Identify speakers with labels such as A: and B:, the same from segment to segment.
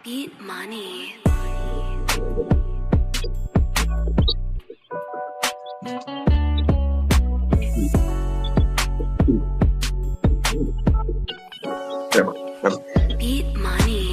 A: Beat money. Beat money.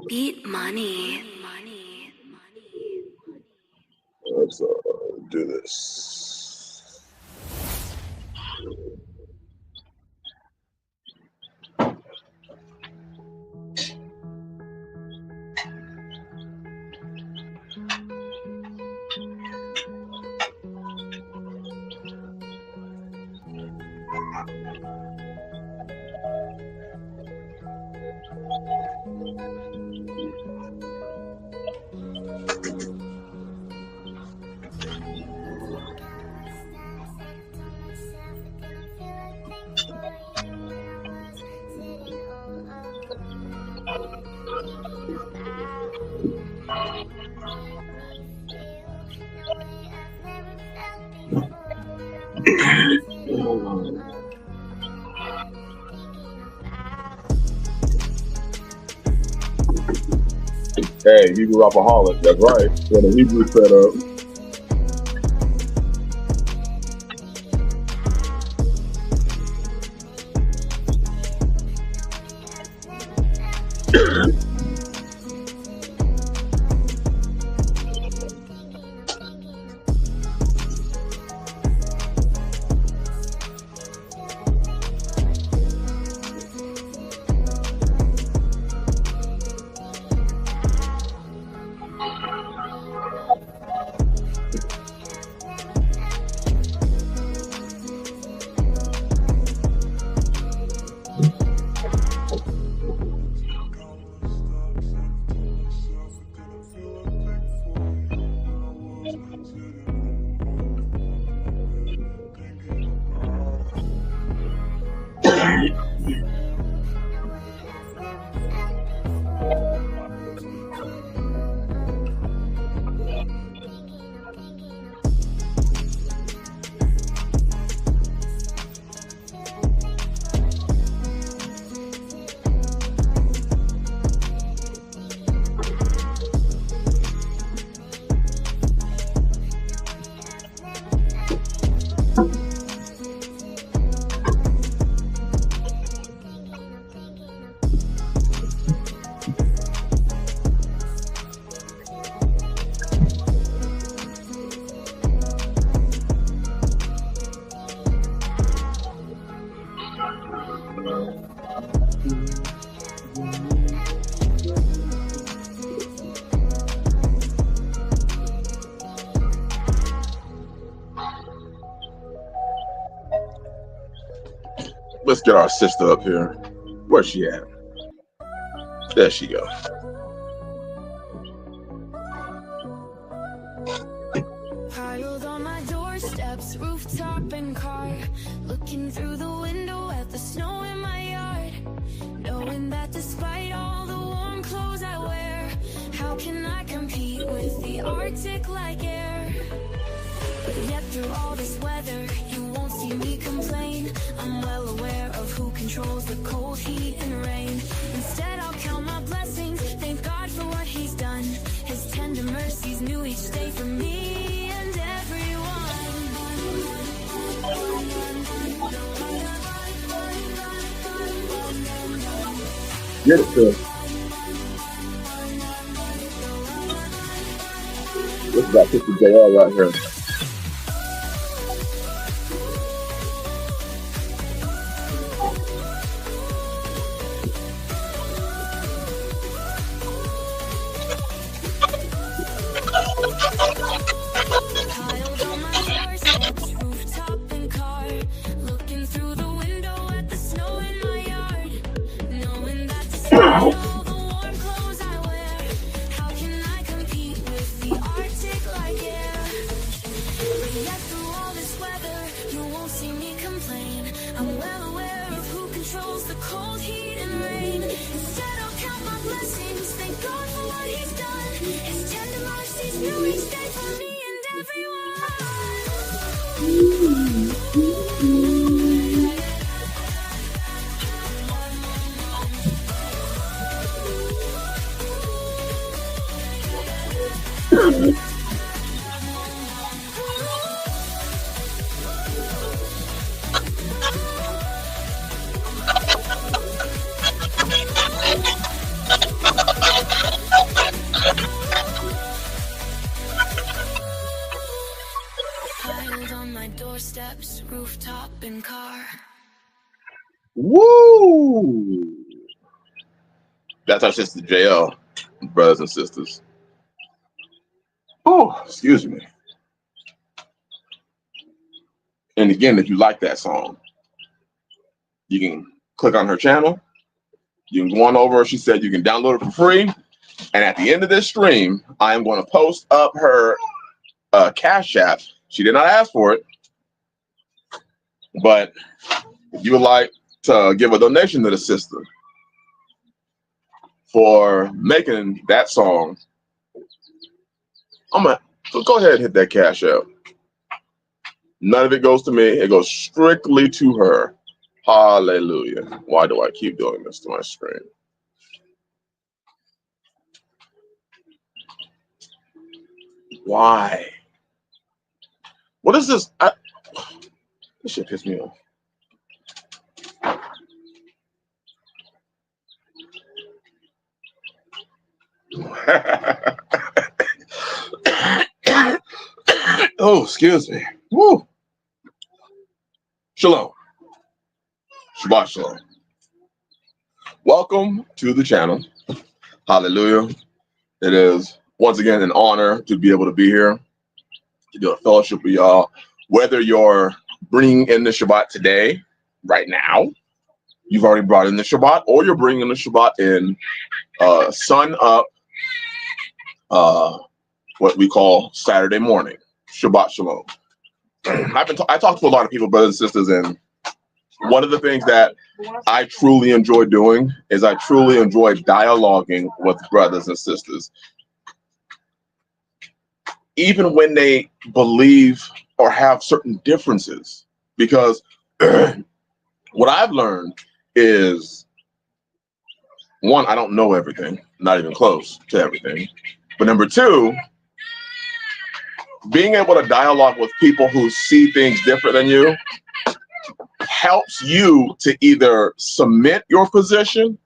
A: Beat money.
B: Let's do this. Hey, Hebrew alcoholic, that's right. When the Hebrew set up. Let's get our sister up here. Where's she at? There she go.
C: Piled on my doorsteps, rooftop and car, looking through the window at the snow in my yard, knowing that despite all the warm clothes I wear, how can I compete with the Arctic like air? But yet through all this weather, you won't see me complain. I'm well aware of who controls the cold, heat, and rain. Instead, I'll count my blessings, thank God for what He's done. His tender mercies new each day for me and everyone.
B: Get it, sis. This is our sister JL right here.
C: Piled on my doorsteps, rooftop and car, looking through the window at the snow in my yard, knowing that despite all the warm clothes I wear, how can I compete with the Arctic like air? But yet through all this weather, you won't see me complain. I'm well aware of who controls the cold, heat, and rain. Instead, I'll count my blessings, thank God for what He's done. His tender mercies new each day for me and everyone. Piled on my doorsteps, rooftop and car.
B: Woo! That's our sister JL, brothers and sisters. Oh, excuse me. And again, if you like that song, you can click on her channel. You can go on over. She said you can download it for free. And at the end of this stream, I am going to post up her Cash App. She did not ask for it, but if you would like to give a donation to the sister for making that song, I'm gonna go ahead and hit that Cash App. None of it goes to me. It goes strictly to her. Hallelujah. Why do I keep doing this to my screen? Why? What is this? This shit pissed me off. Oh, excuse me. Woo. Shalom. Shabbat shalom. Welcome to the channel. Hallelujah. It is once again an honor to be able to be here, to do a fellowship with y'all. Whether you're bringing in the Shabbat today, right now, you've already brought in the Shabbat, or you're bringing the Shabbat in sun up, what we call Saturday morning. Shabbat shalom. I talked to a lot of people, brothers and sisters, and one of the things that I truly enjoy doing is I truly enjoy dialoguing with brothers and sisters, even when they believe or have certain differences. Because what I've learned is, one, I don't know everything, not even close to everything. But number two, being able to dialogue with people who see things different than you helps you to either submit your position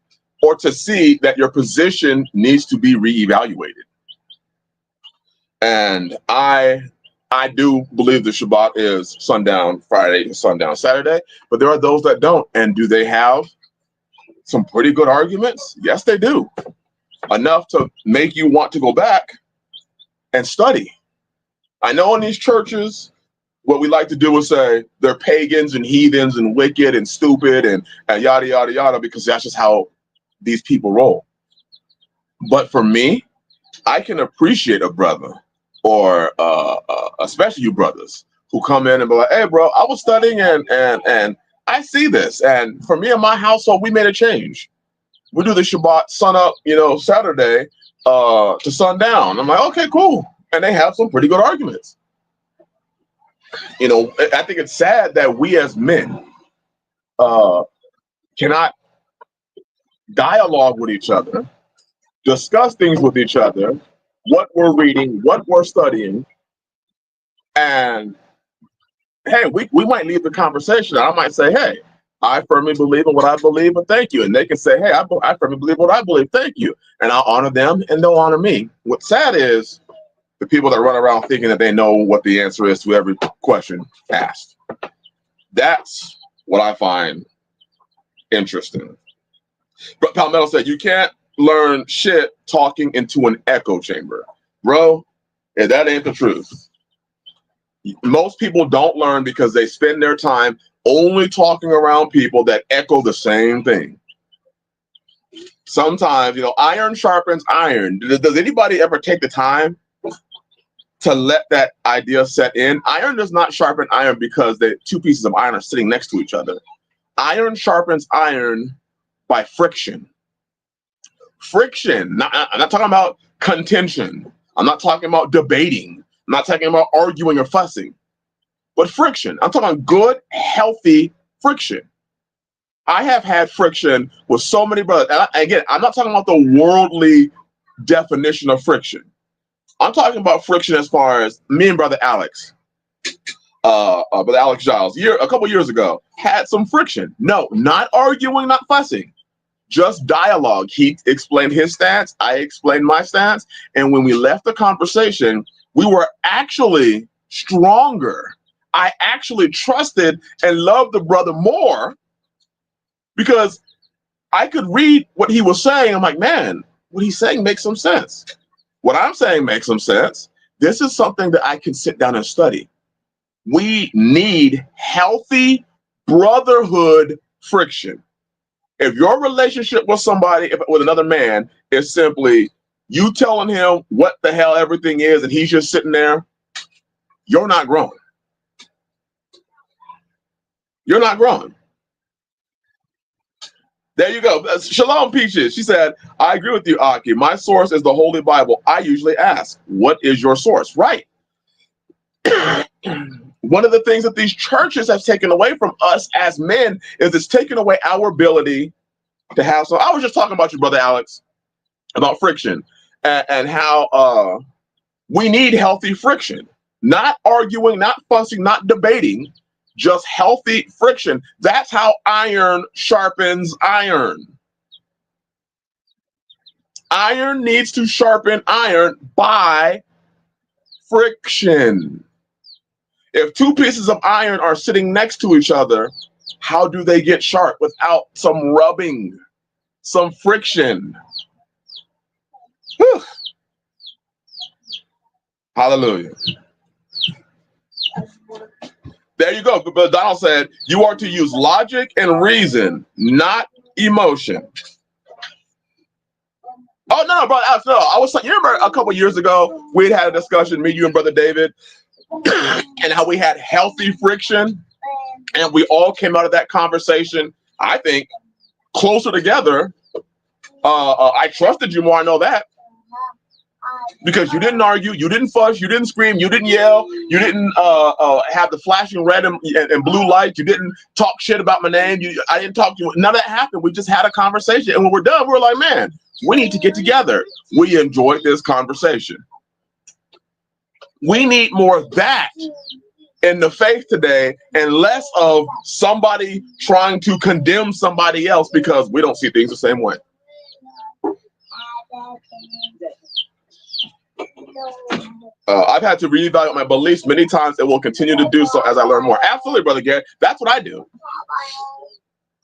B: or to see that your position needs to be reevaluated. And I do believe the Shabbat is sundown Friday to sundown Saturday, but there are those that don't. And do they have some pretty good arguments? Yes, they do. Enough to make you want to go back and study. I know in these churches, what we like to do is say they're pagans and heathens and wicked and stupid and yada, yada, yada, because that's just how these people roll. But for me, I can appreciate a brother, or especially you brothers, who come in and be like, hey, bro, I was studying and I see this. And for me and my household, we made a change. We do the Shabbat sun up, Saturday to sundown. I'm like, okay, cool. And they have some pretty good arguments. I think it's sad that we as men cannot dialogue with each other, discuss things with each other, what we're reading, what we're studying, and hey, we might leave the conversation. I might say, hey, I firmly believe in what I believe, but thank you. And they can say, hey, I firmly believe what I believe, thank you. And I'll honor them and they'll honor me. What's sad is the people that run around thinking that they know what the answer is to every question asked. That's what I find interesting. But Palmetto said, you can't learn shit talking into an echo chamber. Bro, yeah, that ain't the truth. Most people don't learn because they spend their time only talking around people that echo the same thing. Sometimes, iron sharpens iron. Does anybody ever take the time to let that idea set in? Iron does not sharpen iron because the two pieces of iron are sitting next to each other. Iron sharpens iron by friction. Friction. I'm not talking about contention. I'm not talking about debating. I'm not talking about arguing or fussing. But friction. I'm talking good, healthy friction. I have had friction with so many brothers. And again, I'm not talking about the worldly definition of friction. I'm talking about friction as far as me and brother Alex, brother Alex Giles, a couple years ago, had some friction. No, not arguing, not fussing, just dialogue. He explained his stance, I explained my stance, and when we left the conversation, we were actually stronger. I actually trusted and loved the brother more because I could read what he was saying. I'm like, man, what he's saying makes some sense. What I'm saying makes some sense. This is something that I can sit down and study. We need healthy brotherhood friction. If your relationship with somebody, with another man, is simply you telling him what the hell everything is and he's just sitting there, you're not growing. You're not growing. There you go. Shalom Peaches. She said, I agree with you, Aki. My source is the Holy Bible. I usually ask, what is your source? Right. One of the things that these churches have taken away from us as men is it's taken away our ability to have. So I was just talking about you, brother Alex, about friction and how we need healthy friction. Not arguing, not fussing, not debating. Just healthy friction. That's how iron sharpens iron. Iron needs to sharpen iron by friction. If two pieces of iron are sitting next to each other, how do they get sharp? Without some rubbing, some friction. Whew. Hallelujah. There you go. But Donald said, you are to use logic and reason, not emotion. Oh, no, brother Alex, no. I was, you remember a couple years ago, we had a discussion, me, you, and brother David, and how we had healthy friction, and we all came out of that conversation, I think, closer together. I trusted you more, I know that. Because you didn't argue, you didn't fuss, you didn't scream, you didn't yell, you didn't have the flashing red and blue lights, you didn't talk shit about my name, I didn't talk to you, none of that happened. We just had a conversation, and when we're done, we're like, man, we need to get together. We enjoyed this conversation. We need more of that in the faith today, and less of somebody trying to condemn somebody else because we don't see things the same way. I've had to reevaluate my beliefs many times and will continue to do so as I learn more. Absolutely, Brother Gary. That's what I do.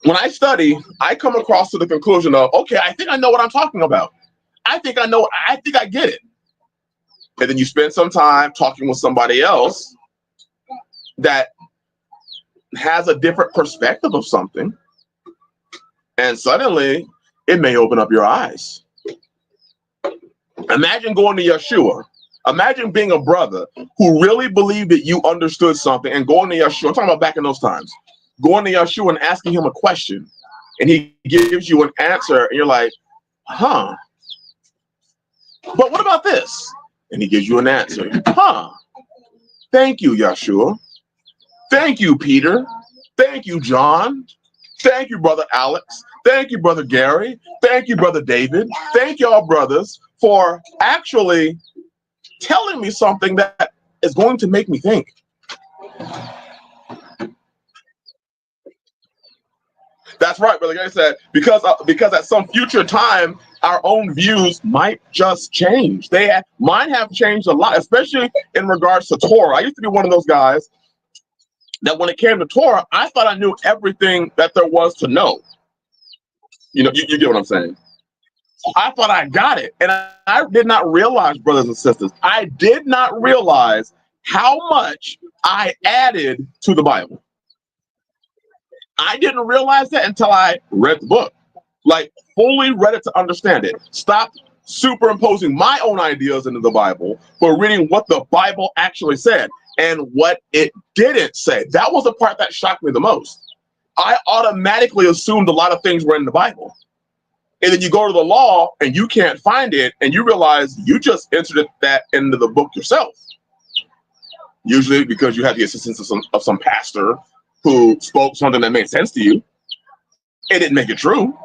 B: When I study, I come across to the conclusion of, okay, I think I know what I'm talking about. I think I get it. And then you spend some time talking with somebody else, that has a different perspective of something, and suddenly it may open up your eyes. Imagine going to Yeshua. Imagine being a brother who really believed that you understood something and going to Yeshua. I'm talking about back in those times. Going to Yeshua and asking him a question, and he gives you an answer, and you're like, huh. But what about this? And he gives you an answer. Huh. Thank you, Yeshua. Thank you, Peter. Thank you, John. Thank you, Brother Alex. Thank you, Brother Gary. Thank you, Brother David. Thank y'all, brothers, for actually telling me something that is going to make me think. That's right, Brother Gary said, because at some future time, our own views might just change. Mine have changed a lot, especially in regards to Torah. I used to be one of those guys that when it came to Torah, I thought I knew everything that there was to know. You know, you get what I'm saying? I thought I got it. And I did not realize, brothers and sisters, I did not realize how much I added to the Bible. I didn't realize that until I read the book. Like, fully read it to understand it. Stop superimposing my own ideas into the Bible, but reading what the Bible actually said and what it didn't say. That was the part that shocked me the most. I automatically assumed a lot of things were in the Bible. And then you go to the law and you can't find it, and you realize you just entered that into the book yourself. Usually because you had the assistance of some pastor who spoke something that made sense to you. It didn't make it true.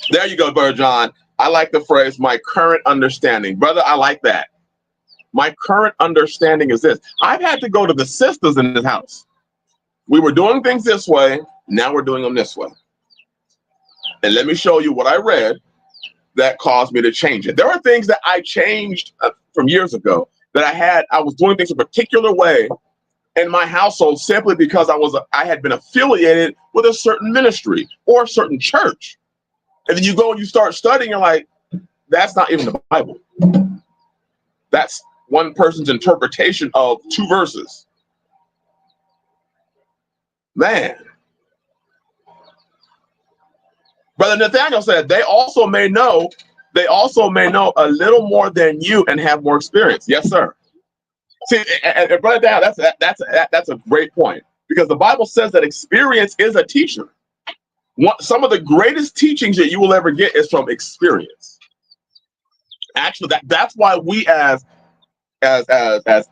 B: There you go, Brother John. I like the phrase, my current understanding. Brother, I like that. My current understanding is this. I've had to go to the sisters in this house. We were doing things this way. Now we're doing them this way. And let me show you what I read that caused me to change it. There are things that I changed from years ago that I was doing things a particular way in my household simply because I had been affiliated with a certain ministry or a certain church. And then you go and you start studying, you're like, that's not even the Bible. That's one person's interpretation of two verses. Man. Brother Nathaniel said they also may know a little more than you and have more experience. Yes, sir. See, and Brother Dan, that's a great point, because the Bible says that experience is a teacher. Some of the greatest teachings that you will ever get is from experience. Actually, that's why we as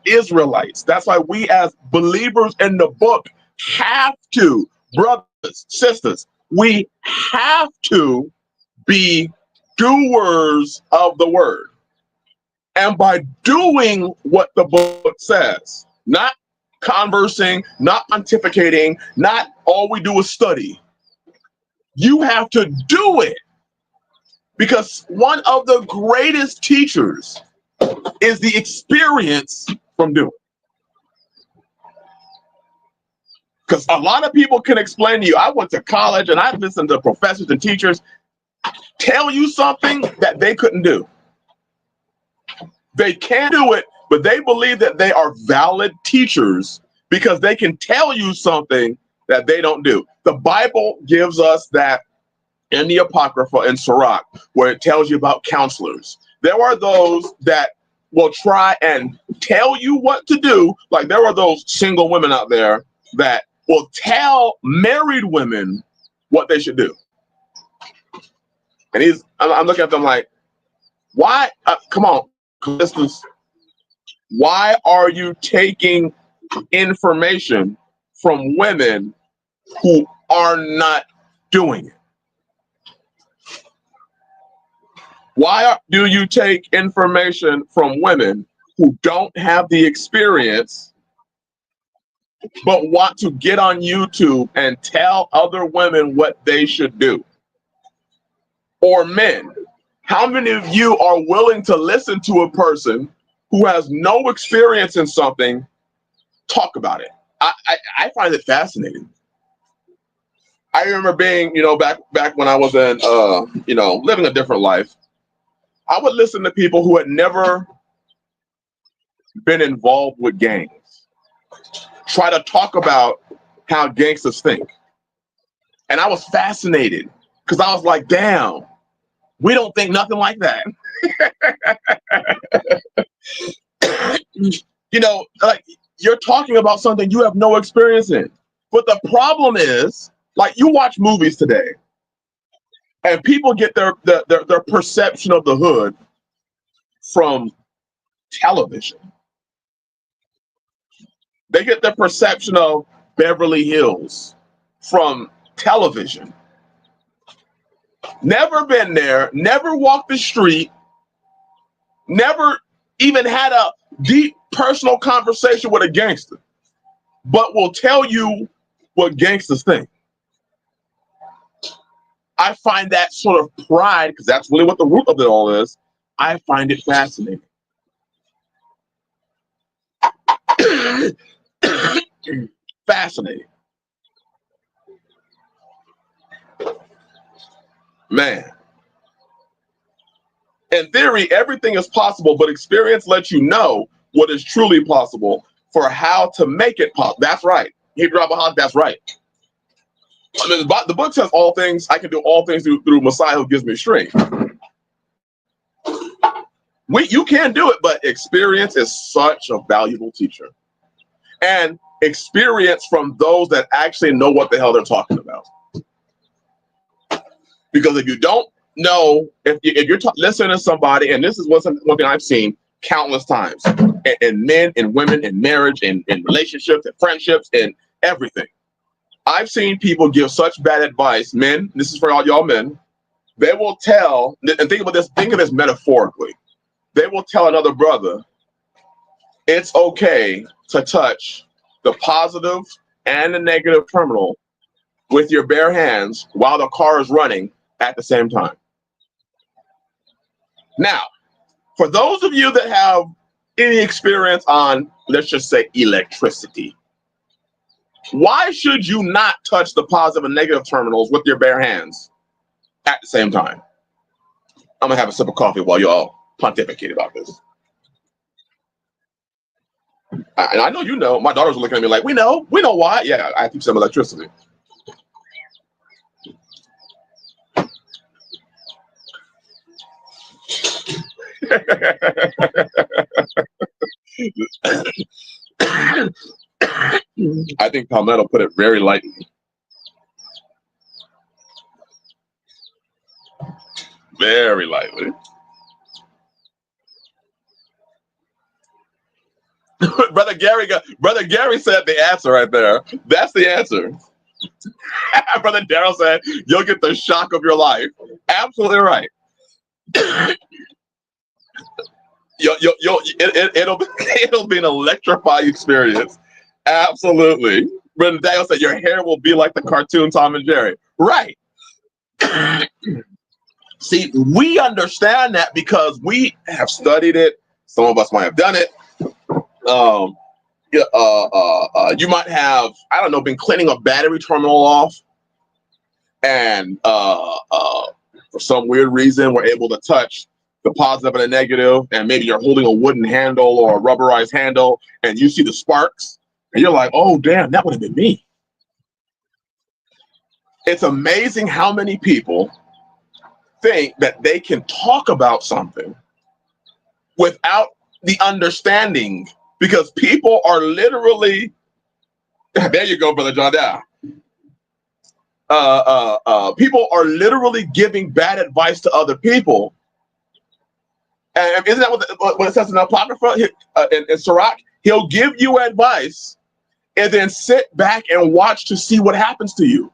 B: Israelites, that's why we as believers in the book have to, brothers, sisters, we have to be doers of the word. And by doing what the book says, not conversing, not pontificating, not all we do is study. You have to do it, because one of the greatest teachers is the experience from doing. Because a lot of people can explain to you, I went to college and I listened to professors and teachers tell you something that they couldn't do. They can do it, but they believe that they are valid teachers because they can tell you something that they don't do. The Bible gives us that in the Apocrypha in Sirach, where it tells you about counselors. There are those that will try and tell you what to do. Like, there are those single women out there that will tell married women what they should do. And I'm looking at them like, why? Come on, listeners. Why are you taking information from women who are not doing it? Why do you take information from women who don't have the experience but want to get on YouTube and tell other women what they should do? Or men, how many of you are willing to listen to a person who has no experience in something talk about it? I find it fascinating. I remember being, back when I was in, living a different life, I would listen to people who had never been involved with gangs. try to talk about how gangsters think. And I was fascinated because I was like, damn, we don't think nothing like that. You know, like you're talking about something you have no experience in. But the problem is, like you watch movies today and people get their perception of the hood from television. They get their perception of Beverly Hills from television. Never been there, never walked the street, never even had a deep personal conversation with a gangster, but will tell you what gangsters think. I find that sort of pride, because that's really what the root of it all is. I find it fascinating. Fascinating. Man. In theory, everything is possible, but experience lets you know what is truly possible for how to make it possible. That's right. That's right. I mean, the book says all things, I can do all things through Messiah who gives me strength. You can do it, but experience is such a valuable teacher. And experience from those that actually know what the hell they're talking about. Because if you don't know, if you're listening to somebody, and this is one thing I've seen countless times, in men and women, in marriage, in relationships, and friendships, and everything. I've seen people give such bad advice. Men, this is for all y'all men. They will tell, and think of this metaphorically. They will tell another brother, it's okay to touch the positive and the negative terminal with your bare hands while the car is running at the same time. Now, for those of you that have any experience on, let's just say, electricity, why should you not touch the positive and negative terminals with your bare hands at the same time? I'm gonna have a sip of coffee while y'all pontificate about this. And I know you know, my daughters are looking at me like, we know why. Yeah, I teach them electricity. I think Palmetto put it very lightly. Very lightly. Brother Gary said the answer right there. That's the answer. Brother Daryl said, you'll get the shock of your life. Absolutely right. It'll be an electrifying experience. Absolutely. Brother Daniel said your hair will be like the cartoon Tom and Jerry. Right. See, we understand that because we have studied it. Some of us might have done it. You might have, I don't know, been cleaning a battery terminal off, and for some weird reason, we're able to touch the positive and the negative, and maybe you're holding a wooden handle or a rubberized handle, and you see the sparks, and you're like, oh, damn, that would have been me. It's amazing how many people think that they can talk about something without the understanding, because people are literally, there you go, Brother John Dow. People are literally giving bad advice to other people. And isn't that what it says in the Apocrypha, in Sirach? He'll give you advice and then sit back and watch to see what happens to you.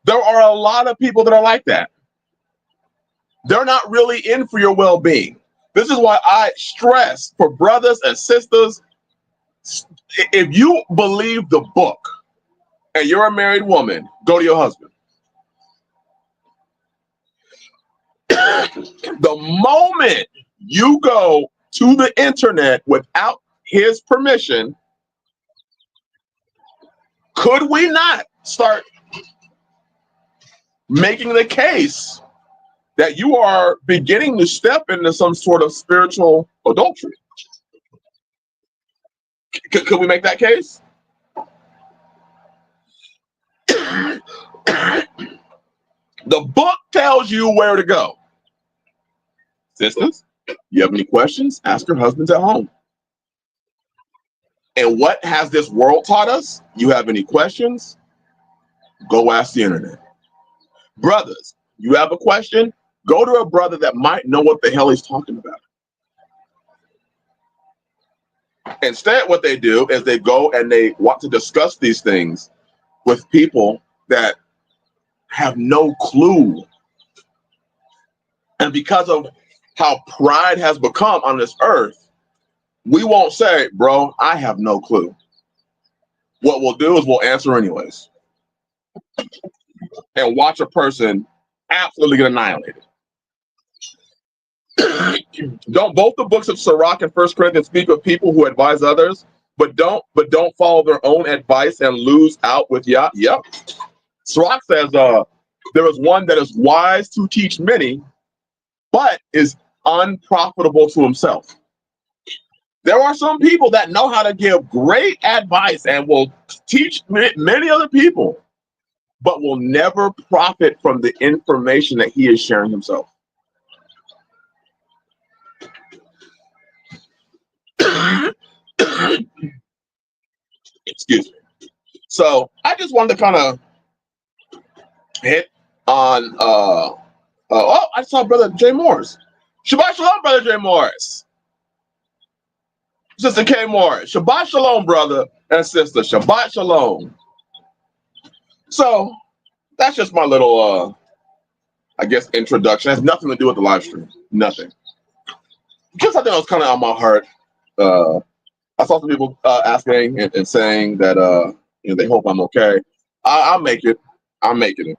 B: There are a lot of people that are like that. They're not really in for your well-being. This is why I stress for brothers and sisters, if you believe the book and you're a married woman, go to your husband. The moment you go to the internet without his permission, could we not start making the case that you are beginning to step into some sort of spiritual adultery? Could we make that case? The book tells you where to go. Sisters, you have any questions? Ask your husbands at home. And what has this world taught us? You have any questions? Go ask the internet. Brothers, you have a question? Go to a brother that might know what the hell he's talking about. Instead, what they do is they go and they want to discuss these things with people that have no clue. And because of how pride has become on this earth, we won't say, bro, I have no clue. What we'll do is we'll answer anyways and watch a person absolutely get annihilated. Don't both the books of Sirach and First Corinthians speak of people who advise others, but don't follow their own advice and lose out with Yah? Yep. Sirach says there is one that is wise to teach many, but is unprofitable to himself. There are some people that know how to give great advice and will teach many other people, but will never profit from the information that he is sharing himself. Excuse me. So I just wanted to kind of hit on oh, I saw Brother Jay Morris. Shabbat Shalom, Brother Jay Morris. Sister K Morris. Shabbat Shalom, brother and sister. Shabbat Shalom. So that's just my little I guess introduction. It has nothing to do with the live stream. Nothing. Just something that was kind of on my heart. I saw some people asking and saying that you know, they hope I'm okay. I'll make it. I'm making it.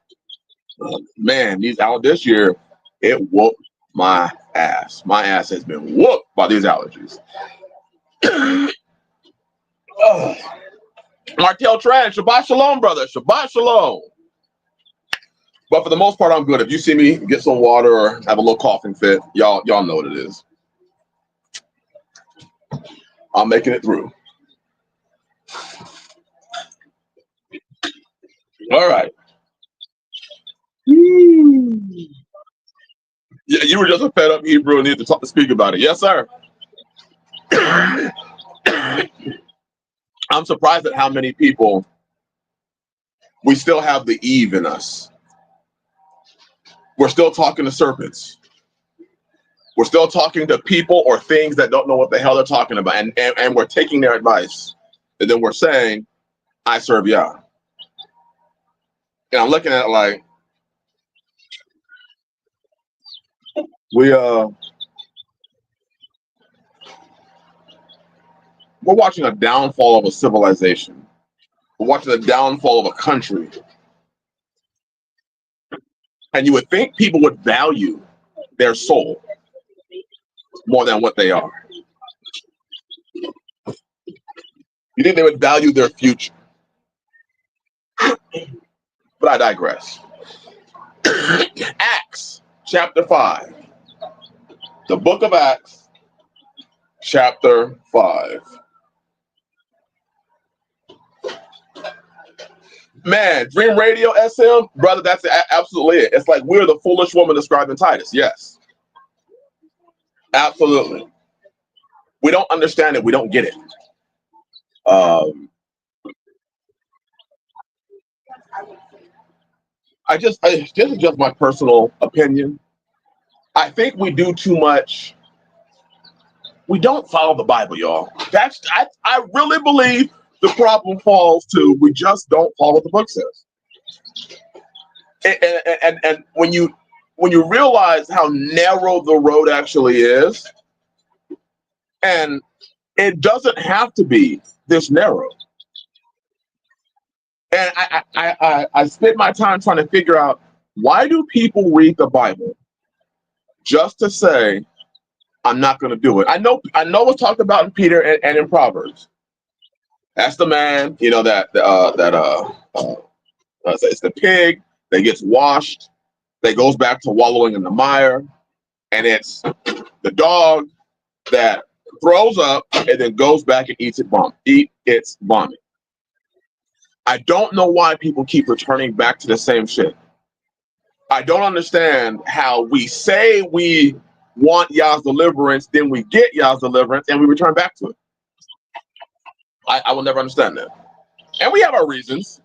B: Man, these out this year, it whooped my ass. My ass has been whooped by these allergies. Martel Tran, Shabbat Shalom, brother. Shabbat Shalom. But for the most part, I'm good. If you see me get some water or have a little coughing fit, y'all know what it is. I'm making it through. All right. Yeah, you were just a fed up Hebrew and need to speak about it. Yes, sir. I'm surprised at how many people we still have the Eve in us. We're still talking to serpents. We're still talking to people or things that don't know what the hell they're talking about. And we're taking their advice. And then we're saying, I serve Yah. And I'm looking at it like, we're watching a downfall of a civilization. We're watching the downfall of a country. And you would think people would value their soul more than what they are. You think they would value their future. But I digress. Acts chapter 5. The book of Acts chapter 5. Man, Dream Radio SM, brother, that's absolutely it. It's like we're the foolish woman described in Titus. Yes. Absolutely. We don't understand it. We don't get it. This is just my personal opinion. I think we do too much. We don't follow the Bible, y'all. I really believe the problem falls to we just don't follow what the book says. And when you realize how narrow the road actually is, and it doesn't have to be this narrow. And I spent my time trying to figure out, why do people read the Bible just to say, I'm not going to do it? I know what's talked about in Peter and in Proverbs. That's the man, you know, it's the pig that gets washed, that goes back to wallowing in the mire, and it's the dog that throws up, and then goes back and eats its vomit. I don't know why people keep returning back to the same shit. I don't understand how we say we want Yah's deliverance, then we get Yah's deliverance, and we return back to it. I will never understand that. And we have our reasons.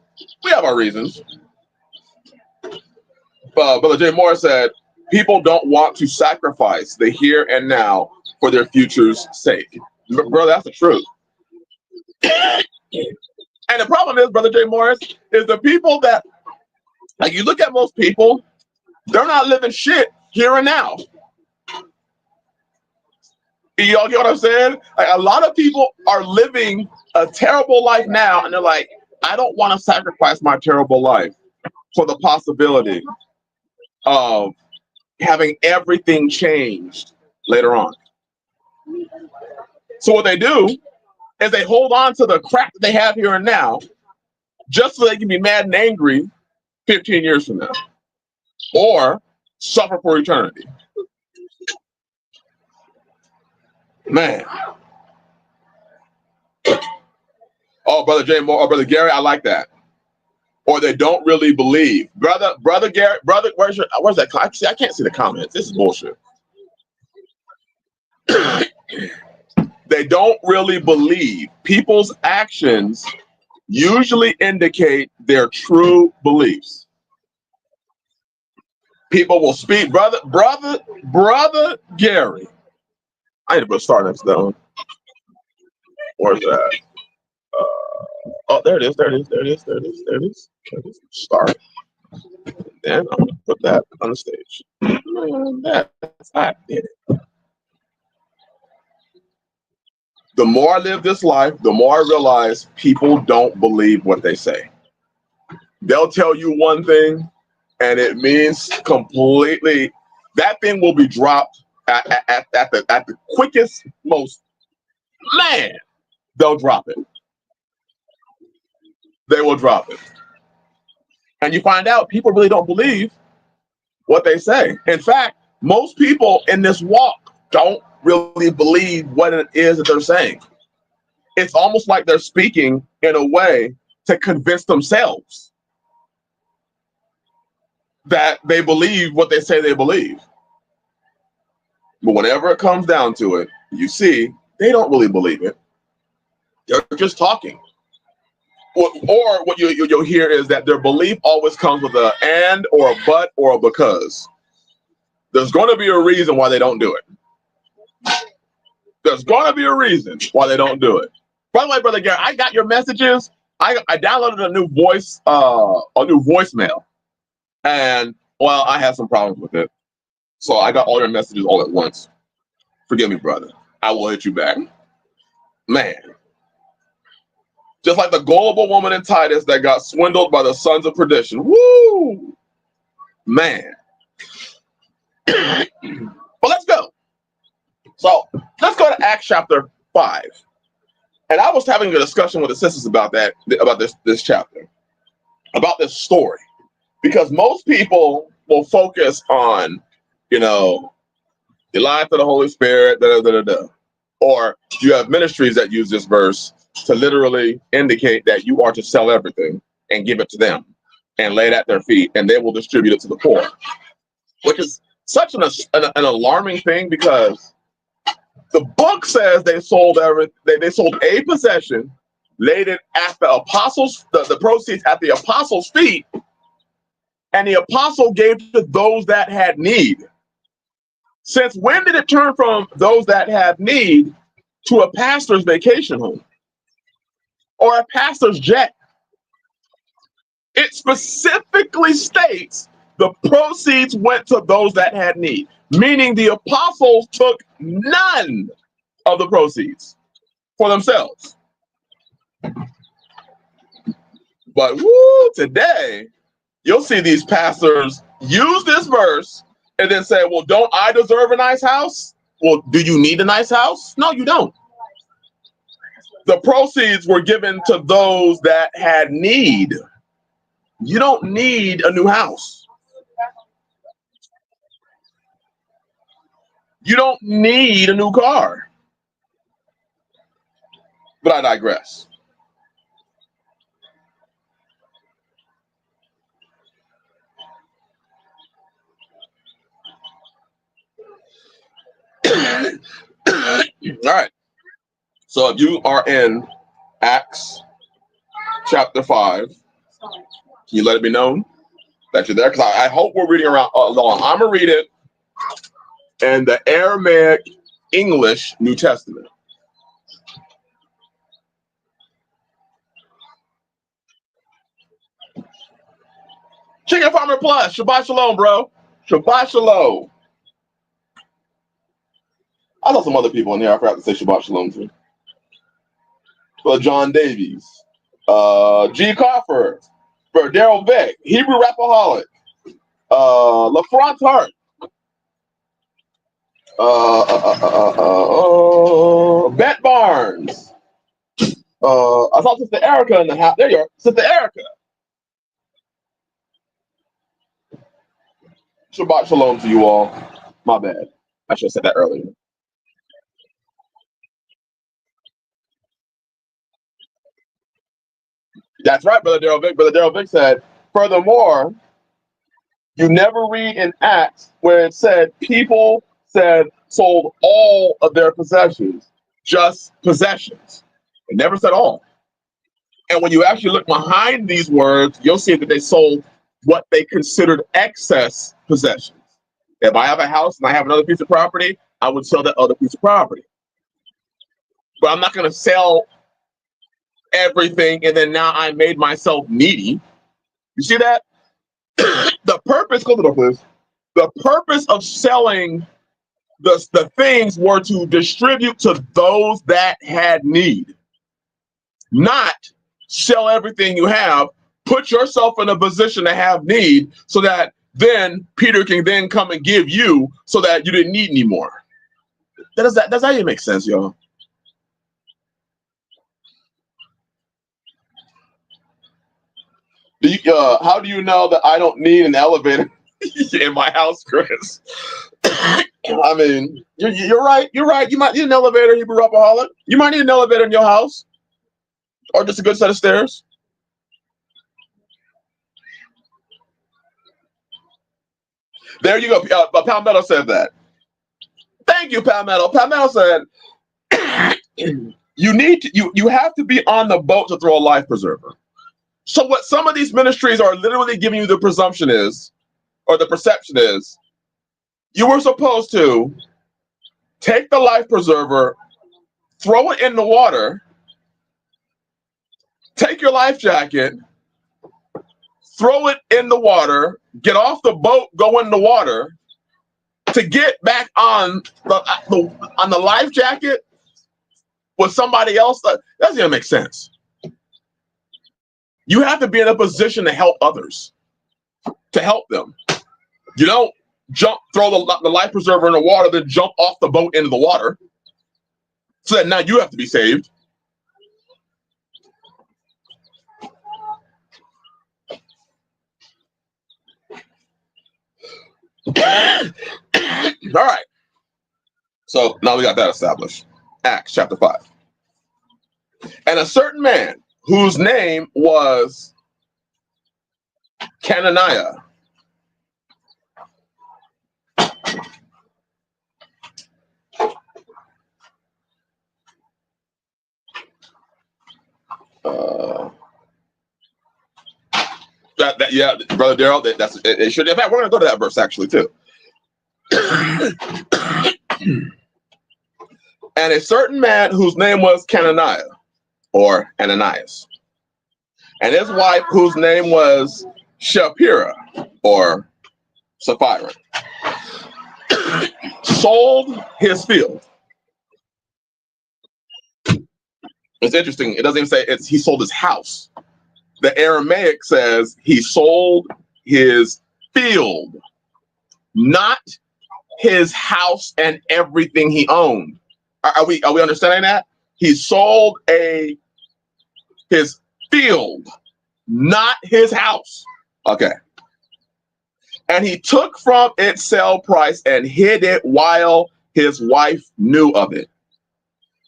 B: Brother Jay Moore said, people don't want to sacrifice the here and now for their future's sake. Brother, that's the truth. And the problem is, Brother Jay Morris, is the people that, like, you look at most people, they're not living shit here and now. Y'all get what I'm saying? Like, a lot of people are living a terrible life now, and they're like, I don't want to sacrifice my terrible life for the possibility of having everything changed later on. So what they do is they hold on to the crap that they have here and now, just so they can be mad and angry 15 years from now, or suffer for eternity. Man. Oh, Brother Jay Moore, or Brother Gary, I like that. Or they don't really believe. Brother Gary, where's that? I can't see the comments. This is bullshit. They don't really believe. People's actions usually indicate their true beliefs. People will speak, brother Gary. I need to put a star next to that one. Where's that? Oh, there it is. Star. Then I'm gonna put that on the stage. I did it. The more I live this life, the more I realize people don't believe what they say. They'll tell you one thing, and it means completely. That thing will be dropped at the quickest, most. Man, they'll drop it. They will drop it. And you find out people really don't believe what they say. In fact, most people in this walk don't really believe what it is that they're saying. It's almost like they're speaking in a way to convince themselves that they believe what they say they believe. But whenever it comes down to it, you see, they don't really believe it. They're just talking. Or what you'll hear is that their belief always comes with an and or a but or a because. There's going to be a reason why they don't do it. There's going to be a reason why they don't do it. By the way, Brother Gary, I got your messages. I downloaded a new voicemail, and well, I had some problems with it, so I got all your messages all at once. Forgive me, brother. I will hit you back, man. Just like the gullible woman in Titus that got swindled by the sons of perdition. Woo, man. But let's go. So let's go to Acts chapter 5. And I was having a discussion with the sisters about this chapter, about this story, because most people will focus on, you lied to the Holy Spirit, or you have ministries that use this verse to literally indicate that you are to sell everything and give it to them and lay it at their feet, and they will distribute it to the poor, which is such an alarming thing, because the book says they sold everything. They sold a possession, laid it at the apostles, the proceeds at the apostles' feet, and the apostle gave to those that had need. Since when did it turn from those that have need to a pastor's vacation home or a pastor's jet? It specifically states the proceeds went to those that had need, meaning the apostles took none of the proceeds for themselves. But today, you'll see these pastors use this verse and then say, well, don't I deserve a nice house? Well, do you need a nice house? No, you don't. The proceeds were given to those that had need. You don't need a new house. You don't need a new car. But I digress. All right. So if you are in Acts chapter 5, can you let it be known that you're there? Because I hope we're reading around along. I'm going to read it in the Aramaic English New Testament. Chicken Farmer Plus, Shabbat Shalom, bro. Shabbat Shalom. I saw some other people in here I forgot to say Shabbat Shalom to. Well, John Davies, G. Crawford, for Daryl Vick, Hebrew Rapaholic, LaFront Hart, Bet Barnes. I saw Sister Erica in the house. There you are, Sister Erica. Shabbat Shalom to you all. My bad. I should have said that earlier. That's right, Brother Daryl Vick. Brother Daryl Vick said, furthermore, you never read in Acts where it said people said sold all of their possessions, just possessions. It never said all. And when you actually look behind these words, you'll see that they sold what they considered excess possessions. If I have a house and I have another piece of property, I would sell that other piece of property. But I'm not going to sell everything and then now I made myself needy. You see that? The purpose, close it up, please. The purpose of selling the things were to distribute to those that had need, not sell everything you have, put yourself in a position to have need so that then Peter can then come and give you so that you didn't need anymore. Does that even make sense, y'all? How do you know that I don't need an elevator in my house, Chris? I mean, you're right. You're right. You might need an elevator, Hebrew Rapaholic. You might need an elevator in your house, or just a good set of stairs. There you go. Palmetto said that. Thank you, Palmetto. Palmetto said you have to be on the boat to throw a life preserver. So what some of these ministries are literally giving you the presumption is, or the perception is, you were supposed to take the life preserver, throw it in the water, take your life jacket, throw it in the water, get off the boat, go in the water, to get back on the life jacket with somebody else. That doesn't even make sense. You have to be in a position to help others, to help them. You don't throw the life preserver in the water, then jump off the boat into the water so that now you have to be saved. All right. So now we got that established. Acts chapter 5. And a certain man whose name was Ananias. Yeah, Brother Daryl, that's it. Should, in fact, we're going to go to that verse actually too. And a certain man whose name was Ananias, or Ananias, and his wife whose name was Saphira, or Saphira, sold his field. It's interesting. It doesn't even say he sold his house. The Aramaic says he sold his field, not his house and everything he owned. Are we understanding that? He sold his field, not his house. Okay. And he took from its sale price and hid it while his wife knew of it.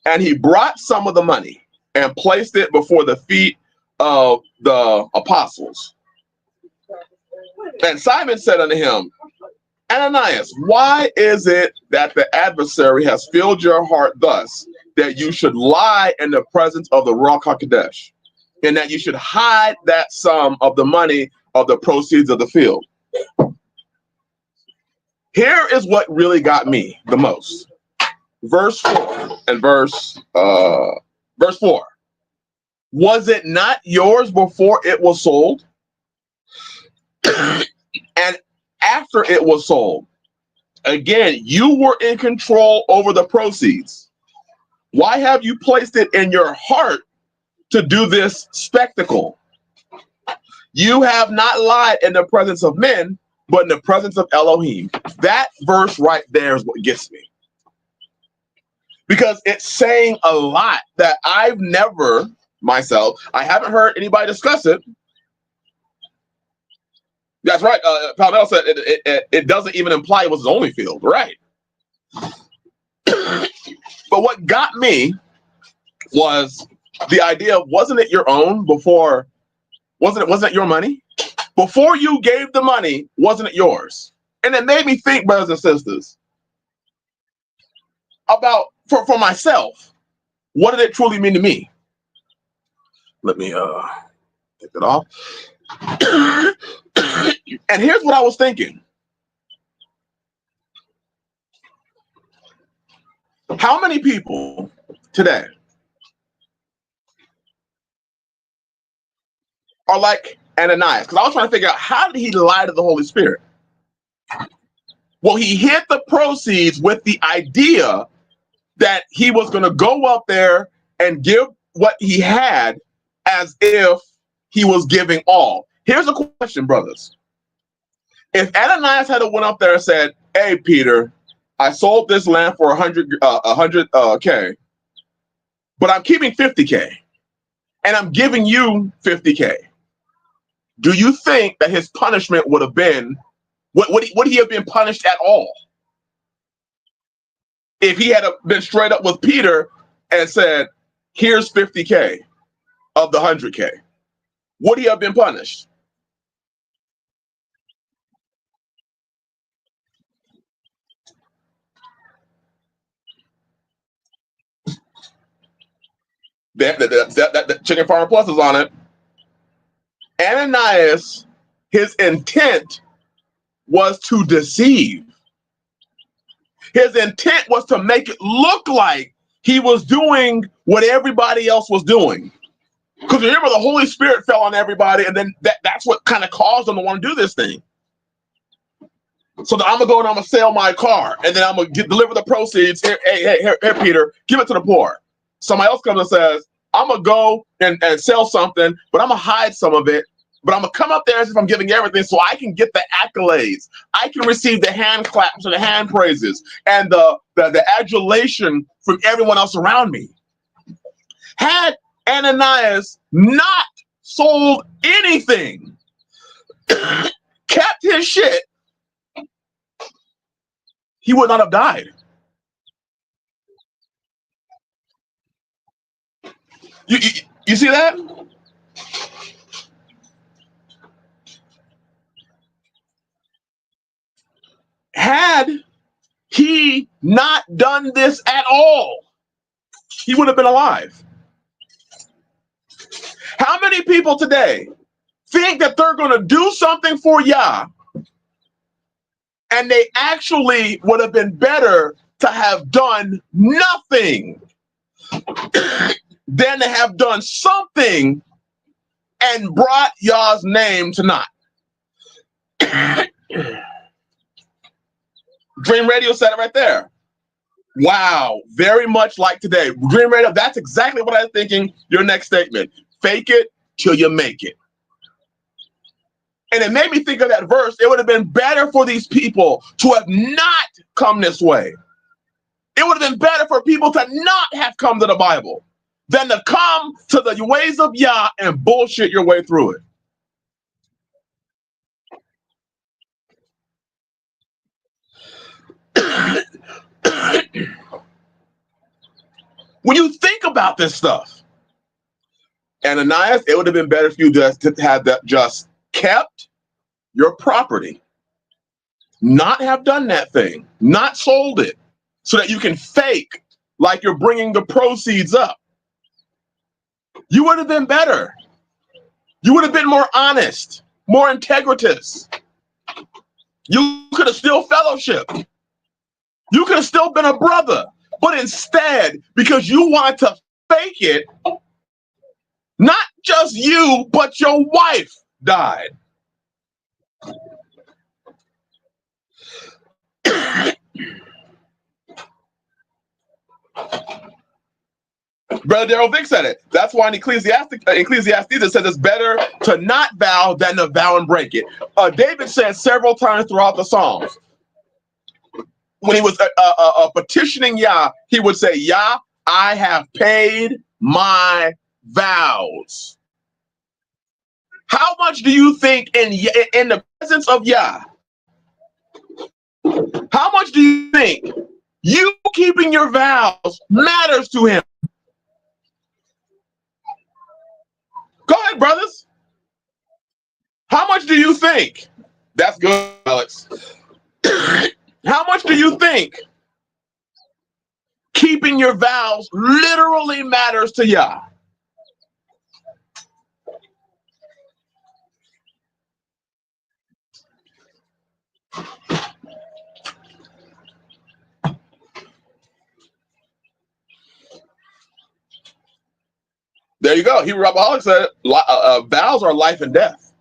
B: And he brought some of the money and placed it before the feet of the apostles. And Simon said unto him, Ananias, why is it that the adversary has filled your heart thus, that you should lie in the presence of the Ruach HaKodesh, and that you should hide that sum of the money of the proceeds of the field? Here is what really got me the most. Verse 4 and verse 4. Was it not yours before it was sold? And after it was sold, again, you were in control over the proceeds. Why have you placed it in your heart to do this spectacle? You have not lied in the presence of men, but in the presence of Elohim. That verse right there is what gets me. Because it's saying a lot that I've never, myself, I haven't heard anybody discuss it. That's right. Palmel said it doesn't even imply it was his only field. Right. But what got me was the idea of, wasn't it your own before? Wasn't it your money? Before you gave the money, wasn't it yours? And it made me think, brothers and sisters, about for myself, what did it truly mean to me? Let me take it off. And here's what I was thinking. How many people today are like Ananias? Because I was trying to figure out, how did he lie to the Holy Spirit? Well, he hid the proceeds with the idea that he was going to go up there and give what he had as if he was giving all. Here's a question, brothers. If Ananias had went up there and said, hey, Peter, I sold this land for 100K, but I'm keeping 50K, and I'm giving you 50K. Do you think that his punishment would have been, would he have been punished at all? If he had been straight up with Peter and said, here's 50K of the 100K, would he have been punished? That Chicken Farm Plus is on it. Ananias, his intent was to deceive. His intent was to make it look like he was doing what everybody else was doing. Because remember, the Holy Spirit fell on everybody, and then that's what kind of caused them to want to do this thing. So I'm gonna go and I'm gonna sell my car, and then I'm gonna deliver the proceeds. Here, Peter, give it to the poor. Somebody else comes and says, I'm gonna go and sell something, but I'm gonna hide some of it. But I'm gonna come up there as if I'm giving everything, so I can get the accolades. I can receive the hand claps and the hand praises and the adulation from everyone else around me. Had Ananias not sold anything, kept his shit, he would not have died. You see that? Had he not done this at all, he would have been alive. How many people today think that they're going to do something for Yah, and they actually would have been better to have done nothing than to have done something and brought Yah's name to naught? Dream Radio said it right there. Wow, very much like today. Dream Radio, that's exactly what I was thinking. Your next statement. Fake it till you make it. And it made me think of that verse. It would have been better for these people to have not come this way. It would have been better for people to not have come to the Bible than to come to the ways of Yah and bullshit your way through it. When you think about this stuff, Ananias, it would have been better for you to have that just kept your property, not have done that thing, not sold it, so that you can fake like you're bringing the proceeds up. You would have been better. You would have been more honest, more integritous. You could have still fellowshiped. You could have still been a brother. But instead, because you want to fake it, not just you, but your wife died. Brother Daryl Vick said it. That's why in Ecclesiastes it says it's better to not vow than to vow and break it. David said several times throughout the Psalms, when he was petitioning Yah, he would say, Yah, I have paid my vows. How much do you think in the presence of Yah, how much do you think you keeping your vows matters to him? Go ahead, brothers. How much do you think? That's good, Alex. How much do you think keeping your vows literally matters to Yah? There you go. Hebrew Rapaholic said vows are life and death.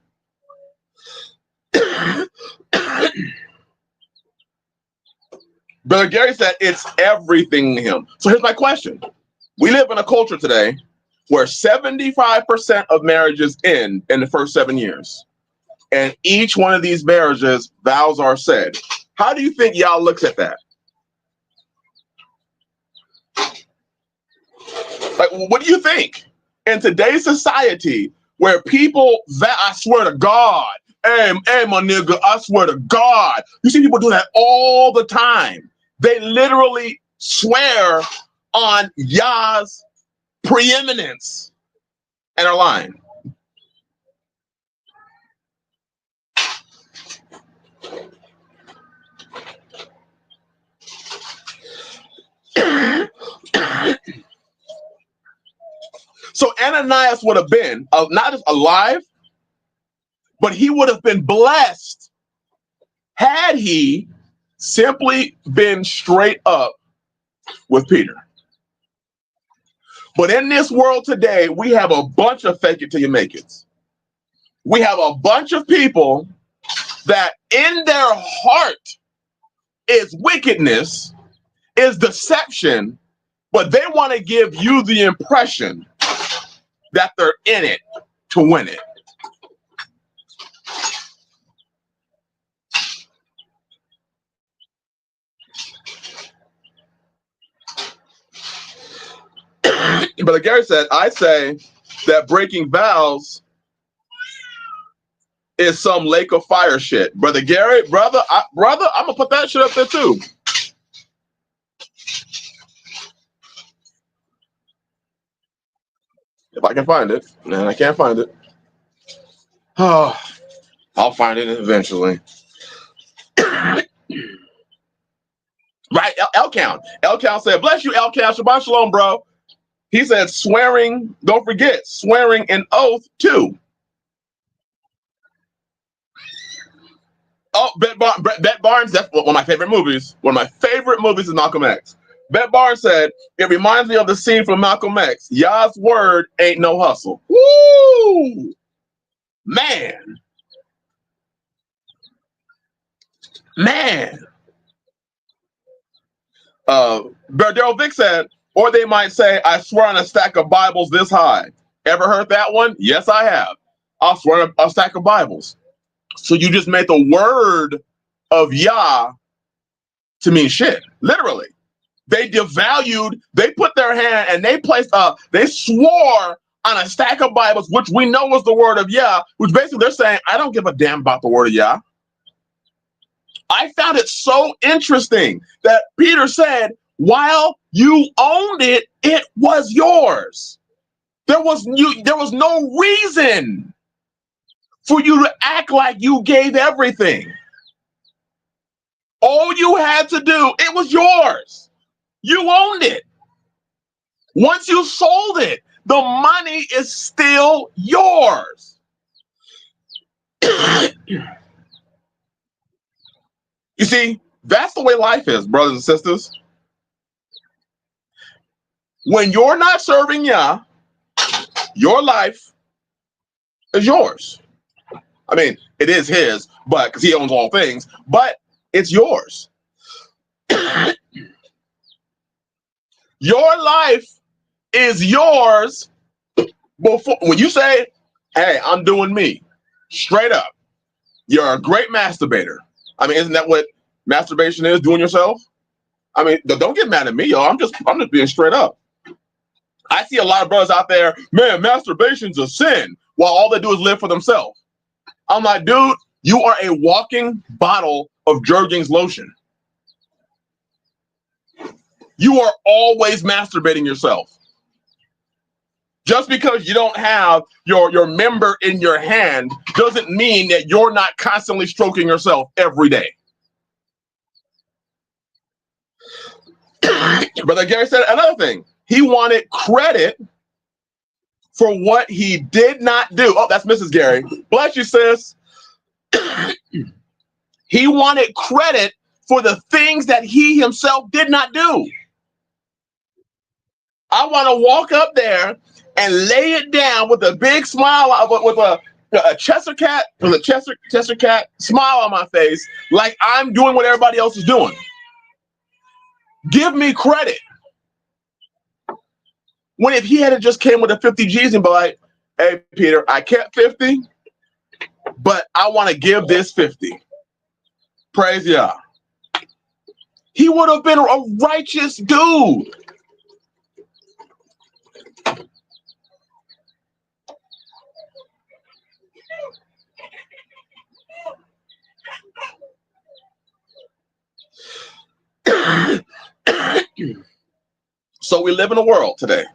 B: Brother Gary said it's everything to him. So here's my question. We live in a culture today where 75% of marriages end in the first 7 years. And each one of these marriages, vows are said. How do you think Yah looks at that? Like, what do you think? In today's society, where people, I swear to God, hey, my nigga, I swear to God. You see people do that all the time. They literally swear on Yah's preeminence and are lying. So Ananias would have been not just alive, but he would have been blessed had he simply been straight up with Peter. But in this world today, we have a bunch of fake it till you make it. We have a bunch of people that in their heart is wickedness, is deception, but they want to give you the impression that they're in it to win it. Brother Gary said, I say that breaking vows is some lake of fire shit. Brother Gary, brother, I'm gonna put that shit up there too. If I can find it, and I can't find it. Oh, I'll find it eventually. Right, Elcount. Elcount said, bless you, Elcount. Shabbat shalom, bro. He said, swearing, don't forget, swearing an oath too. Oh, Bet Barnes, that's one of my favorite movies. One of my favorite movies is Malcolm X. Bet Barnes said, it reminds me of the scene from Malcolm X. Yah's word ain't no hustle. Woo! Man. Daryl Vick said, or they might say, I swear on a stack of Bibles this high. Ever heard that one? Yes, I have. I'll swear on a stack of Bibles. So you just made the word of Yah to mean shit. Literally. They devalued, they put their hand and they swore on a stack of Bibles, which we know was the word of Yah, which basically they're saying, I don't give a damn about the word of Yah. I found it so interesting that Peter said, while you owned it, it was yours. There was no reason for you to act like you gave everything. All you had to do, it was yours. You owned it. Once you sold it, the money is still yours. You see, that's the way life is, brothers and sisters. When you're not serving Yah, your life is yours. I mean, it is his, but because he owns all things, but it's yours. Your life is yours before when you say, hey, I'm doing me, straight up. You're a great masturbator. I mean, isn't that what masturbation is, doing yourself? I mean, don't get mad at me, y'all. I'm just being straight up. I see a lot of brothers out there, man, masturbation's a sin, while all they do is live for themselves. I'm like, dude, you are a walking bottle of Jergens lotion. You are always masturbating yourself. Just because you don't have your member in your hand doesn't mean that you're not constantly stroking yourself every day. Brother Gary said another thing. He wanted credit for what he did not do. Oh, that's Mrs. Gary. Bless you, sis. He wanted credit for the things that he himself did not do. I want to walk up there and lay it down with a big smile, with a Chester cat, with a Chester cat smile on my face, like I'm doing what everybody else is doing. Give me credit. When if he had just came with a 50 G's and be like, hey, Peter, I kept 50, but I want to give this 50. Praise Yah. He would have been a righteous dude. So we live in a world today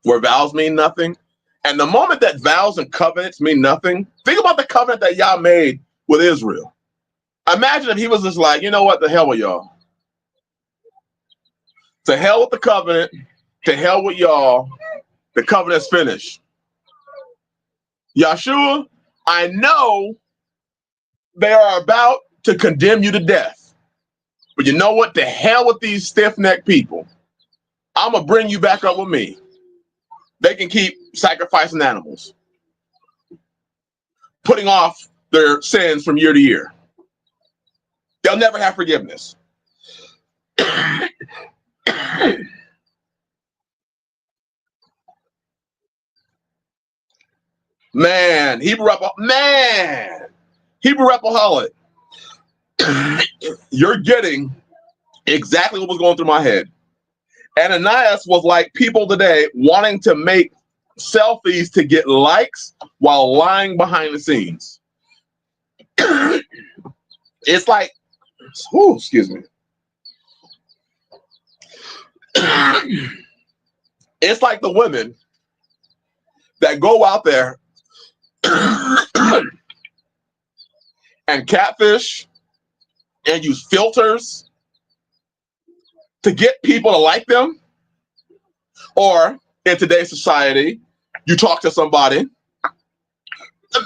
B: where vows mean nothing. And the moment that vows and covenants mean nothing, think about the covenant that Yah made with Israel. Imagine if he was just like, you know what, the hell with y'all. To hell with the covenant, to hell with y'all, the covenant's finished. Yahshua, I know they are about to condemn you to death. But you know what? To hell with these stiff-necked people. I'm going to bring you back up with me. They can keep sacrificing animals, putting off their sins from year to year. They'll never have forgiveness. Man, Hebrew Rapaholic. You're getting exactly what was going through my head. Ananias was like people today wanting to make selfies to get likes while lying behind the scenes. It's like, excuse me. It's like the women that go out there and catfish and use filters to get people to like them. Or in today's society, you talk to somebody.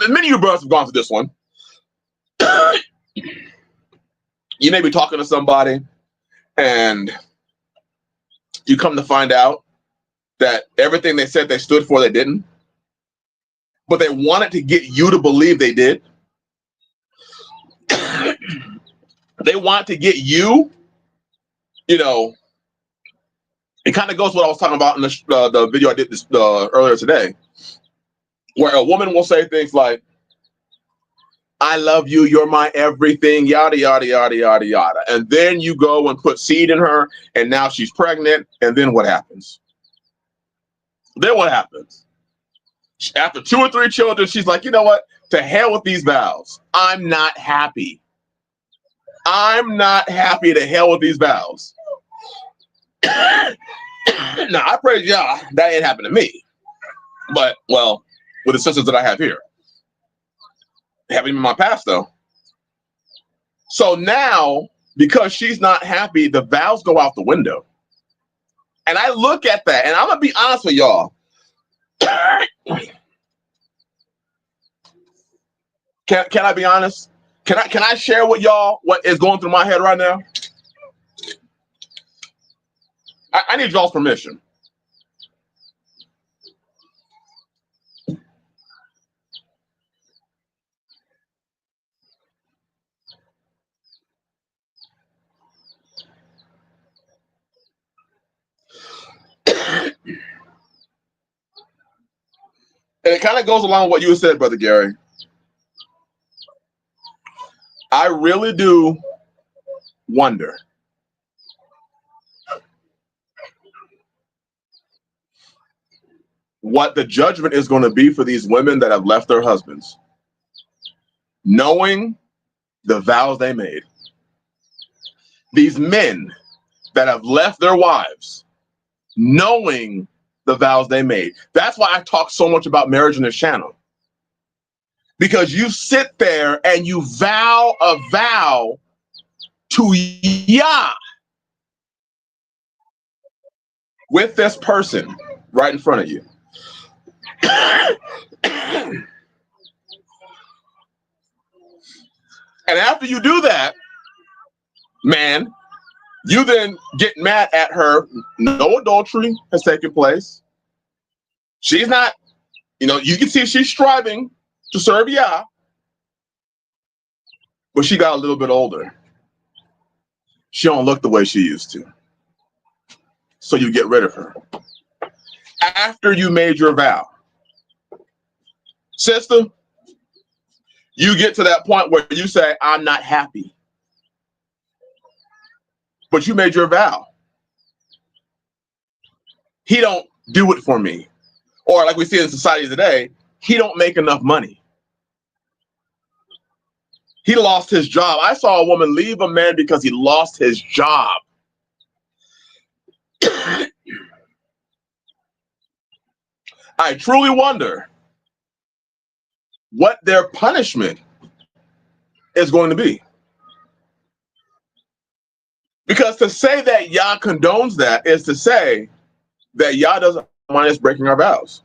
B: Many of you brothers have gone through this one. You may be talking to somebody and you come to find out that everything they said they stood for, they didn't. But they wanted to get you to believe they did. They want to get you, you know, it kind of goes to what I was talking about in the video I did earlier today, where a woman will say things like, I love you, you're my everything, yada, yada, yada, yada, yada. And then you go and put seed in her, and now she's pregnant, and then what happens? Then what happens? After 2 or 3 children, she's like, you know what? To hell with these vows. I'm not happy. I'm not happy. To hell with these vows. Now, I praise Yah, that ain't happened to me. But, well, with the sisters that I have here. Haven't even in my past, though. So now, because she's not happy, the vows go out the window. And I look at that, and I'm going to be honest with y'all. Can I be honest? Can I share with y'all what is going through my head right now? I need y'all's permission. And it kind of goes along with what you said, Brother Gary. I really do wonder what the judgment is going to be for these women that have left their husbands, knowing the vows they made. These men that have left their wives, knowing the vows they made. That's why I talk so much about marriage in this channel. Because you sit there and you vow a vow to Yah with this person right in front of you. And after you do that, man, you then get mad at her. No adultery has taken place. She's not, you can see she's striving to serve Yah, but she got a little bit older. She don't look the way she used to. So you get rid of her. After you made your vow. Sister, you get to that point where you say, I'm not happy. But you made your vow. He don't do it for me. Or like we see in society today, he don't make enough money. He lost his job. I saw a woman leave a man because he lost his job. I truly wonder what their punishment is going to be. Because to say that Yah condones that is to say that Yah doesn't mind us breaking our vows.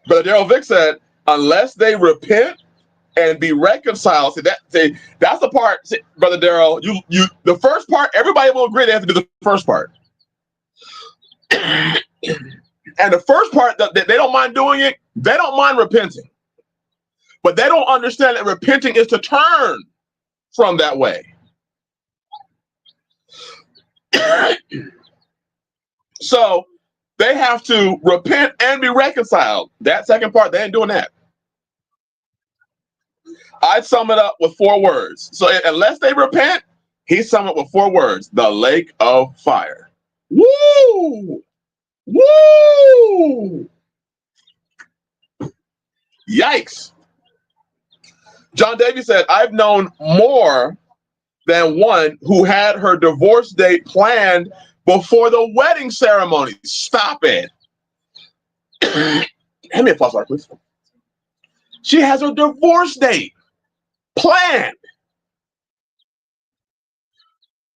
B: But Daryl Vick said, unless they repent and be reconciled, that's the part, Brother Daryl. You the first part, everybody will agree they have to do the first part. And the first part that they don't mind doing it, they don't mind repenting. But they don't understand that repenting is to turn from that way. So they have to repent and be reconciled. That second part, they ain't doing that. I'd sum it up with 4 words. So unless they repent, he summed it with 4 words: the lake of fire. Woo! Woo! Yikes. John Davies said, I've known more than one who had her divorce date planned before the wedding ceremony. Stop it. Hand me a flashlight, please. She has her divorce date planned.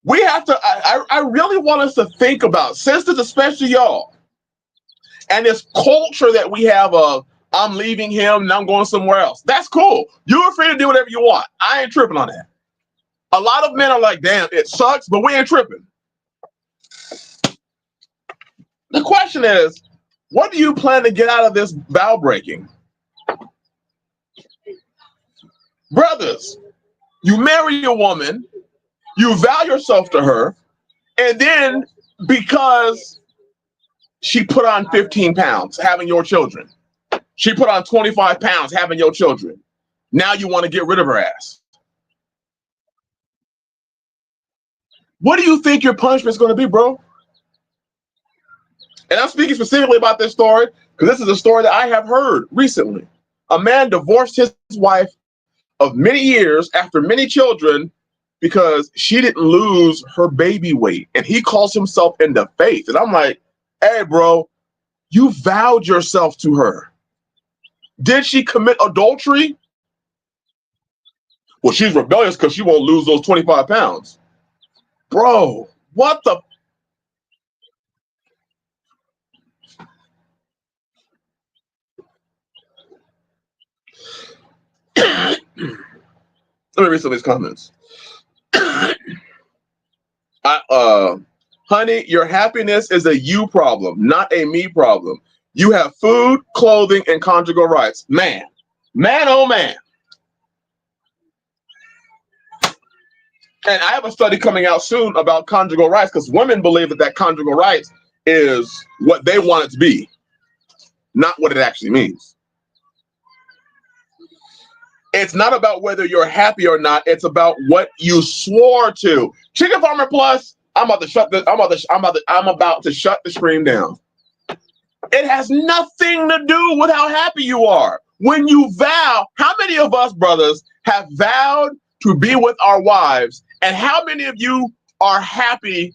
B: We have to, I really want us to think about, sisters, especially y'all, and this culture that we have of, I'm leaving him and I'm going somewhere else. That's cool. You're free to do whatever you want. I ain't tripping on that. A lot of men are like, damn, it sucks, but we ain't tripping. The question is, what do you plan to get out of this vow breaking? Brothers, you marry a woman, you vow yourself to her, and then because she put on 15 pounds having your children, she put on 25 pounds having your children, now you want to get rid of her ass. What do you think your punishment is going to be, bro? And I'm speaking specifically about this story because this is a story that I have heard recently. A man divorced his wife of many years after many children because she didn't lose her baby weight. And he calls himself into faith. And I'm like, hey, bro, you vowed yourself to her. Did she commit adultery? Well, she's rebellious because she won't lose those 25 pounds. Bro, what the? Let me read some of these comments. Honey, your happiness is a you problem, not a me problem. You have food, clothing, and conjugal rights. Man, oh man. And I have a study coming out soon about conjugal rights, because women believe that conjugal rights is what they want it to be, not what it actually means. It's not about whether you're happy or not. It's about what you swore to. Chicken Farmer Plus, I'm about to shut the stream down. It has nothing to do with how happy you are. When you vow, how many of us brothers have vowed to be with our wives, and how many of you are happy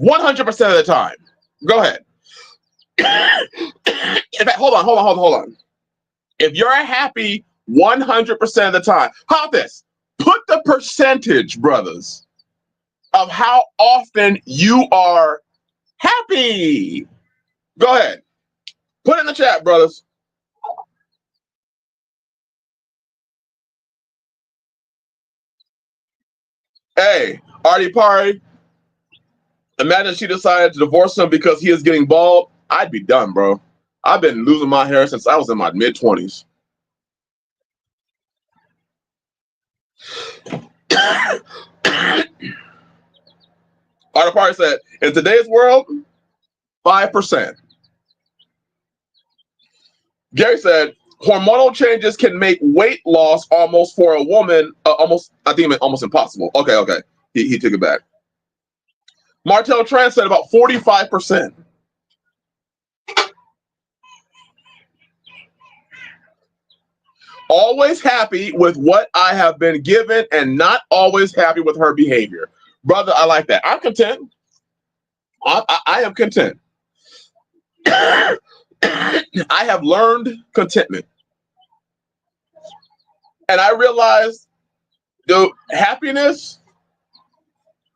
B: 100% of the time? Go ahead. In fact, hold on. If you're happy 100% of the time, how about this? Put the percentage, brothers, of how often you are happy. Go ahead. Put it in the chat, brothers. Hey, Artie Pari, imagine she decided to divorce him because he is getting bald. I'd be done, bro. I've been losing my hair since I was in my mid-20s. Artie Pari said, in today's world, 5%. Gary said, hormonal changes can make weight loss almost for a woman, almost impossible. Okay. He took it back. Martel Tran said about 45%. Always happy with what I have been given and not always happy with her behavior. Brother, I like that. I'm content. I am content. I have learned contentment. And I realized, dude, happiness,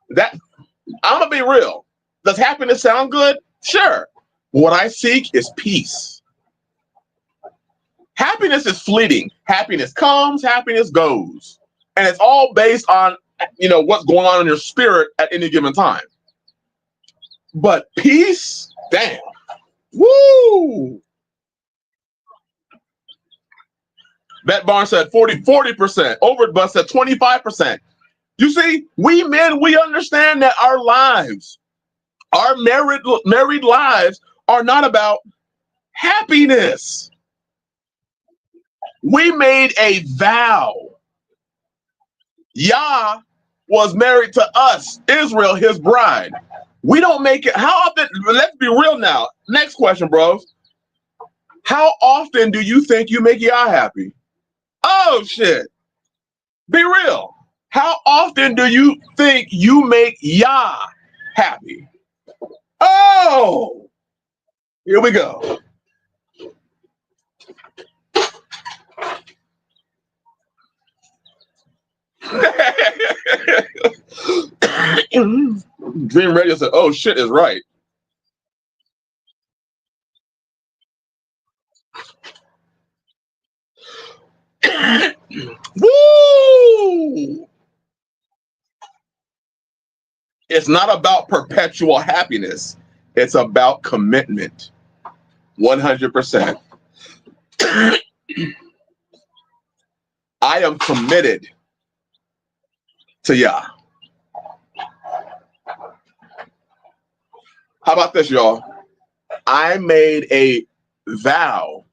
B: that I'm gonna be real. Does happiness sound good? Sure. What I seek is peace. Happiness is fleeting. Happiness comes, happiness goes. And it's all based on, what's going on in your spirit at any given time. But peace, damn. Woo! Bet Barnes said 40%. Overbus said 25%. You see, we men, we understand that our lives, our married lives are not about happiness. We made a vow. Yah was married to us, Israel, his bride. We don't make it. How often? Let's be real now. Next question, bros. How often do you think you make Yah happy? Oh, shit. Be real. How often do you think you make Yah happy? Oh, here we go. Dream Radio said, oh, shit is right. Woo! It's not about perpetual happiness. It's about commitment. 100%. I am committed to Yah. How about this, y'all? I made a vow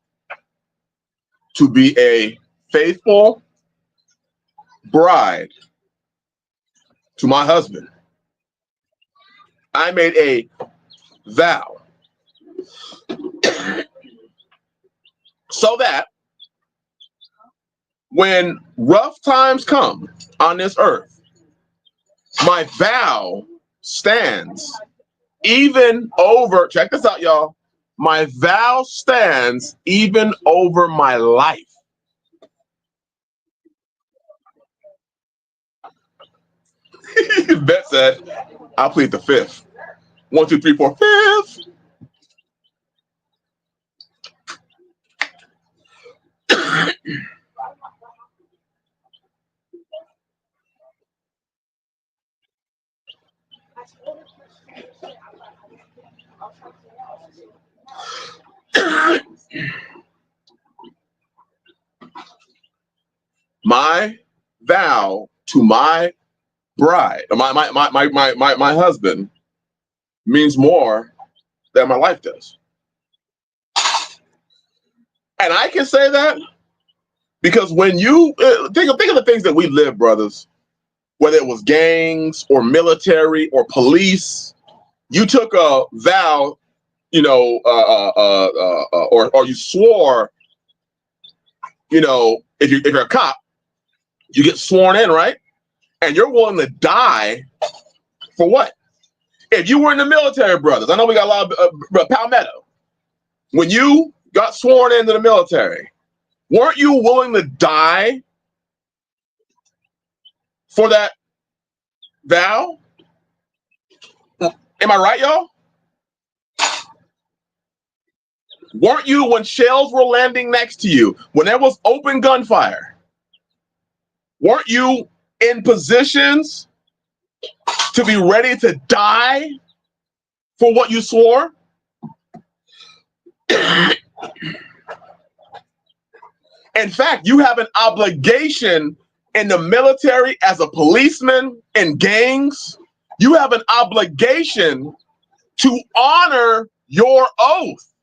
B: to be a faithful bride to my husband. I made a vow so that when rough times come on this earth, my vow stands even over, check this out, y'all. My vow stands even over my life. Bet said, I'll plead the fifth. 1, 2, 3, 4, fifth. My vow to my bride, my husband, means more than my life does. And I can say that because when you think of the things that we live, brothers, whether it was gangs or military or police, you took a vow, you know, or you swore, you know, if you're a cop, you get sworn in, right? And you're willing to die for what? If you were in the military, brothers, I know we got a lot of Palmetto. When you got sworn into the military, weren't you willing to die for that vow? Am I right, y'all? Weren't you, when shells were landing next to you, when there was open gunfire, weren't you in positions to be ready to die for what you swore? In fact, you have an obligation in the military as a policeman in gangs. You have an obligation to honor your oath.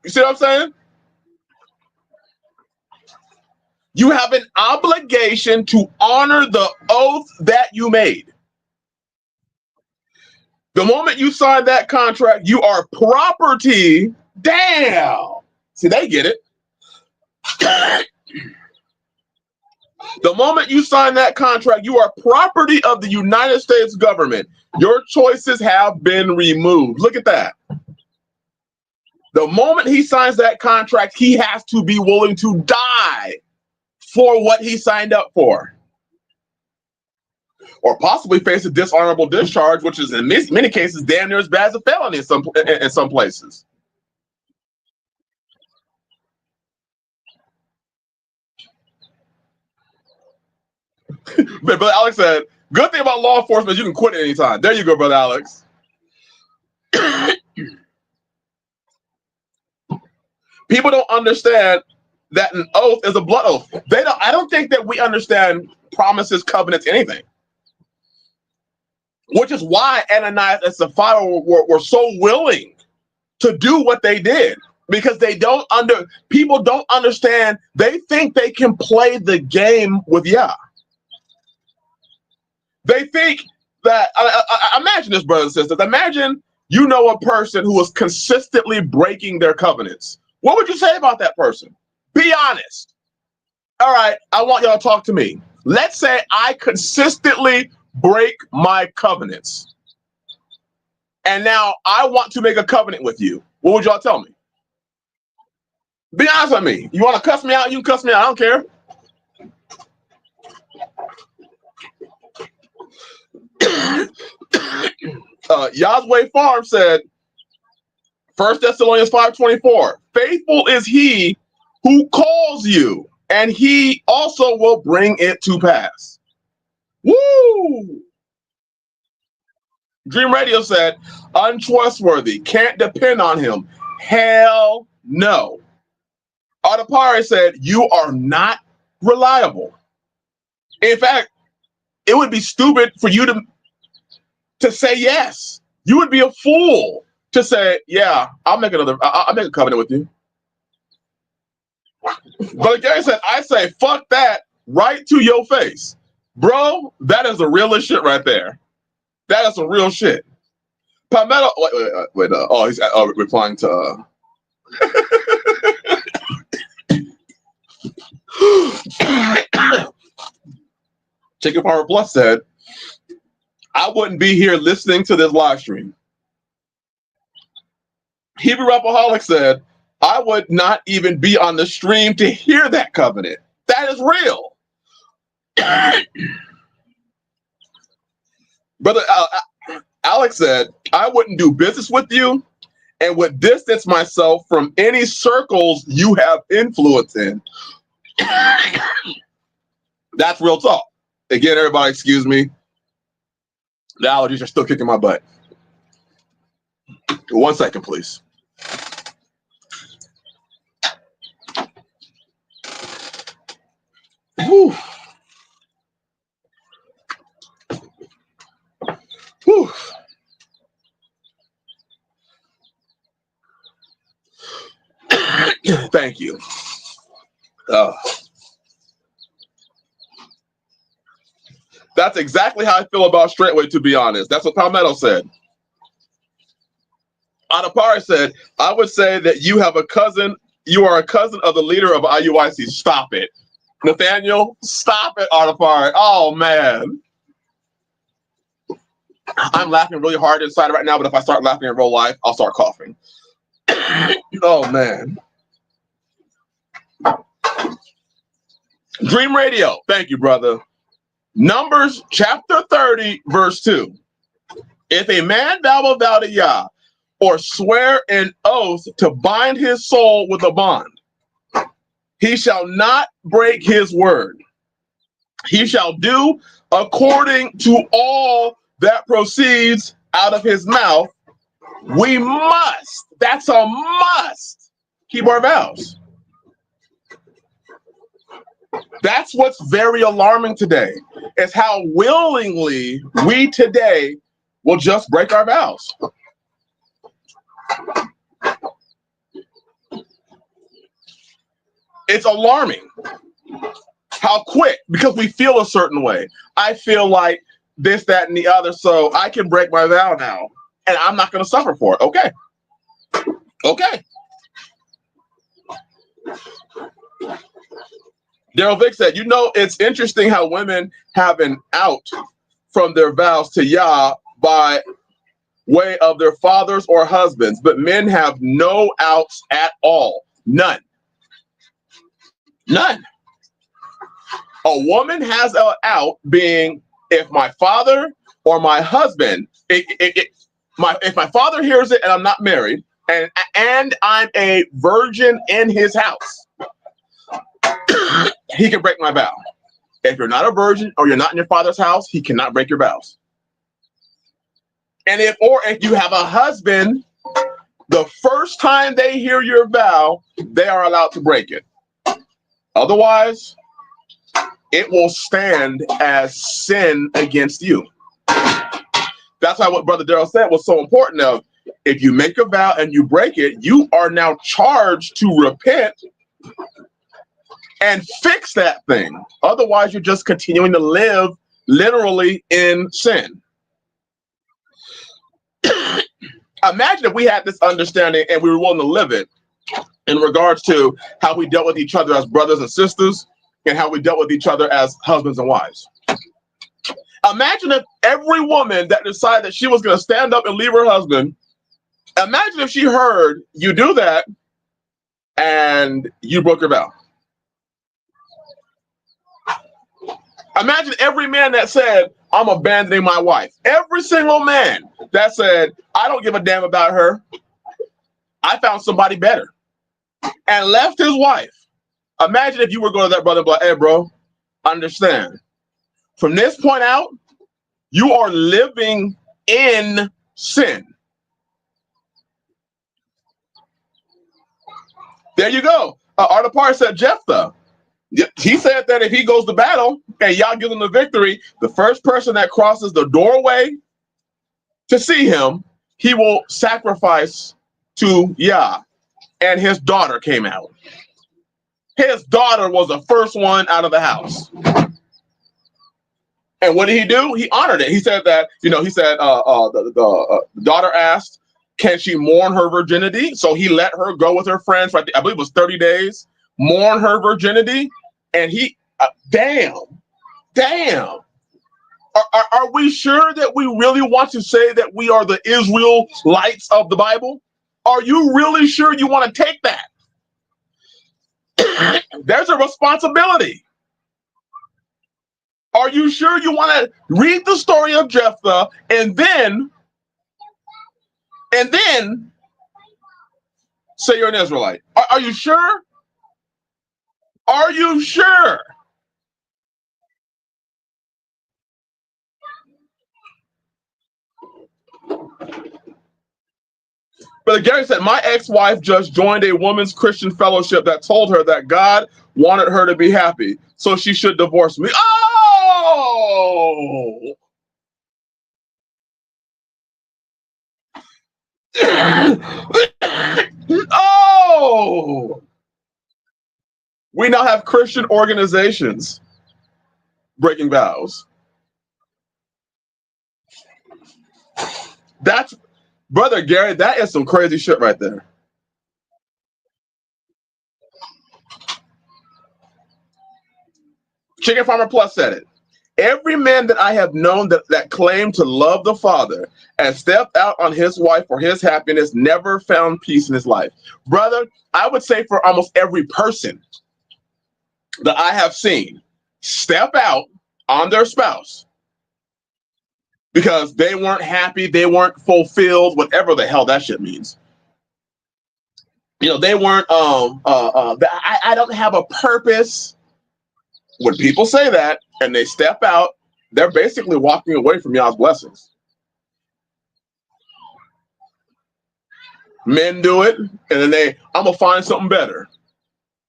B: You see what I'm saying? You have an obligation to honor the oath that you made. The moment you sign that contract, you are property. Damn. See, they get it. The moment you sign that contract, you are property of the United States government. Your choices have been removed. Look at that. The moment he signs that contract, he has to be willing to die for what he signed up for. Or possibly face a dishonorable discharge, which is in many cases damn near as bad as a felony in some places. But Brother Alex said, good thing about law enforcement is you can quit at any time. There you go, Brother Alex. People don't understand that an oath is a blood oath. I don't think that we understand promises, covenants, anything. Which is why Ananias and Saphira were so willing to do what they did. Because people don't understand. They think they can play the game with Yah. They think that, imagine this, brothers and sisters. Imagine you know a person who is consistently breaking their covenants. What would you say about that person? Be honest. All right, I want y'all to talk to me. Let's say I consistently break my covenants. And now I want to make a covenant with you. What would y'all tell me? Be honest with me. You want to cuss me out? You can cuss me out. I don't care. Yahweh Farm said, 1 Thessalonians 5:24, faithful is he who calls you, and he also will bring it to pass. Woo! Dream Radio said, untrustworthy, can't depend on him. Hell no. Adapare said, you are not reliable. In fact, it would be stupid for you to say yes. You would be a fool to say, yeah, I'll make a covenant with you. But Gary said, I say, fuck that right to your face. Bro, that is the realest shit right there. That is some real shit. Palmetto, wait. He's replying to Chicken Power Plus said, I wouldn't be here listening to this live stream. Hebrew Rapaholic said, I would not even be on the stream to hear that covenant. That is real. Brother Alex said, I wouldn't do business with you and would distance myself from any circles you have influence in. That's real talk. Again, everybody, excuse me. The allergies are still kicking my butt. 1 second, please. Whew. Whew. Thank you. That's exactly how I feel about Straightway, to be honest. That's what Palmetto said. Anapari said, I would say that you are a cousin of the leader of IUIC. Stop it. Nathaniel, stop it, Anapari. Oh, man. I'm laughing really hard inside right now, but if I start laughing in real life, I'll start coughing. Oh, man. Dream Radio. Thank you, brother. Numbers chapter 30, verse 2. If a man vow a vow to Yah, or swear an oath to bind his soul with a bond, he shall not break his word. He shall do according to all that proceeds out of his mouth. We must, that's a must, keep our vows. That's what's very alarming today, is how willingly we today will just break our vows. It's alarming how quick, because we feel a certain way. I feel like this, that, and the other, so I can break my vow now, and I'm not going to suffer for it. Okay. Okay. Daryl Vick said, it's interesting how women have an out from their vows to Yah by way of their fathers or husbands, but men have no outs at all. None. None. A woman has an out being if my father or my husband, if my father hears it and I'm not married, and I'm a virgin in his house, he can break my vow. If you're not a virgin or you're not in your father's house, he cannot break your vows. And if you have a husband, the first time they hear your vow, they are allowed to break it. Otherwise, it will stand as sin against you. That's why what Brother Darrell said was so important. Of if you make a vow and you break it, you are now charged to repent and fix that thing. Otherwise, you're just continuing to live literally in sin. Imagine if we had this understanding and we were willing to live it in regards to how we dealt with each other as brothers and sisters and how we dealt with each other as husbands and wives. Imagine if every woman that decided that she was going to stand up and leave her husband, imagine if she heard you do that and you broke your vow. Imagine every man that said, I'm abandoning my wife. Every single man that said, I don't give a damn about her. I found somebody better. And left his wife. Imagine if you were going to that brother and be like, hey, bro, understand. From this point out, you are living in sin. There you go. Artapar said Jephthah. He said that if he goes to battle and y'all give him the victory, the first person that crosses the doorway to see him, he will sacrifice to Yah. And his daughter came out. His daughter was the first one out of the house. And what did he do? He honored it. He said that, the daughter asked, Can she mourn her virginity? So he let her go with her friends for, I believe it was 30 days, mourn her virginity. And he, damn. Are we sure that we really want to say that we are the Israelites of the Bible? Are you really sure you want to take that? There's a responsibility. Are you sure you want to read the story of Jephthah and then say you're an Israelite? Are you sure? Are you sure? Brother Gary said, my ex-wife just joined a women's Christian fellowship that told her that God wanted her to be happy, so she should divorce me. Oh! Oh! We now have Christian organizations breaking vows. That's, Brother Gary, that is some crazy shit right there. Chicken Farmer Plus said it. Every man that I have known that claimed to love the Father and stepped out on his wife for his happiness never found peace in his life. Brother, I would say for almost every person that I have seen step out on their spouse because they weren't happy, they weren't fulfilled, whatever the hell that shit means. You know, they weren't, I don't have a purpose. When people say that and they step out, they're basically walking away from y'all's blessings. Men do it, and then I'm going to find something better.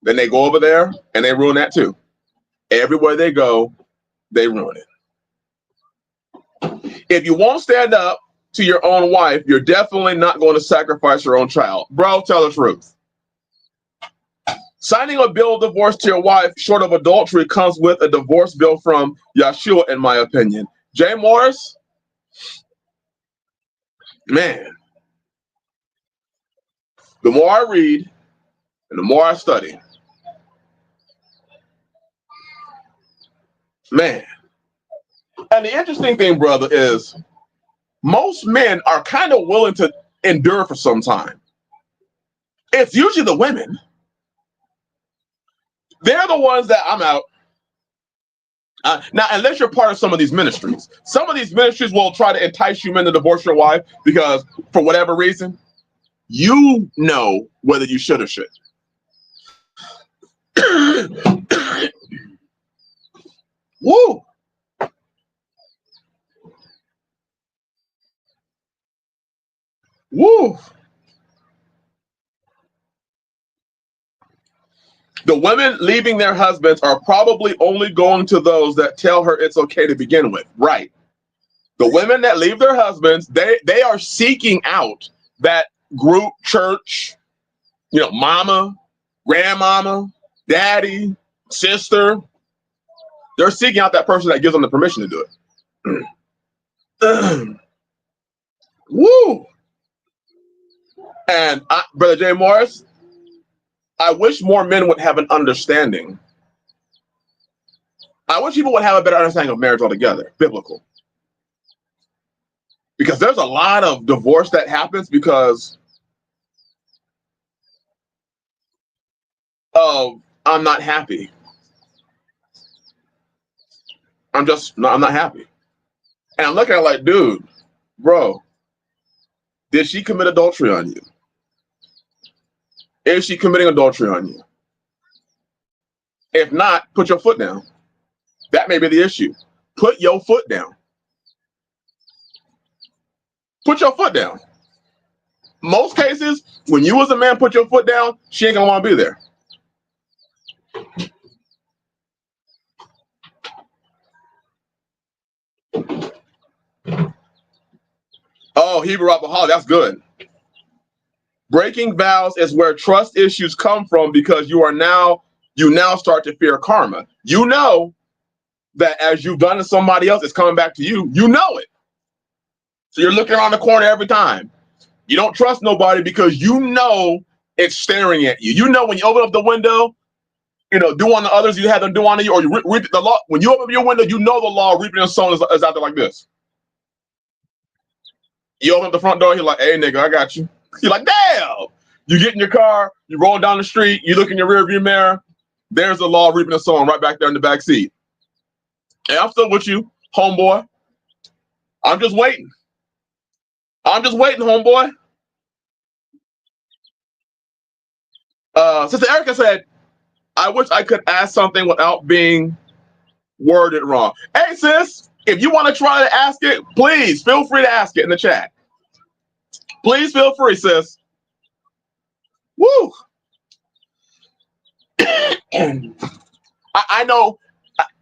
B: Then they go over there and they ruin that too. Everywhere they go, they ruin it. If you won't stand up to your own wife, you're definitely not going to sacrifice your own child. Bro, tell the truth. Signing a bill of divorce to your wife short of adultery comes with a divorce bill from Yeshua, in my opinion. Jay Morris, man, the more I read and the more I study, man. And the interesting thing, brother, is most men are kind of willing to endure for some time. It's usually the women. They're the ones that I'm out. Now, unless you're part of some of these ministries. Some of these ministries will try to entice you men to divorce your wife because, for whatever reason, you know whether you should or should. Woo! Woo! The women leaving their husbands are probably only going to those that tell her it's okay to begin with. Right. The women that leave their husbands, they are seeking out that group, church, you know, mama, grandmama, daddy, sister. They're seeking out that person that gives them the permission to do it. Woo! And Brother Jay Morris, I wish more men would have an understanding. I wish people would have a better understanding of marriage altogether, biblical. Because there's a lot of divorce that happens because of I'm not happy. I'm not happy. And I'm looking at it like, dude, bro, did she commit adultery on you? Is she committing adultery on you? If not, put your foot down. That may be the issue. Put your foot down. Put your foot down. Most cases, when you as a man put your foot down, she ain't gonna want to be there. Oh, Hebrew alcoholic, that's good. Breaking vows is where trust issues come from because you now start to fear karma. You know that as you've done to somebody else, it's coming back to you. You know it. So you're looking around the corner every time. You don't trust nobody because you know it's staring at you. You know when you open up the window, do on the others, you have them do on you, or you reap the law. When you open up your window, you know the law reaping and sowing is out there like this. You open up the front door, you're like, hey, nigga, I got you. You're like, damn. You get in your car, you roll down the street, you look in your rearview mirror. There's the law reaping and sowing right back there in the back seat. Hey, I'm still with you, homeboy. I'm just waiting. Homeboy. Sister Erica said, I wish I could ask something without being worded wrong. Hey, sis, if you want to try to ask it, please feel free to ask it in the chat. Please feel free, sis. Woo! I know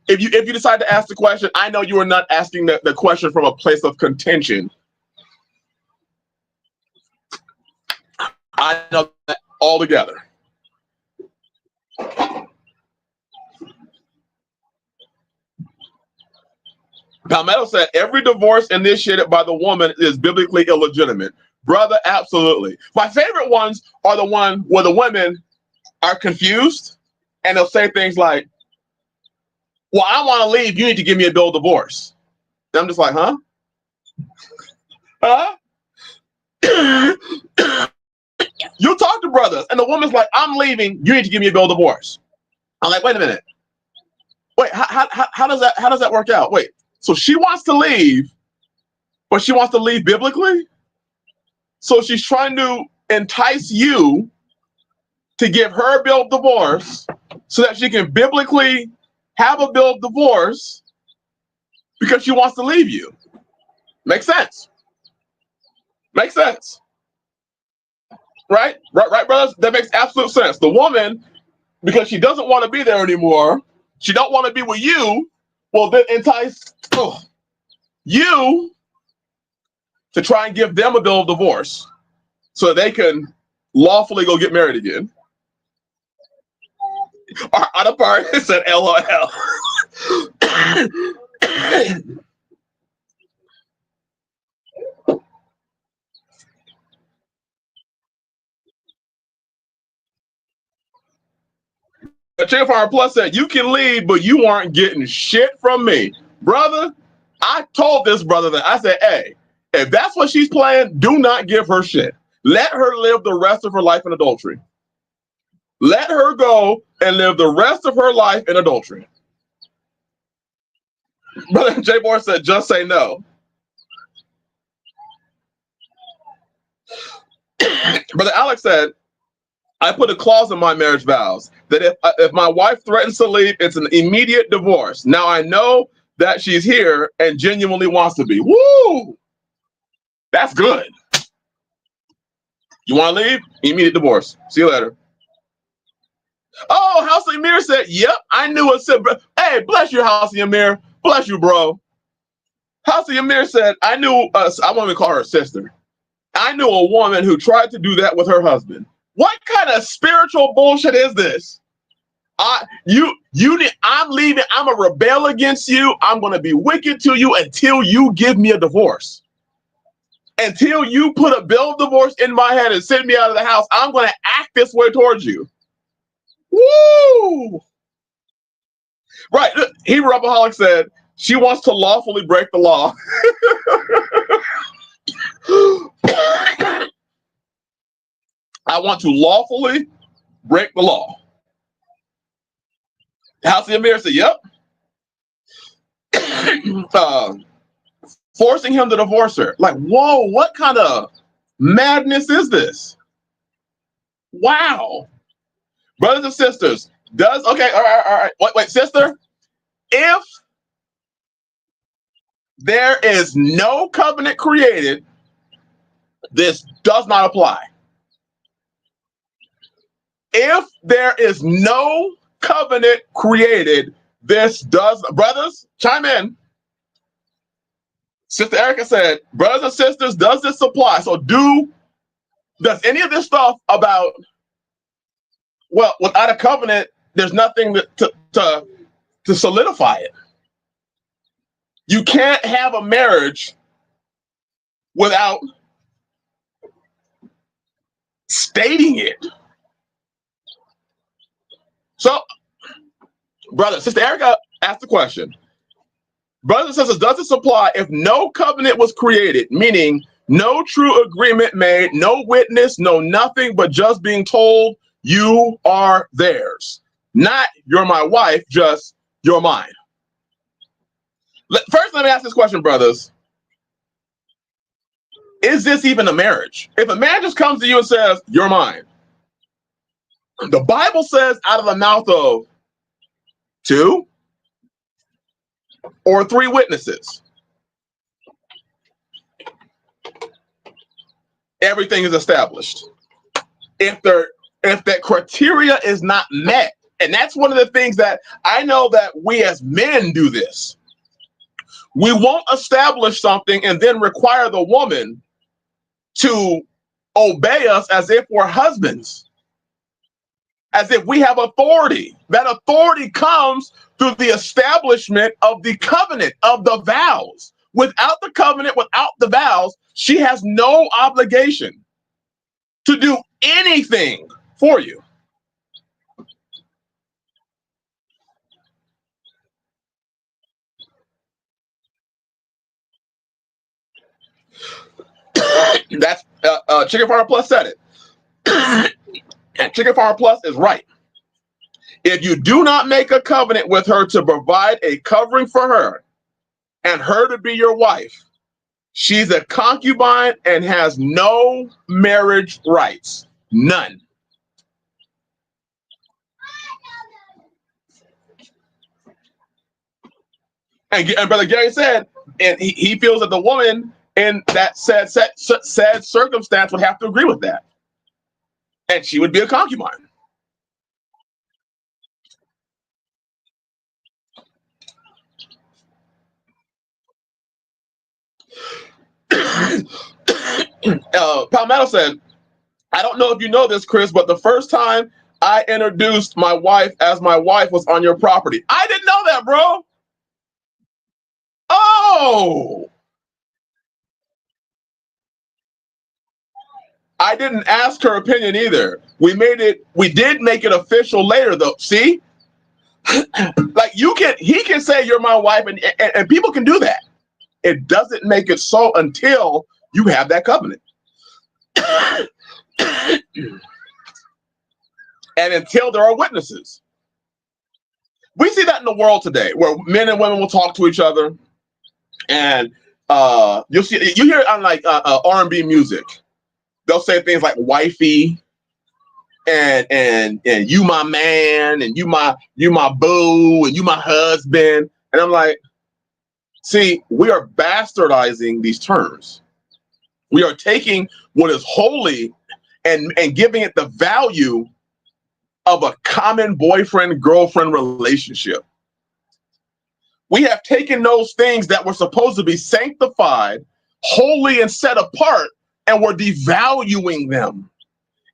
B: if you decide to ask the question, I know you are not asking the question from a place of contention. I know that altogether. Palmetto said every divorce initiated by the woman is biblically illegitimate. Brother, absolutely. My favorite ones are the one where the women are confused and they'll say things like, well, I want to leave. You need to give me a bill of divorce. And I'm just like, huh? Huh? You talk to brothers, and the woman's like, I'm leaving. You need to give me a bill of divorce. I'm like, wait a minute. Wait, how does that work out? Wait, so she wants to leave, but she wants to leave biblically? So she's trying to entice you to give her a bill of divorce so that she can biblically have a bill of divorce because she wants to leave you. Makes sense. Makes sense. Right, brothers? That makes absolute sense. The woman, because she doesn't want to be there anymore, she don't want to be with you, will then entice you to try and give them a bill of divorce so they can lawfully go get married again. Our other part said LOL. Chicken Farmer Plus said, you can leave, but you aren't getting shit from me. Brother, I told this brother that. I said, hey, if that's what she's playing, do not give her shit. Let her live the rest of her life in adultery. Let her go and live the rest of her life in adultery. Brother J. Moore said, just say no. Brother Alex said, I put a clause in my marriage vows that if my wife threatens to leave, it's an immediate divorce. Now I know that she's here and genuinely wants to be. Woo! That's good. You want to leave? Immediate divorce. See you later. Oh, House of Amir said, yep, I knew it. Hey, bless you, House of Amir. Bless you, bro. House of Amir said, I knew, I want to call her a sister. I knew a woman who tried to do that with her husband. What kind of spiritual bullshit is this? I'm leaving. I'm a rebel against you. I'm going to be wicked to you until you give me a divorce. Until you put a bill of divorce in my head and send me out of the house, I'm going to act this way towards you. Woo! Right. Hebrew Alcoholic said she wants to lawfully break the law. I want to lawfully break the law. House of Amir said, yep. Forcing him to divorce her. Like, whoa, what kind of madness is this? Wow. Brothers and sisters, all right. Wait, sister, if there is no covenant created, this does not apply. If there is no covenant created, this does, brothers, chime in. Sister Erica said, brothers and sisters, does this apply? So does any of this stuff about, well, without a covenant, there's nothing to solidify it. You can't have a marriage without stating it. So, brother, Sister Erica asked the question. Brothers and sisters, does this apply if no covenant was created, meaning no true agreement made, no witness, no nothing, but just being told you are theirs? Not you're my wife, just you're mine. First, let me ask this question, brothers. Is this even a marriage? If a man just comes to you and says, you're mine, the Bible says out of the mouth of 2 or 3 witnesses, everything is established. If that criteria is not met, and that's one of the things that I know that we as men do this. We won't establish something and then require the woman to obey us as if we're husbands, as if we have authority. That authority comes through the establishment of the covenant, of the vows. Without the covenant, without the vows, she has no obligation to do anything for you. That's Chicken Farmer Plus said it. And Chicken Farmer Plus is right. If you do not make a covenant with her to provide a covering for her and her to be your wife, she's a concubine and has no marriage rights. None. And Brother Gary said, and he feels that the woman in that sad circumstance would have to agree with that. And she would be a concubine. Palmetto said, I don't know if you know this, Chris, but the first time I introduced my wife as my wife was on your property. I didn't know that, bro. Oh, I didn't ask her opinion either. We did make it official later though. See? Like he can say you're my wife and people can do that. It doesn't make it so until you have that covenant. And until there are witnesses. We see that in the world today where men and women will talk to each other and you hear it on like R&B music. They'll say things like wifey and you my man and you my boo and you my husband. And I'm like, see, we are bastardizing these terms. We are taking what is holy and giving it the value of a common boyfriend-girlfriend relationship. We have taken those things that were supposed to be sanctified, holy and set apart, and we're devaluing them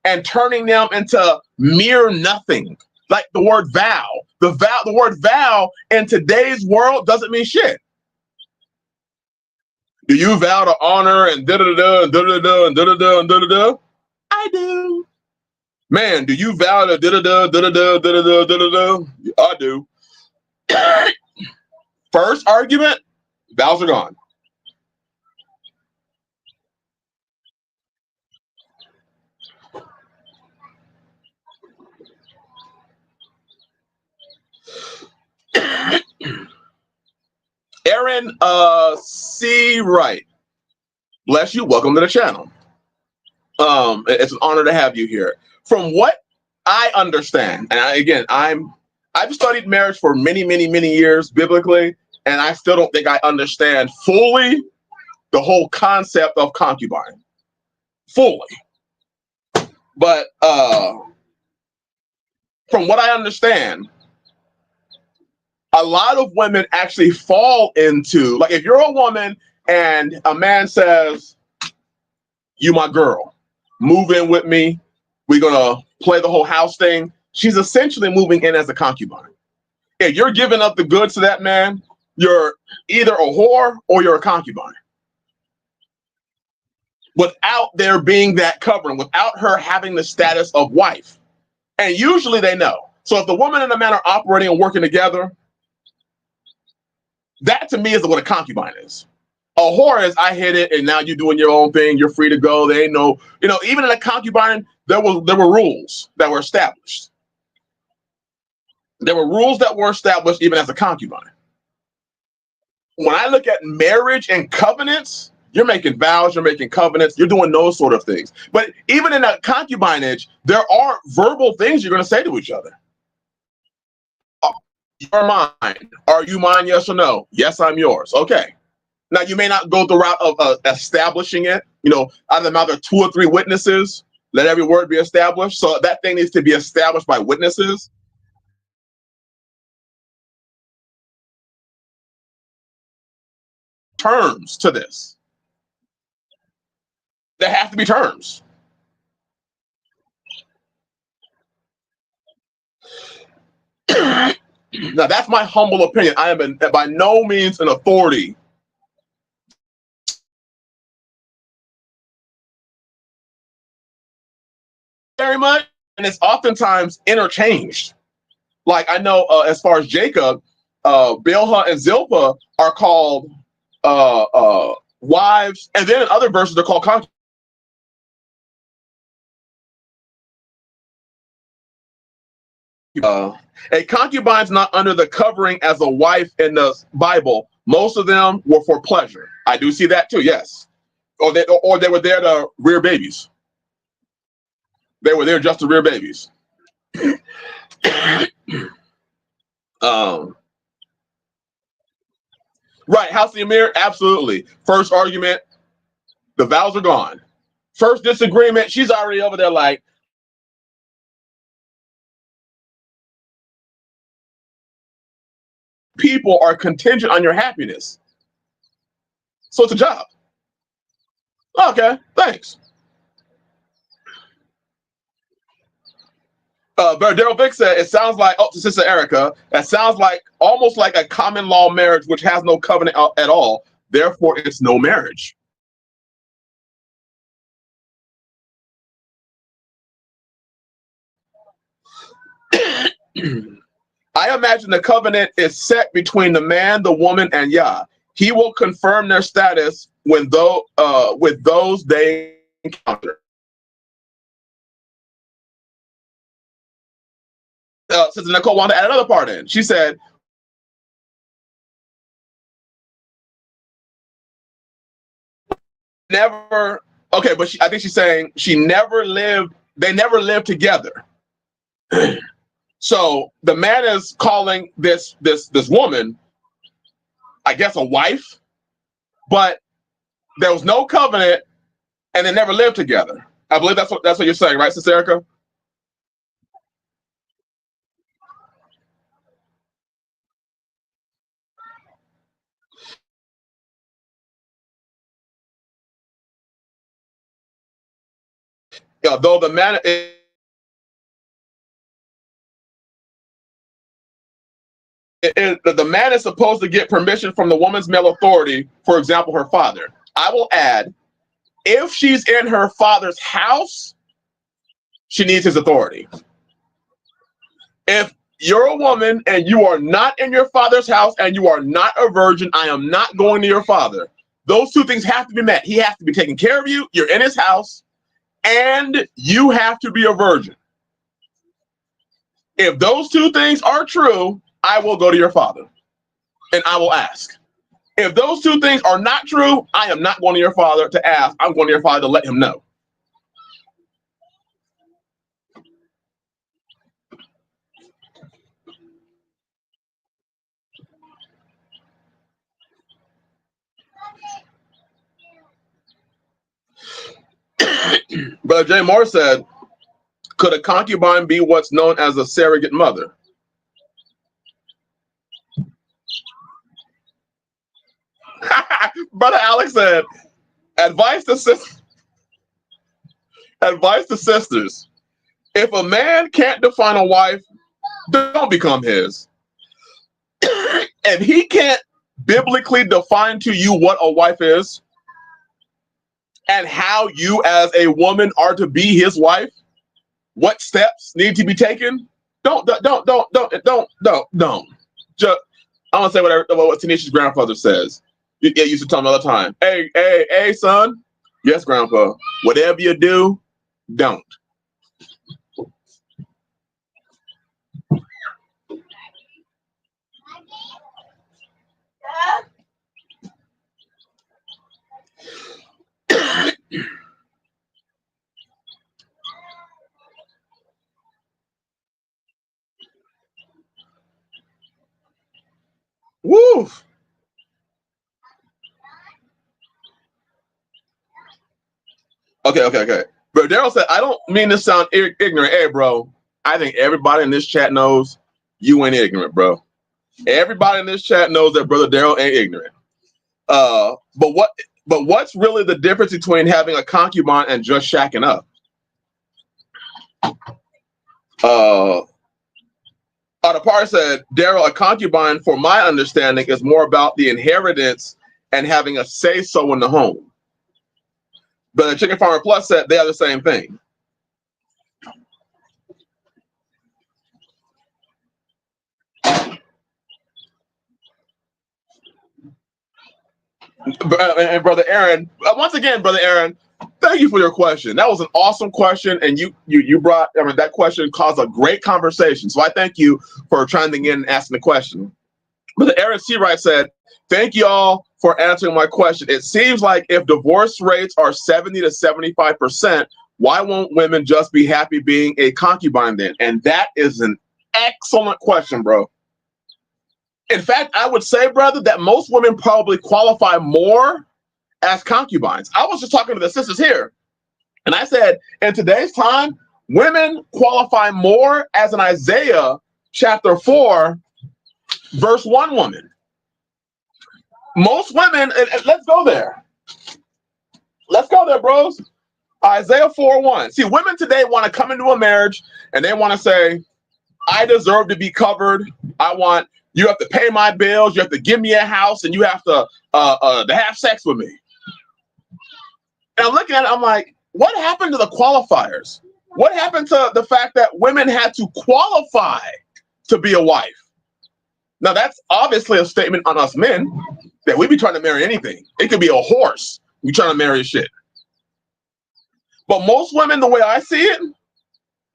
B: and turning them into mere nothing. Like the word vow. The word vow in today's world doesn't mean shit. Do you vow to honor and da-da-da and da-da-da and da-da-da and da-da-da? I do. Man, do you vow to da-da-da, da-da-da, da-da-da, da-da-da? I do. First argument, vows are gone. Aaron C. Wright, bless you. Welcome to the channel. It's an honor to have you here. From what I understand, and I've studied marriage for many, many, many years biblically, and I still don't think I understand fully the whole concept of concubine. Fully. But from what I understand, a lot of women actually fall into, like, if you're a woman and a man says, you my girl, move in with me, we're gonna play the whole house thing, she's essentially moving in as a concubine. If you're giving up the goods to that man, you're either a whore or you're a concubine. without there being that covering, without her having the status of wife. And usually they know. So if the woman and the man are operating and working together, that to me is what a concubine is. A whore is I hit it and now you're doing your own thing. You're free to go. They ain't no, even in a concubine, there were rules that were established. There were rules that were established even as a concubine. When I look at marriage and covenants, you're making vows, you're making covenants, you're doing those sort of things. But even in a concubinage, there are verbal things you're going to say to each other. You're mine. Are you mine? Yes or no? Yes, I'm yours. Okay. Now, you may not go the route of establishing it, out of the mouth of 2 or 3 witnesses, let every word be established. So that thing needs to be established by witnesses. Terms to this. There have to be terms. Now, that's my humble opinion. I am by no means an authority. Very much, and it's oftentimes interchanged. Like I know, as far as Jacob, Bilhah and Zilpah are called wives, and then in other verses they're called concubines. A concubine's not under the covering as a wife in the Bible. Most of them were for pleasure. I do see that too. Yes, or they were there to rear babies. They were there just to rear babies. Right, House of the Amir, absolutely. First argument, the vows are gone. First disagreement, she's already over there like, people are contingent on your happiness. So it's a job. Okay, thanks. Daryl Vick said, it sounds like, to Sister Erica, it sounds like almost like a common law marriage which has no covenant at all. Therefore, it's no marriage. I imagine the covenant is set between the man, the woman, and Yah. He will confirm their status with those they encounter. Sister Nicole wanted to add another part in. She said, never, okay, but I think she's saying they never lived together. So the man is calling this woman, I guess, a wife, but there was no covenant and they never lived together. I believe that's what you're saying, right, Sister Erica? Yeah, though the man the man is supposed to get permission from the woman's male authority, for example, her father. I will add, if she's in her father's house, she needs his authority. If you're a woman and you are not in your father's house and you are not a virgin, I am not going to your father. Those 2 things have to be met. He has to be taking care of you, you're in his house, and you have to be a virgin. If those 2 things are true, I will go to your father and I will ask. If those 2 things are not true, I am not going to your father to ask. I'm going to your father to let him know. Brother Jay Moore said, could a concubine be what's known as a surrogate mother? Brother Alex said, advice to sisters. If a man can't define a wife, don't become his. If he can't biblically define to you what a wife is, and how you as a woman are to be his wife, what steps need to be taken, don't. Just, I'm gonna say what Tanisha's grandfather says. He used to tell me all the time, hey, son. Yes, grandpa. Whatever you do, don't. Woo! Okay. But Daryl said, I don't mean to sound ignorant. Hey, bro, I think everybody in this chat knows you ain't ignorant, bro. Everybody in this chat knows that Brother Daryl ain't ignorant. But what's really the difference between having a concubine and just shacking up? Adapar said, Daryl, a concubine, for my understanding, is more about the inheritance and having a say-so in the home. But the Chicken Farmer Plus said they are the same thing. And Brother Aaron, once again, Brother Aaron, thank you for your question. That was an awesome question, and you brought. I mean, that question caused a great conversation. So I thank you for chiming in and asking the question. Brother Aaron Seawright said, "Thank you all for answering my question. It seems like if divorce rates are 70 to 75%, why won't women just be happy being a concubine then?" And that is an excellent question, bro. In fact, I would say, brother, that most women probably qualify more as concubines. I was just talking to the sisters here, and I said, in today's time, women qualify more as an Isaiah chapter 4, verse 1 woman. Most women, and let's go there. Let's go there, bros. Isaiah 4:1. See, women today want to come into a marriage and they want to say, I deserve to be covered. You have to pay my bills, you have to give me a house, and you have to have sex with me. And I'm looking at it, I'm like, what happened to the qualifiers? What happened to the fact that women had to qualify to be a wife? Now, that's obviously a statement on us men that we be trying to marry anything. It could be a horse. We trying to marry shit. But most women, the way I see it,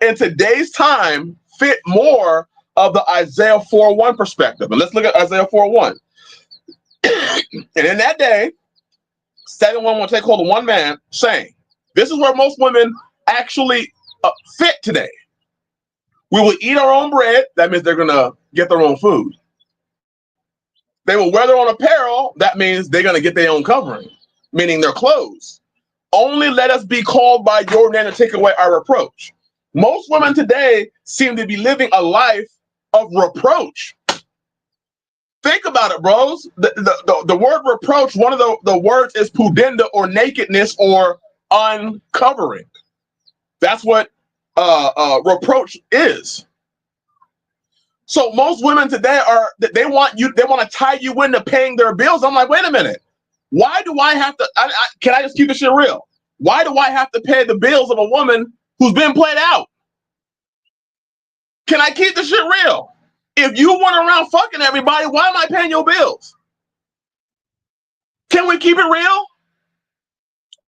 B: in today's time, fit more of the Isaiah 4:1 perspective. And let's look at Isaiah 4:1. And in that day, 7 women will take hold of one man, saying, this is where most women actually fit today. We will eat our own bread. That means they're going to get their own food. They will wear their own apparel. That means they're going to get their own covering, meaning their clothes. Only let us be called by your name to take away our reproach. Most women today seem to be living a life of reproach. Think about it, bros. The word reproach, one of the words is pudenda, or nakedness, or uncovering. That's what reproach is. So most women today they want to tie you into paying their bills. I'm like, wait a minute. Why do I have to? Can I just keep this shit real? Why do I have to pay the bills of a woman who's been played out? Can I keep this shit real? If you went around fucking everybody, why am I paying your bills? Can we keep it real?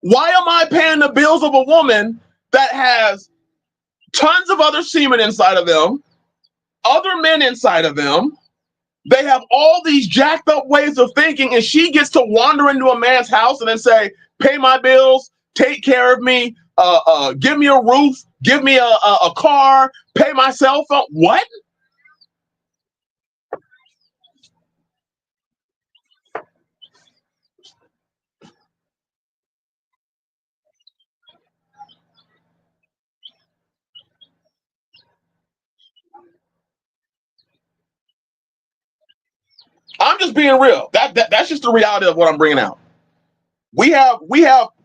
B: Why am I paying the bills of a woman that has tons of other semen inside of them, other men inside of them? They have all these jacked up ways of thinking, and she gets to wander into a man's house and then say, pay my bills, take care of me, give me a roof, give me a car, pay my cell phone. What? I'm just being real. That's just the reality of what I'm bringing out. We have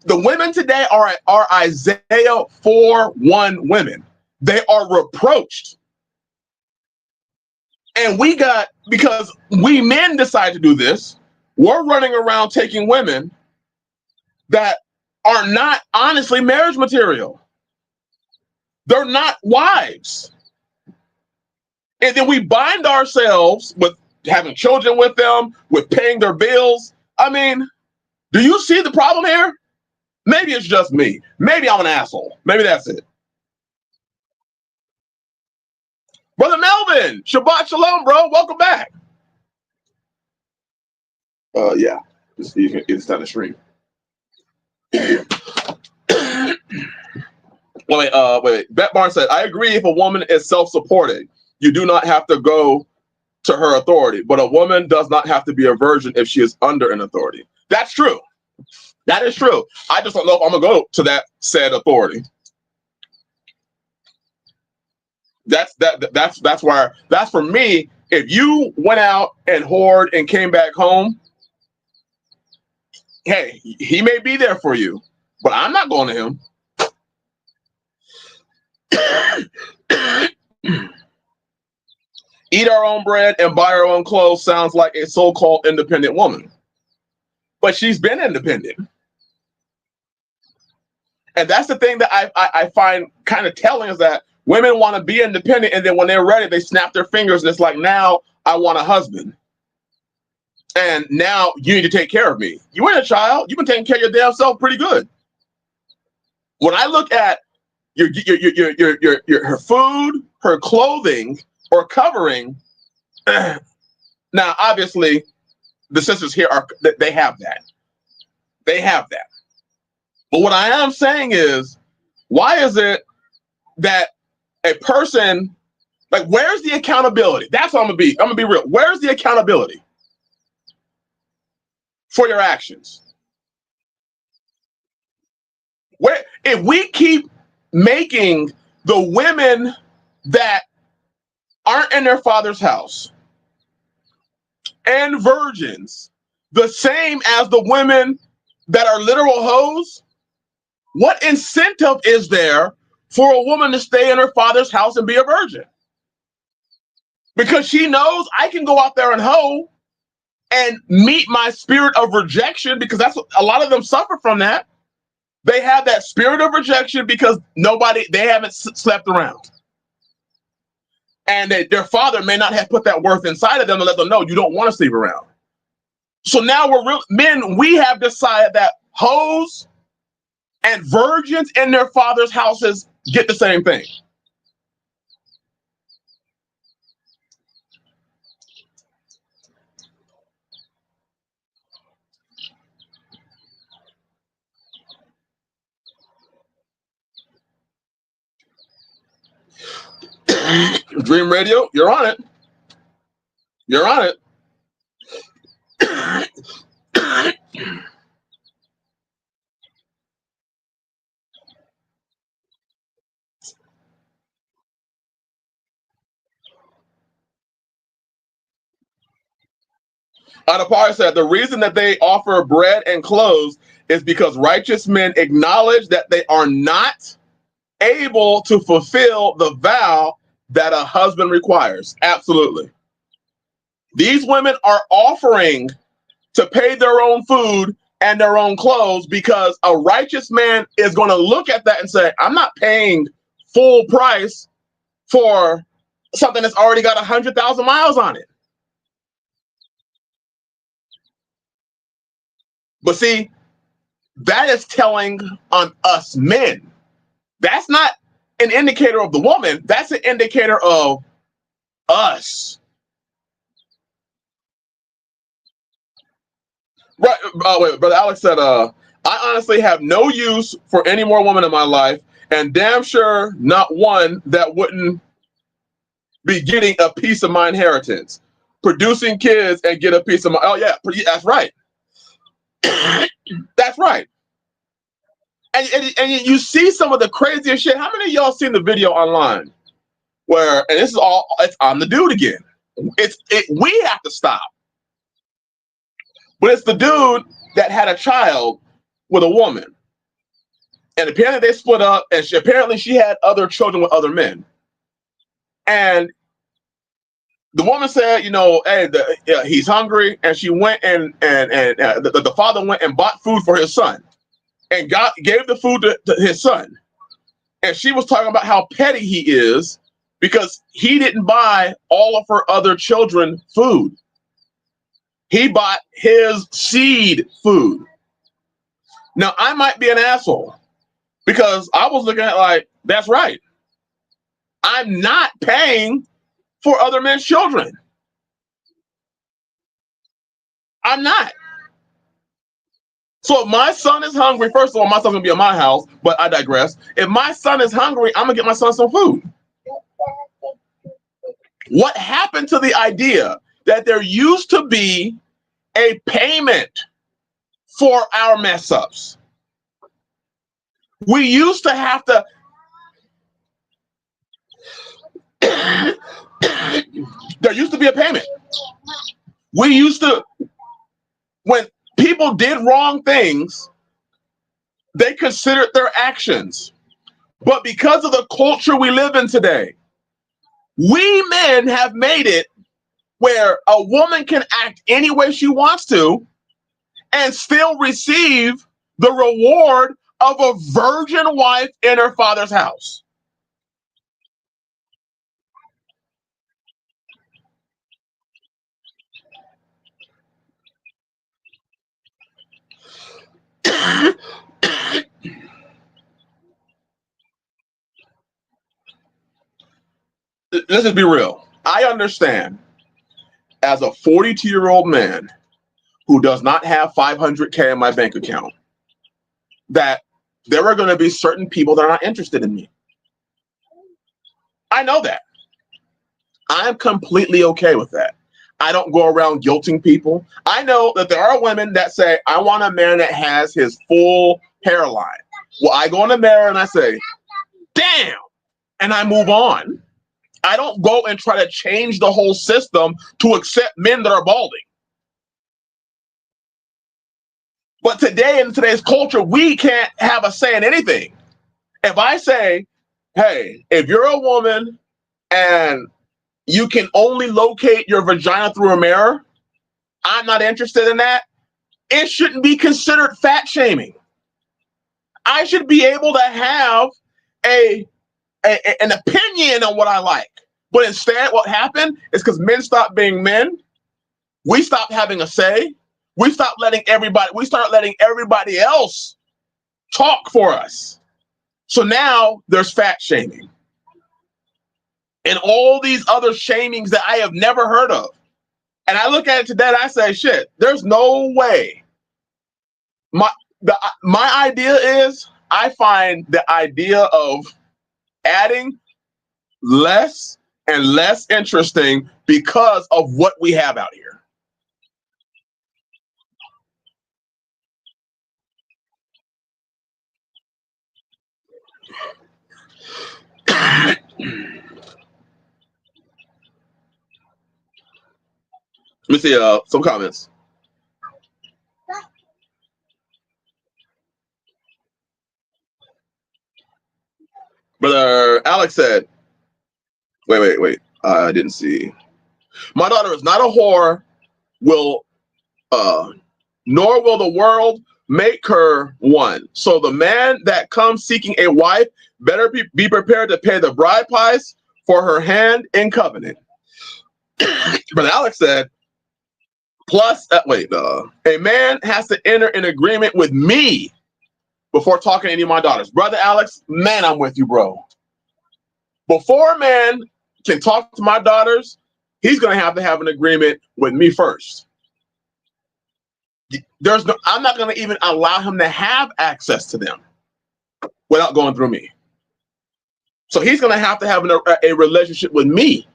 B: the women today are Isaiah 4:1 women. They are reproached. And because we men decide to do this, we're running around taking women that are not honestly marriage material. They're not wives. And then we bind ourselves with having children with them, with paying their bills. I mean, do you see the problem here? Maybe it's just me. Maybe I'm an asshole. Maybe that's it. Brother Melvin, Shabbat Shalom, bro. Welcome back. Yeah. It's time to stream. Wait. Bet Barnes said, I agree if a woman is self-supporting, you do not have to go to her authority, but a woman does not have to be a virgin if she is under an authority. That's true. That is true. I just don't know if I'm gonna go to that said authority. That's for me. If you went out and whored and came back home, hey, he may be there for you, but I'm not going to him. Eat our own bread and buy our own clothes sounds like a so-called independent woman, but she's been independent. And that's the thing that I find kind of telling, is that women want to be independent, and then when they're ready, they snap their fingers, and it's like, now I want a husband. And now you need to take care of me. You ain't a child. You've been taking care of your damn self pretty good. When I look at her food, her clothing, or covering, now obviously the sisters here they have that. They have that. But what I am saying is, why is it that a person, like, where's the accountability? That's what I'm gonna be real. Where's the accountability for your actions? Where, if we keep making the women that aren't in their father's house and virgins the same as the women that are literal hoes, what incentive is there for a woman to stay in her father's house and be a virgin? Because she knows I can go out there and hoe and meet my spirit of rejection, because that's what, a lot of them suffer from that. They have that spirit of rejection because they haven't slept around. And their father may not have put that worth inside of them to let them know you don't want to sleep around. So now we have decided that hoes and virgins in their father's houses get the same thing. Dream Radio, you're on it. You're on it. Adapar said the reason that they offer bread and clothes is because righteous men acknowledge that they are not able to fulfill the vow that a husband requires. Absolutely. These women are offering to pay their own food and their own clothes because a righteous man is going to look at that and say, I'm not paying full price for something that's already got 100,000 miles on it. But see, that is telling on us men. That's not an indicator of the woman. That's an indicator of us. Right. Wait, Brother Alex said, I honestly have no use for any more women in my life, and damn sure not one that wouldn't be getting a piece of my inheritance, producing kids and get a piece of my. Oh yeah, that's right. That's right. And you see some of the craziest shit. How many of y'all seen the video online where, and this is all, it's on the dude again. We have to stop. But it's the dude that had a child with a woman. And apparently they split up, and apparently she had other children with other men. And the woman said, hey, he's hungry. And she went and the father went and bought food for his son. and God gave the food to his son. And she was talking about how petty he is because he didn't buy all of her other children food. He bought his seed food. Now, I might be an asshole because I was looking at like, that's right. I'm not paying for other men's children. I'm not. So if my son is hungry, first of all, my son's gonna be in my house, but I digress. If my son is hungry, I'm gonna get my son some food. What happened to the idea that there used to be a payment for our mess ups? We used to have to. There used to be a payment. We used to, when people did wrong things, they considered their actions. But because of the culture we live in today, we men have made it where a woman can act any way she wants to and still receive the reward of a virgin wife in her father's house. Let's just be real. I understand as a 42-year-old man who does not have 500K in my bank account that there are going to be certain people that are not interested in me. I know that. I'm completely okay with that. I don't go around guilting people. I know that there are women that say, I want a man that has his full hairline. Well, I go in the mirror and I say, damn, and I move on. I don't go and try to change the whole system to accept men that are balding. But today, in today's culture, we can't have a say in anything. If I say, hey, if you're a woman and you can only locate your vagina through a mirror, I'm not interested in that. It shouldn't be considered fat shaming. I should be able to have an opinion on what I like. But instead, what happened is because men stopped being men, we stopped having a say. We start letting everybody else talk for us. So now there's fat shaming and all these other shamings that I have never heard of. And I look at it today and I say, shit, there's no way. My idea is I find the idea of adding less and less interesting because of what we have out here. Let me see some comments. Brother Alex said, wait. I didn't see. My daughter is not a whore, nor will the world make her one. So the man that comes seeking a wife better be prepared to pay the bride price for her hand in covenant. Brother Alex said, plus, a man has to enter an agreement with me before talking to any of my daughters. Brother Alex, man, I'm with you, bro. Before a man can talk to my daughters, he's going to have an agreement with me first. I'm not going to even allow him to have access to them without going through me. So he's going to have a relationship with me.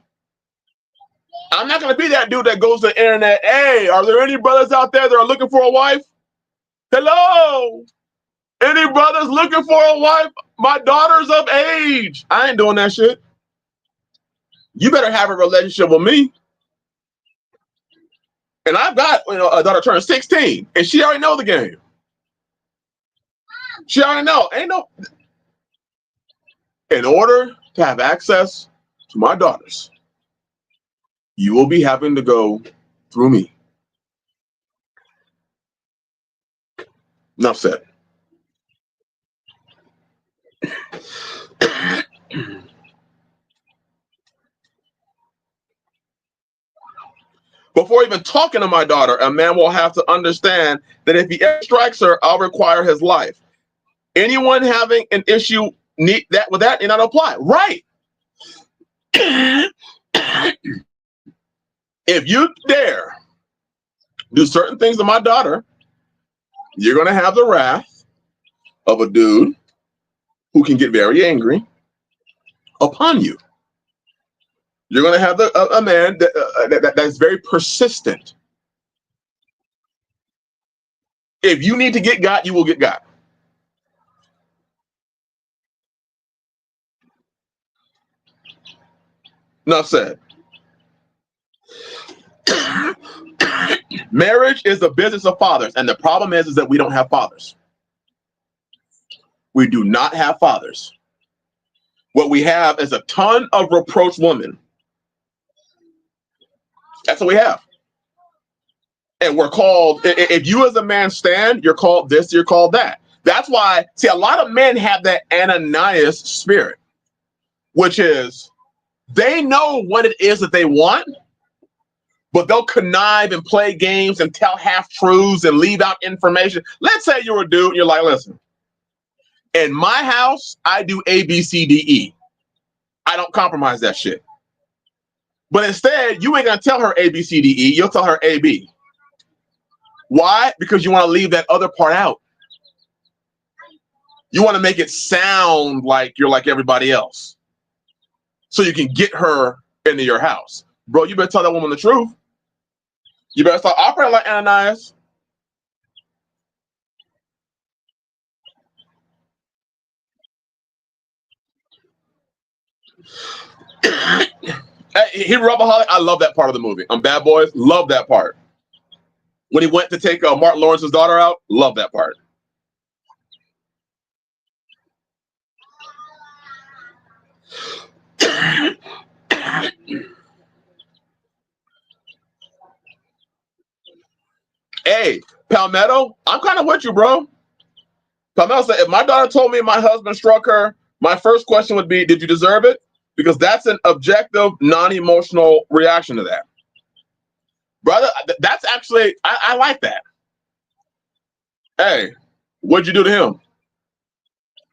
B: I'm not going to be that dude that goes to the internet. Hey, are there any brothers out there that are looking for a wife? Hello? Any brothers looking for a wife? My daughter's of age. I ain't doing that shit. You better have a relationship with me. And I've got a daughter turned 16, and she already know the game. She already know. In order to have access to my daughters, you will be having to go through me. Enough said. Before even talking to my daughter, a man will have to understand that if he ever strikes her, I'll require his life. Anyone having an issue need that with that, and not apply. Right. If you dare do certain things to my daughter, you're going to have the wrath of a dude who can get very angry upon you. You're going to have a man that's very persistent. If you need to get got, you will get got. Enough said. Marriage is the business of fathers, and the problem is that we don't have fathers. We do not have fathers. What we have is a ton of reproached women. That's what we have. And we're called, if you as a man stand, you're called this, you're called that. That's why, see, a lot of men have that Ananias spirit, which is they know what it is that they want, but they'll connive and play games and tell half-truths and leave out information. Let's say you're a dude and you're like, listen, in my house, I do A, B, C, D, E. I don't compromise that shit. But instead, you ain't gonna tell her A, B, C, D, E. You'll tell her A, B. Why? Because you want to leave that other part out. You want to make it sound like you're like everybody else, so you can get her into your house. Bro, you better tell that woman the truth. You better start operating like Ananias. Hey, Rubberholic, I love that part of the movie. Bad Boys, love that part. When he went to take Martin Lawrence's daughter out, love that part. Hey, Palmetto, I'm kind of with you, bro. Palmetto said, if my daughter told me my husband struck her, my first question would be, did you deserve it? Because that's an objective, non-emotional reaction to that. Brother, that's actually, I like that. Hey, what'd you do to him?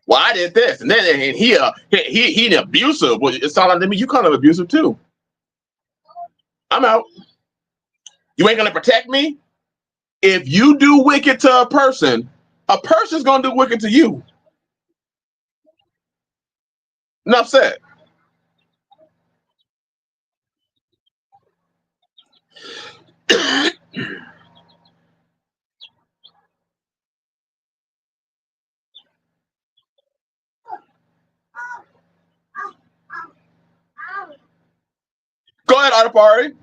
B: Well, I did this, and then and he abusive. Well, it sounds like to me you kind of abusive too. I'm out. You ain't gonna protect me. If you do wicked to a person's gonna do wicked to you. Enough said. Go ahead, Art Party.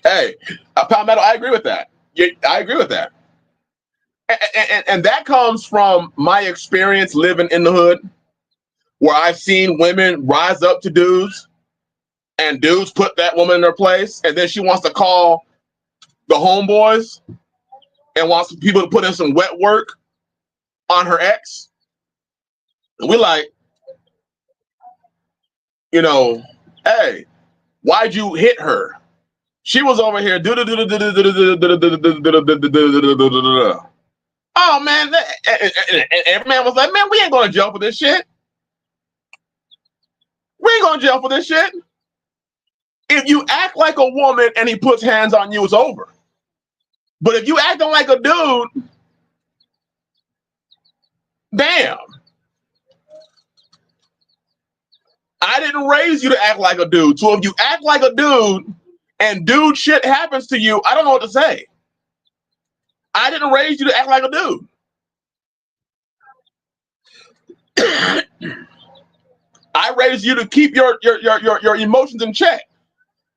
B: Hey, Palmetto, I agree with that. I agree with that. And that comes from my experience living in the hood, where I've seen women rise up to dudes, and dudes put that woman in her place, and then she wants to call the homeboys and wants people to put in some wet work on her ex. And we're like, you know, hey, why'd you hit her? She was over here. Oh man, every man was like, man, we ain't going to jail for this shit. We ain't going to jail for this shit. If you act like a woman and he puts hands on you, it's over. But if you acting like a dude, damn. I didn't raise you to act like a dude. So if you act like a dude and dude shit happens to you, I don't know what to say. I didn't raise you to act like a dude. I raised you to keep your emotions in check.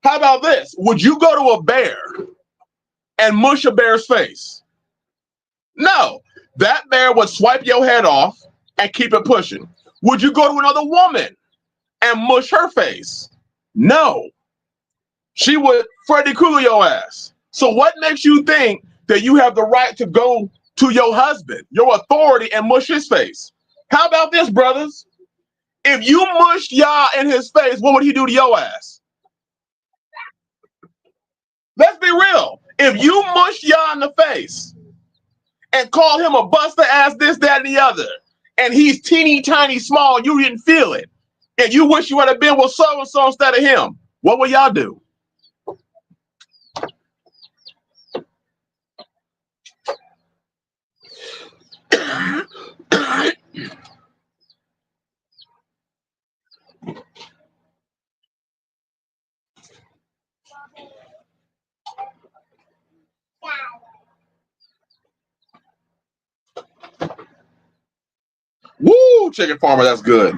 B: How about this? Would you go to a bear and mush a bear's face? No. That bear would swipe your head off and keep it pushing. Would you go to another woman and mush her face? No. She would Freddy Krueger your ass. So what makes you think that you have the right to go to your husband, your authority, and mush his face? How about this, brothers? If you mushed Yah in his face, what would he do to your ass? Let's be real. If you mushed Yah in the face and called him a buster ass, this, that, and the other, and he's teeny tiny small, you didn't feel it, and you wish you would have been with so and so instead of him, what would y'all do? Woo, chicken farmer, that's good.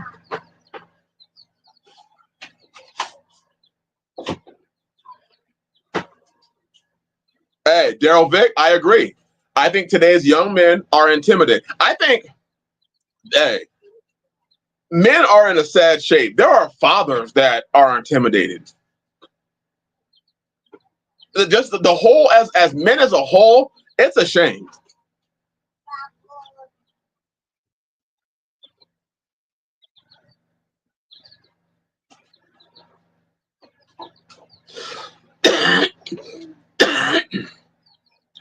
B: Hey, Daryl Vick, I agree. I think today's young men are intimidated. I think, hey, men are in a sad shape. There are fathers that are intimidated. Just the whole, as men as a whole, it's a shame.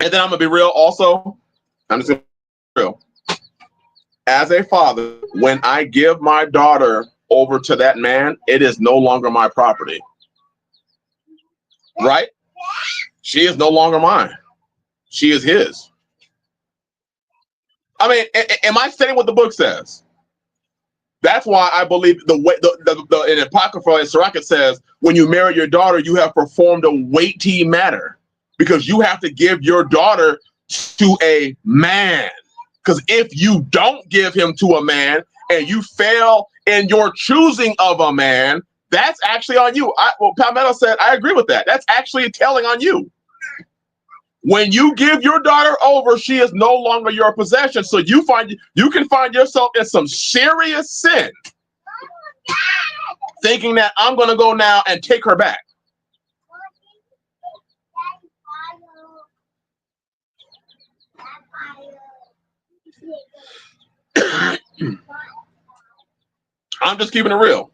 B: And then I'm gonna be real also. I'm just gonna be real. As a father, when I give my daughter over to that man, it is no longer my property. Right? She is no longer mine. She is his. I mean, am I stating what the book says? That's why I believe the way in Apocrypha in Sirach it says, when you marry your daughter, you have performed a weighty matter, because you have to give your daughter to a man. Because if you don't give him to a man and you fail in your choosing of a man, that's actually on you. Well, Palmetto said, I agree with that. That's actually telling on you. When you give your daughter over, she is no longer your possession. So you can find yourself in some serious sin, thinking that I'm going to go now and take her back. I'm just keeping it real.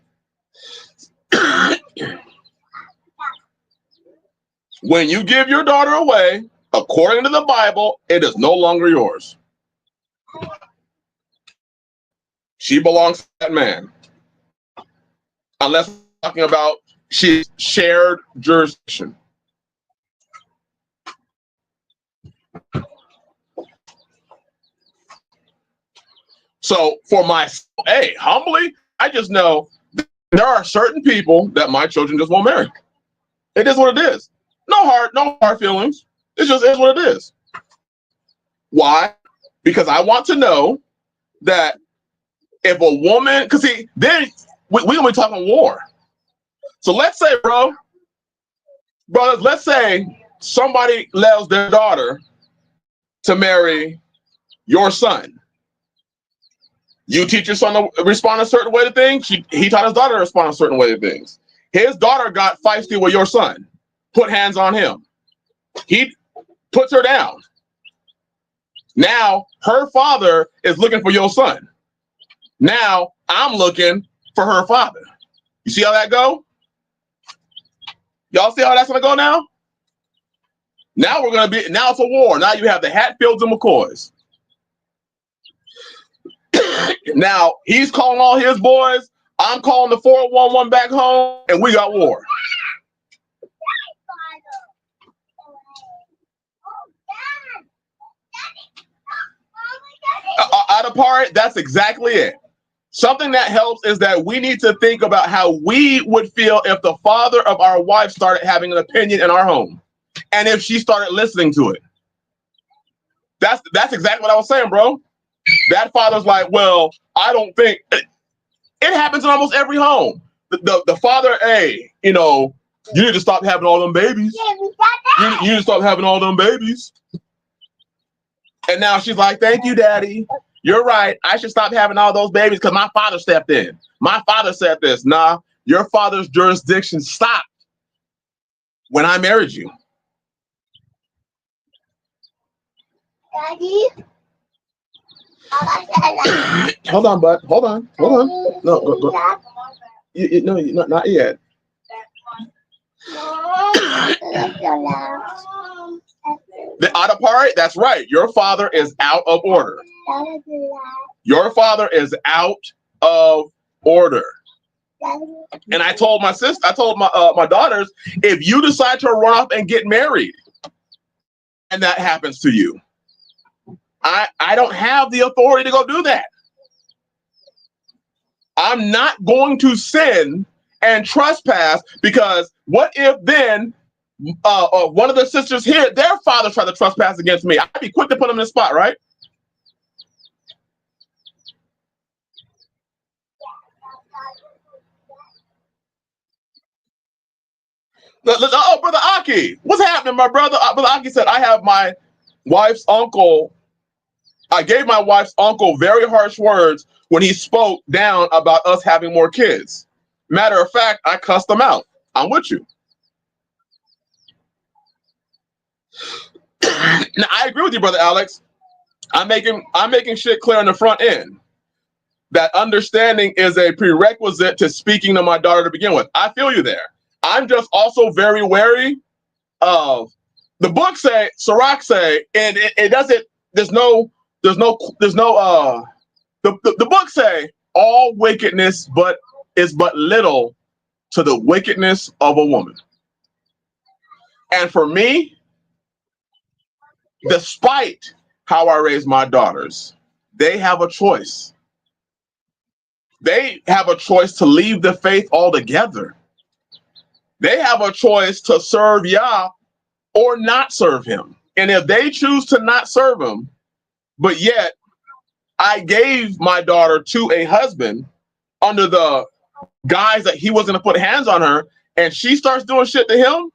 B: When you give your daughter away, according to the Bible, it is no longer yours. She belongs to that man. Unless we're talking about she's shared jurisdiction. So for humbly, I just know there are certain people that my children just won't marry. It is what it is. No hard feelings. It just is what it is. Why? Because I want to know that if a woman, because see, then we're gonna be talking war. So let's say, brothers, let's say somebody allows their daughter to marry your son. You teach your son to respond a certain way to things. He taught his daughter to respond a certain way to things. His daughter got feisty with your son. Put hands on him. He puts her down. Now her father is looking for your son. Now I'm looking for her father. You see how that go? Y'all see how that's gonna go now? Now it's a war. Now you have the Hatfields and McCoys. Now he's calling all his boys. I'm calling the 411 back home, and we got war. Out of part, that's exactly it. Something that helps is that we need to think about how we would feel if the father of our wife started having an opinion in our home, and if she started listening to it. That's exactly what I was saying, bro. That father's like, well, I don't think it happens in almost every home. The father, hey, you need to stop having all them babies. You need to stop having all them babies. And now she's like, thank you, daddy. You're right. I should stop having all those babies because my father stepped in. My father said this. Nah, your father's jurisdiction stopped when I married you.
D: Daddy?
B: Hold on, bud. Hold on. Hold on. No, go. No, not yet. The other part, that's right. Your father is out of order. Your father is out of order. And I told my sister, I told my daughters, if you decide to run off and get married, and that happens to you, I don't have the authority to go do that. I'm not going to sin and trespass, because what if then one of the sisters here, their father tried to trespass against me? I'd be quick to put them in the spot, right? Oh, Brother Aki, what's happening, my brother? Brother Aki said, I have my wife's uncle. I gave my wife's uncle very harsh words when he spoke down about us having more kids. Matter of fact, I cussed him out. I'm with you. Now, I agree with you, Brother Alex. I'm making shit clear on the front end. That understanding is a prerequisite to speaking to my daughter to begin with. I feel you there. I'm just also very wary of the book say, Sirach say, and it doesn't, the book say all wickedness is but little to the wickedness of a woman. And for me, despite how I raise my daughters, they have a choice. They have a choice to leave the faith altogether. They have a choice to serve Yah or not serve him. And if they choose to not serve him, but yet I gave my daughter to a husband under the guise that he wasn't going to put hands on her, and she starts doing shit to him,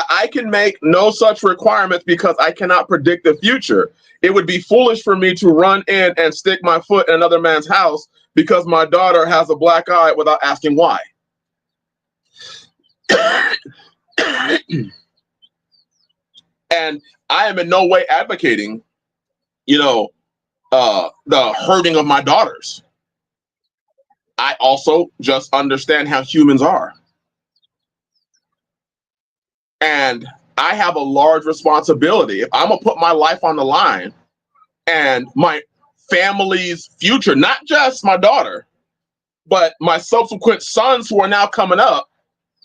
B: I can make no such requirements because I cannot predict the future. It would be foolish for me to run in and stick my foot in another man's house because my daughter has a black eye without asking why. And I am in no way advocating, the hurting of my daughters. I also just understand how humans are. And I have a large responsibility. If I'm going to put my life on the line and my family's future, not just my daughter, but my subsequent sons who are now coming up,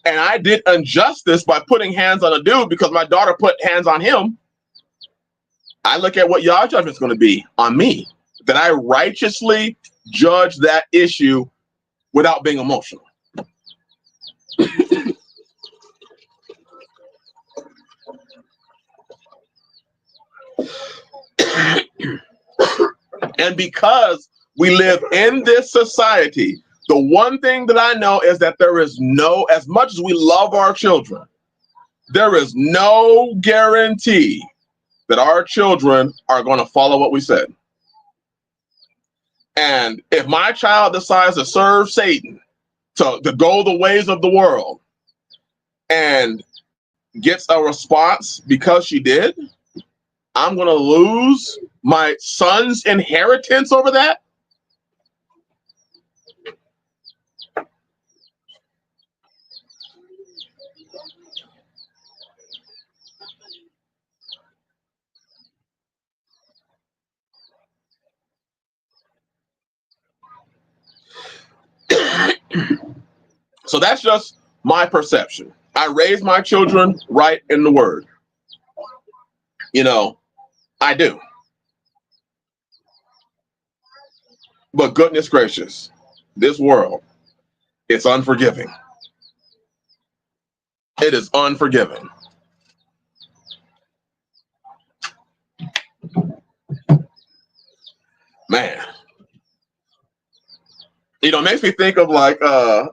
B: and I did injustice by putting hands on a dude because my daughter put hands on him, I look at what y'all judgment is going to be on me. That I righteously judge that issue without being emotional. And because we live in this society, the one thing that I know is that there is no, as much as we love our children, there is no guarantee that our children are going to follow what we said. And if my child decides to serve Satan, to go the ways of the world, and gets a response because she did, I'm going to lose my son's inheritance over that? So that's just my perception. I raise my children right in the word. I do. But goodness gracious, this world, it's unforgiving. It is unforgiving. Man, you know, it makes me think of like, there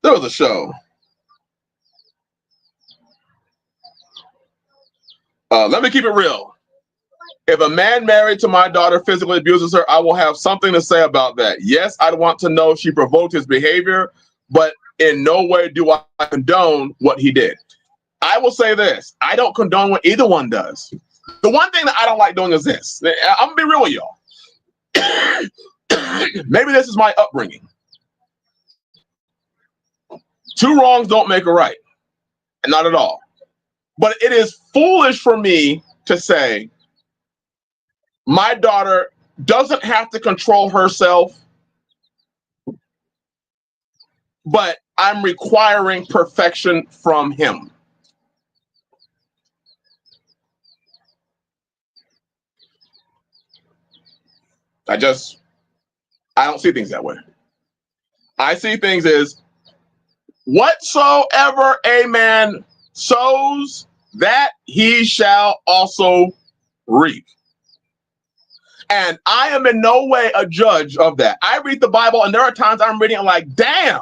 B: was a show. Let me keep it real. If a man married to my daughter physically abuses her, I will have something to say about that. Yes, I'd want to know if she provoked his behavior, but in no way do I condone what he did. I will say this. I don't condone what either one does. The one thing that I don't like doing is this. I'm going to be real with y'all. Maybe this is my upbringing. Two wrongs don't make a right. Not at all. But it is foolish for me to say my daughter doesn't have to control herself, but I'm requiring perfection from him. I don't see things that way. I see things as whatsoever a man sows, that he shall also reap. And I am in no way a judge of that. I read the Bible, and there are times I'm reading it like, damn,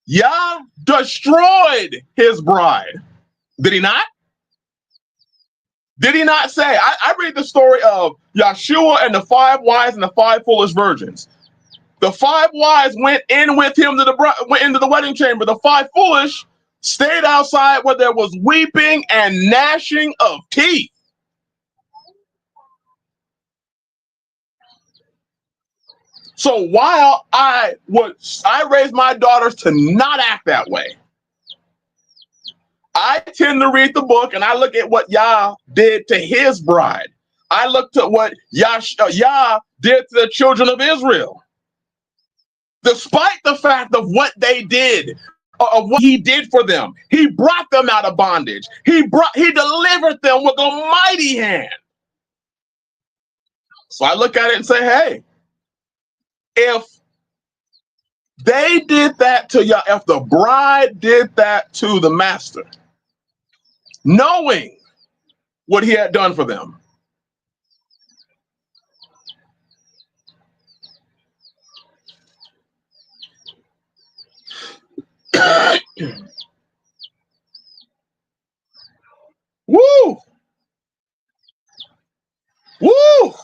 B: Yah destroyed his bride. Did he not? Did he not say? I read the story of Yeshua and the 5 wise and the 5 foolish virgins. The 5 wise went in with him went into the wedding chamber. The 5 foolish stayed outside where there was weeping and gnashing of teeth. So while I raise my daughters to not act that way, I tend to read the book and I look at what Yah did to his bride. I looked at what Yah did to the children of Israel. Despite the fact of what they did, of what he did for them, he brought them out of bondage. He delivered them with a mighty hand. So I look at it and say, hey, if they did that to Yah, if the bride did that to the master, knowing what he had done for them, woo, woo,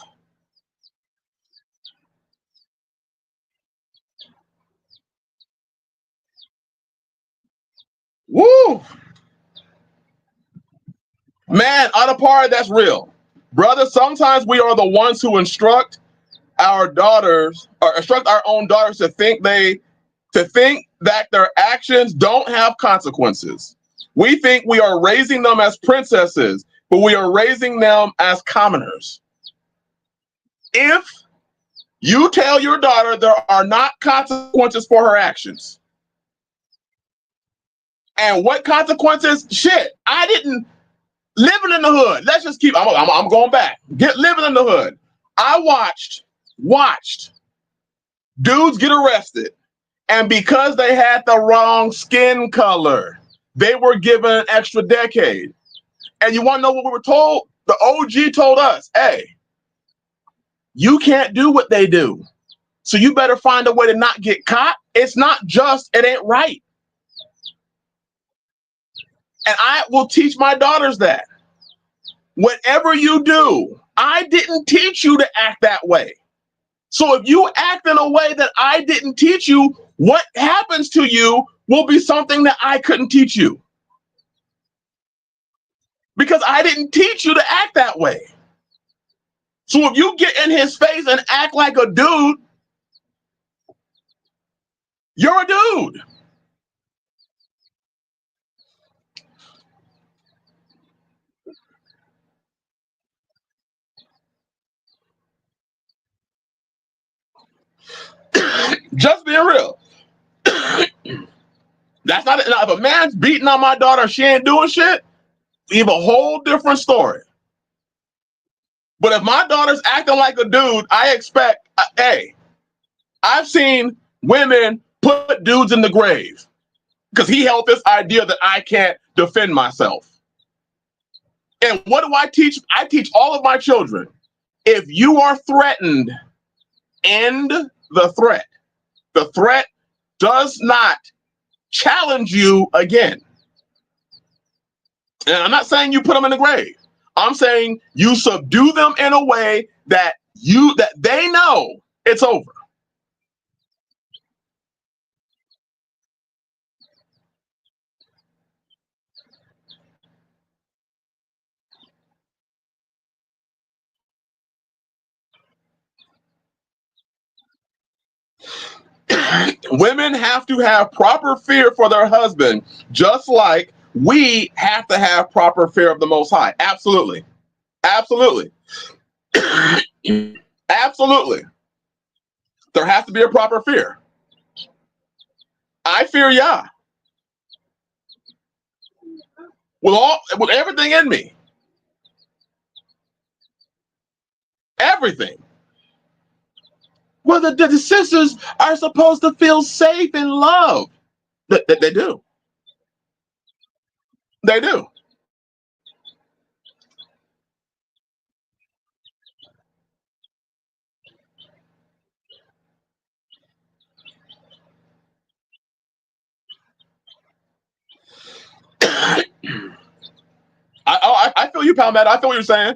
B: woo, man, on a part that's real, brother. Sometimes we are the ones who instruct our daughters, or instruct our own daughters to think that their actions don't have consequences. We think we are raising them as princesses, but we are raising them as commoners. If you tell your daughter there are not consequences for her actions, and what consequences? Shit, I didn't living in the hood. Let's just keep. I'm going back. Living in the hood. I watched dudes get arrested, and because they had the wrong skin color, they were given an extra decade. And you want to know what we were told? The OG told us, hey, you can't do what they do. So you better find a way to not get caught. It's not just, it ain't right. And I will teach my daughters that. Whatever you do, I didn't teach you to act that way. So if you act in a way that I didn't teach you, what happens to you will be something that I couldn't teach you. Because I didn't teach you to act that way. So if you get in his face and act like a dude, you're a dude. Just being real. That's not it. Now, if a man's beating on my daughter, she ain't doing shit, we have a whole different story. But if my daughter's acting like a dude, I expect, hey, I've seen women put dudes in the grave because he held this idea that I can't defend myself. And what do I teach? I teach all of my children. If you are threatened, end the threat. The threat does not challenge you again. And I'm not saying you put them in the grave. I'm saying you subdue them in a way that they know it's over. Women have to have proper fear for their husband, just like we have to have proper fear of the Most High. Absolutely. Absolutely. Absolutely. There has to be a proper fear. I fear Yah with everything in me. Everything. Well, the sisters are supposed to feel safe and loved. They do. They do. I feel you, Palmetto. I feel what you're saying.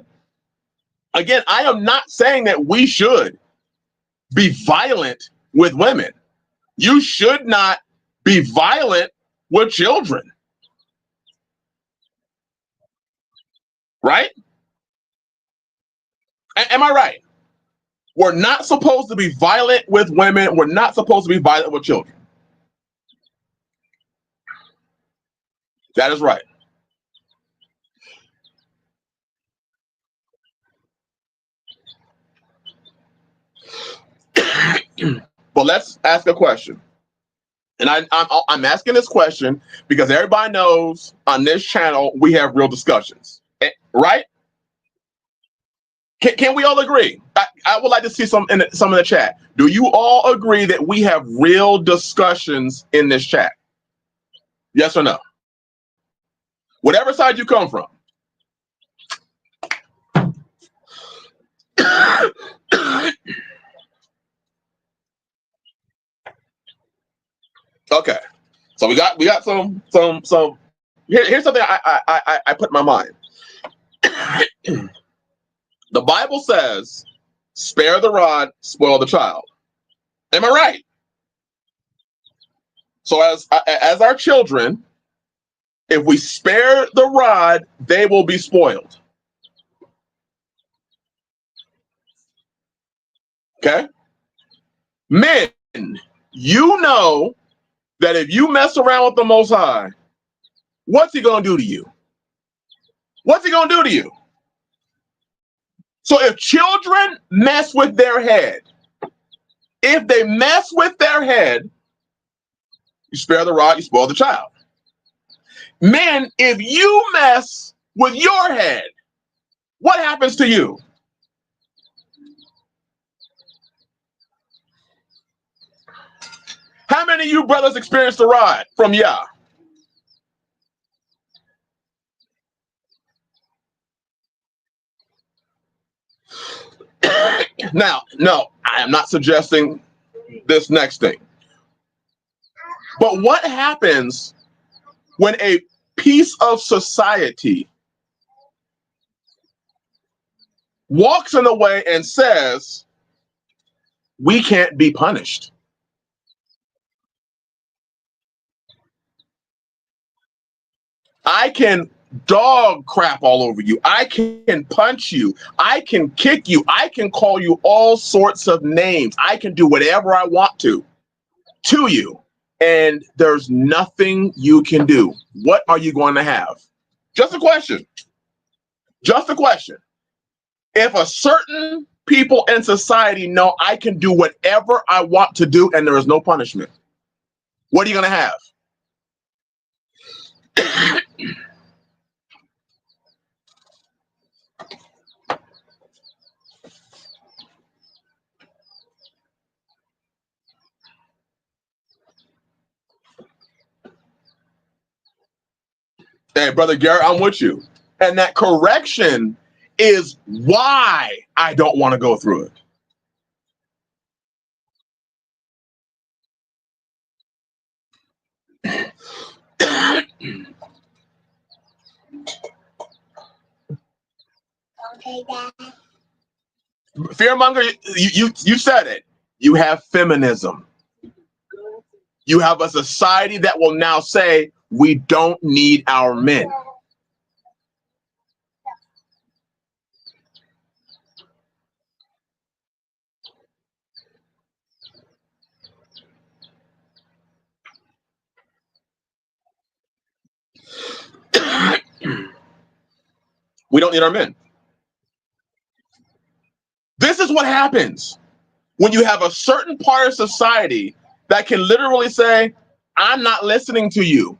B: Again, I am not saying that we should be violent with women. You should not be violent with children, right? Am I right? We're not supposed to be violent with women. We're not supposed to be violent with children. That is right. But let's ask a question. And I'm asking this question because everybody knows on this channel we have real discussions, right? Can we all agree? I would like to see some in the chat. Do you all agree that we have real discussions in this chat? Yes or no? Whatever side you come from. Okay, so we got some. Here's something I put in my mind. The Bible says, "Spare the rod, spoil the child." Am I right? So as our children, if we spare the rod, they will be spoiled. Okay, men, you know that if you mess around with the Most High, what's He gonna do to you? What's He gonna do to you? So if children mess with their head, if they mess with their head, you spare the rod, you spoil the child. Men, if you mess with your head, what happens to you? How many of you brothers experienced the rod from Yah? Now, no, I am not suggesting this next thing. But what happens when a piece of society walks in a way and says, we can't be punished? I can dog crap all over you. I can punch you. I can kick you. I can call you all sorts of names. I can do whatever I want to you. And there's nothing you can do. What are you going to have? Just a question. Just a question. If a certain people in society know I can do whatever I want to do and there is no punishment, what are you going to have? Hey, Brother Garrett, I'm with you. And that correction is why I don't want to go through it. Fearmonger, you said it. You have feminism. You have a society that will now say we don't need our men. We don't need our men. This is what happens when you have a certain part of society that can literally say, I'm not listening to you.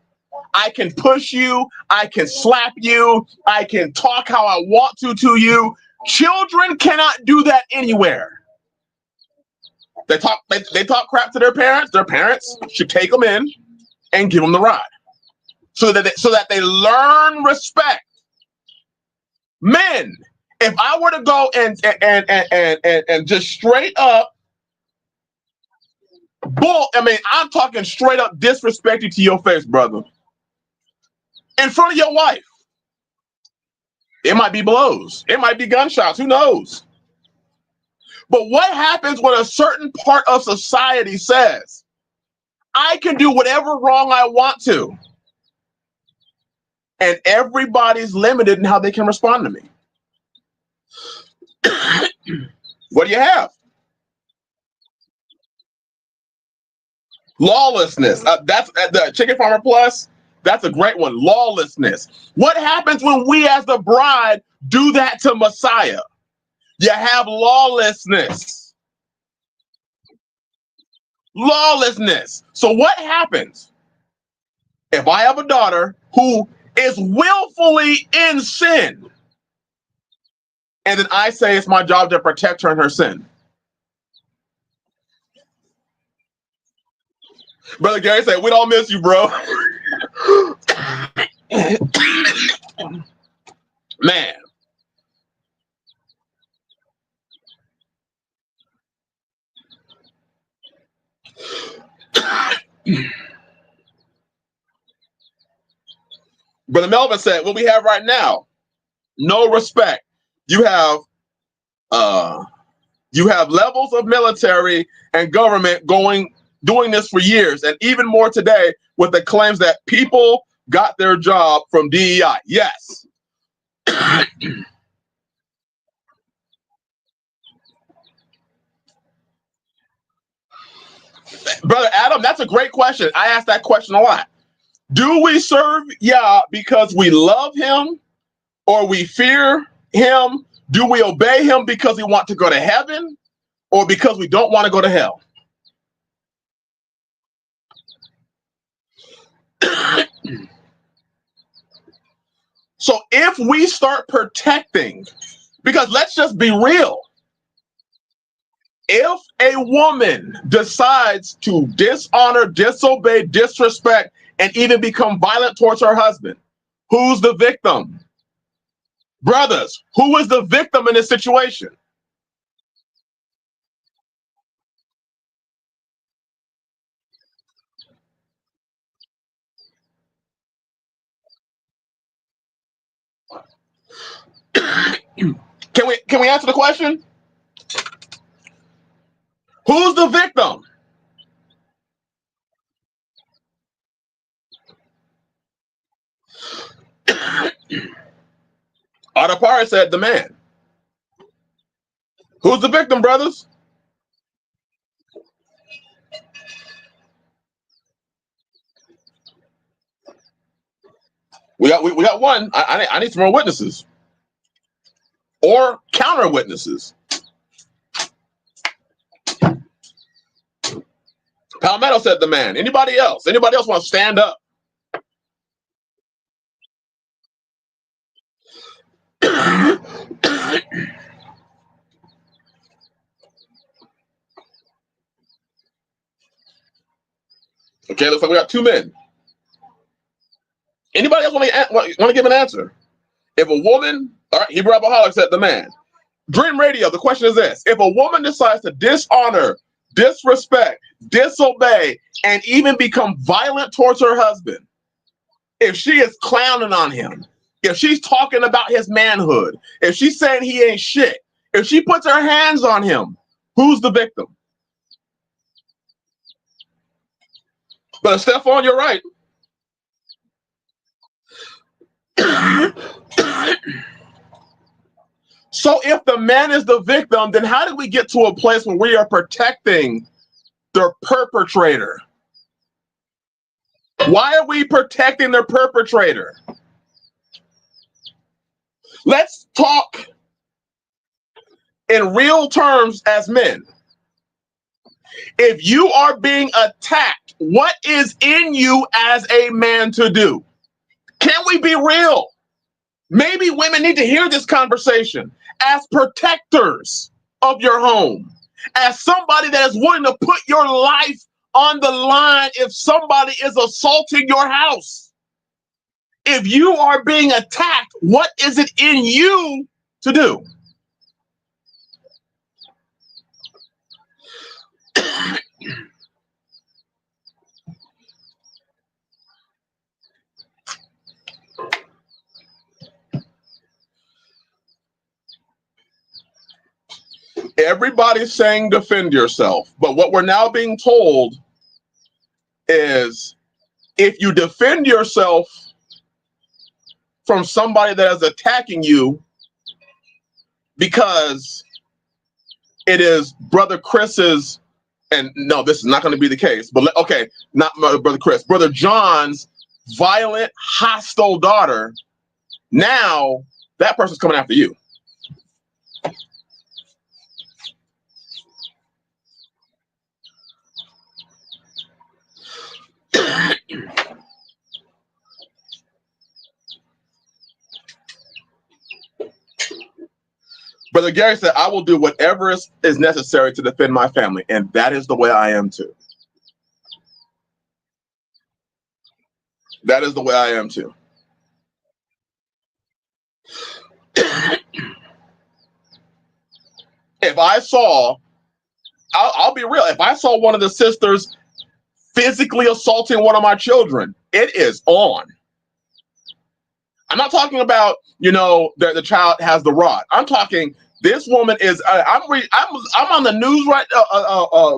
B: I can push you. I can slap you. I can talk how I want to you. Children cannot do that anywhere. They talk crap to their parents. Their parents should take them in and give them the ride so that they learn respect. Men, if I were to go and just straight up I'm talking straight up disrespect you to your face, brother. In front of your wife. It might be blows. It might be gunshots. Who knows? But what happens when a certain part of society says, I can do whatever wrong I want to, and everybody's limited in how they can respond to me? What do you have? Lawlessness. That's the Chicken Farmer Plus. That's a great one. Lawlessness. What happens when we as the bride do that to Messiah? You have lawlessness. Lawlessness. So what happens if I have a daughter who is willfully in sin, and then I say it's my job to protect her in her sin? Brother Gary said, we don't miss you, bro. Man. Brother Melvin said, what we have right now, no respect. You have levels of military and government doing this for years, and even more today with the claims that people got their job from DEI. Yes. Brother Adam, that's a great question. I ask that question a lot. Do we serve Yah because we love him or we fear him? Do we obey him because we want to go to heaven or because we don't want to go to hell? So if we start protecting, because let's just be real, if a woman decides to dishonor, disobey, disrespect, and even become violent towards her husband, who's the victim? Brothers, who is the victim in this situation? Can we answer the question? Who's the victim? Adapara said the man. Who's the victim, brothers? We got one. I need some more witnesses or counter witnesses. Palmetto said the man. Anybody else? Anybody else want to stand up? Okay, looks like we got two men. Anybody else want to give an answer? If a woman, all right, Hebrew Alcoholic said the man. Dream Radio, the question is this. If a woman decides to dishonor, disrespect, disobey, and even become violent towards her husband, if she is clowning on him, if she's talking about his manhood, if she's saying he ain't shit, if she puts her hands on him, who's the victim? But Stephon, you're right. So if the man is the victim, then how do we get to a place where we are protecting the perpetrator? Why are we protecting the perpetrator? Let's talk in real terms as men. If you are being attacked, what is in you as a man to do? Can we be real? Maybe women need to hear this conversation as protectors of your home, as somebody that is willing to put your life on the line if somebody is assaulting your house. If you are being attacked, what is it in you to do? Everybody's saying defend yourself, but what we're now being told is if you defend yourself from somebody that is attacking you because it is Brother Chris's, and no, this is not going to be the case, but okay, not Brother Chris, Brother John's violent, hostile daughter, now that person's coming after you. Brother Gary said, I will do whatever is necessary to defend my family. And that is the way I am too. That is the way I am too. If I saw, I'll be real, if I saw one of the sisters physically assaulting one of my children, it is on. I'm not talking about, you know, the child has the rod. I'm talking this woman is. I'm on the news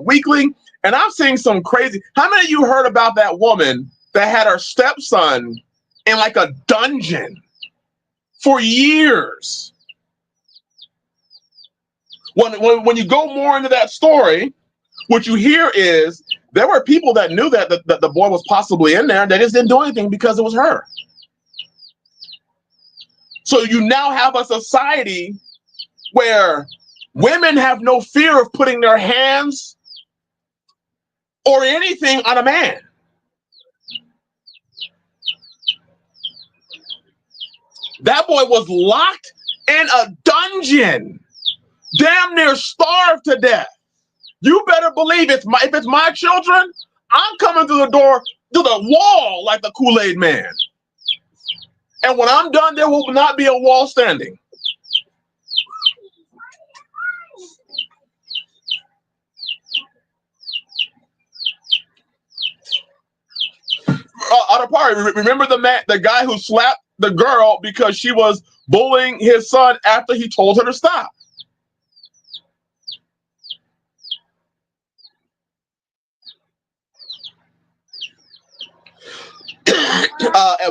B: weekly, and I'm seeing some crazy. How many of you heard about that woman that had her stepson in like a dungeon for years? When you go more into that story, what you hear is there were people that knew that the boy was possibly in there. They just didn't do anything because it was her. So you now have a society where women have no fear of putting their hands or anything on a man. That boy was locked in a dungeon, damn near starved to death. You better believe if it's my children, I'm coming through the door, to the wall like the Kool-Aid man. And when I'm done, there will not be a wall standing. Adapari, remember the guy who slapped the girl because she was bullying his son after he told her to stop.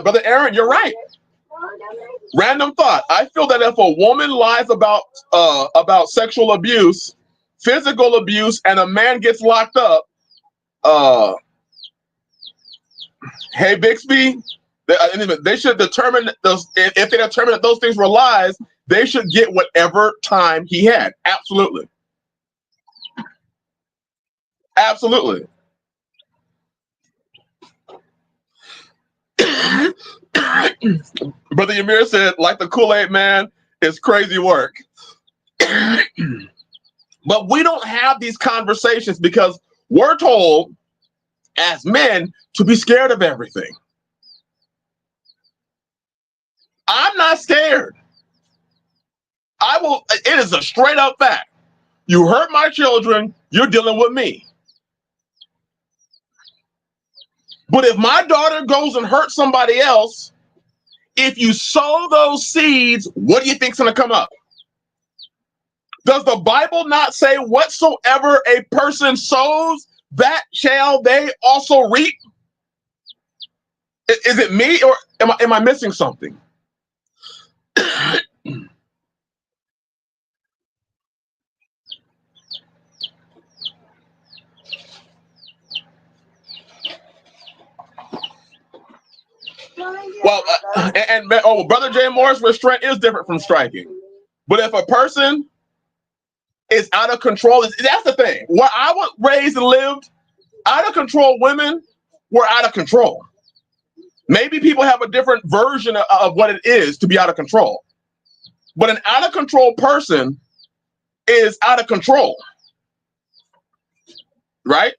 B: Brother Aaron, you're right. Random thought. I feel that if a woman lies about sexual abuse, physical abuse, and a man gets locked up, hey Bixby, they should determine those. If they determine that those things were lies, they should get whatever time he had. Absolutely, absolutely. Brother Ymir said, like the Kool-Aid man, it's crazy work. But we don't have these conversations because we're told as men to be scared of everything. I'm not scared. I will. It is a straight up fact. You hurt my children, you're dealing with me. But if my daughter goes and hurts somebody else, if you sow those seeds, what do you think's going to come up? Does the Bible not say whatsoever a person sows, that shall they also reap? Is it me, or am I missing something? Well, Brother J. Morris, restraint is different from striking. But if a person is out of control, that's the thing. Where I was raised and lived, out of control women were out of control. Maybe people have a different version of what it is to be out of control. But an out of control person is out of control. Right?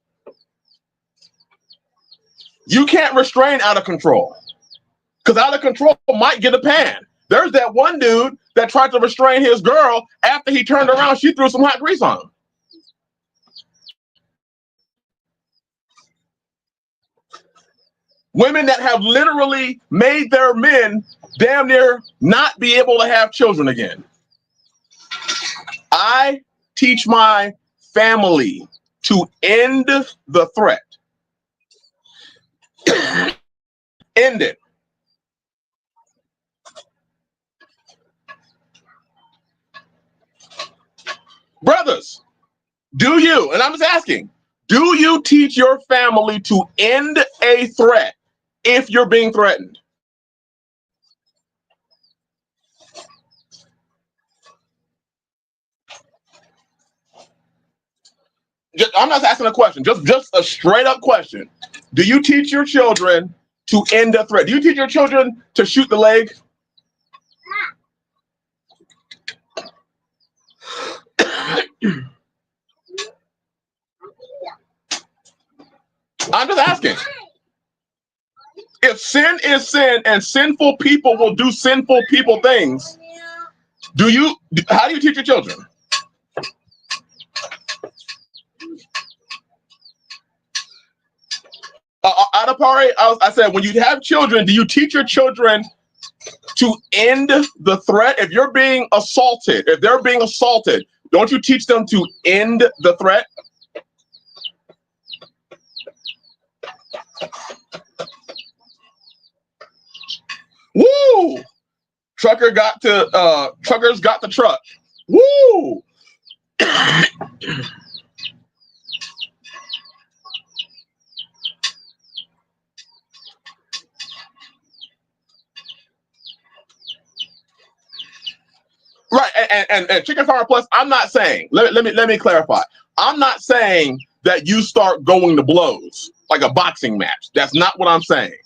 B: You can't restrain out of control. Because out of control might get a pan. There's that one dude that tried to restrain his girl. After he turned around, she threw some hot grease on him. Women that have literally made their men damn near not be able to have children again. I teach my family to end the threat. End it. Brothers, do you, and I'm just asking, do you teach your family to end a threat if you're being threatened? I'm not asking a question, just a straight up question. Do you teach your children to end a threat? Do you teach your children to shoot the leg? I'm just asking. If sin is sin and sinful people will do sinful people things, how do you teach your children? Adapari, I said, when you have children, do you teach your children to end the threat? If you're being assaulted, if they're being assaulted, don't you teach them to end the threat? Woo! Truckers got the truck. Woo! Right, and Chicken Farmer Plus, I'm not saying, let me clarify. I'm not saying that you start going to blows like a boxing match. That's not what I'm saying.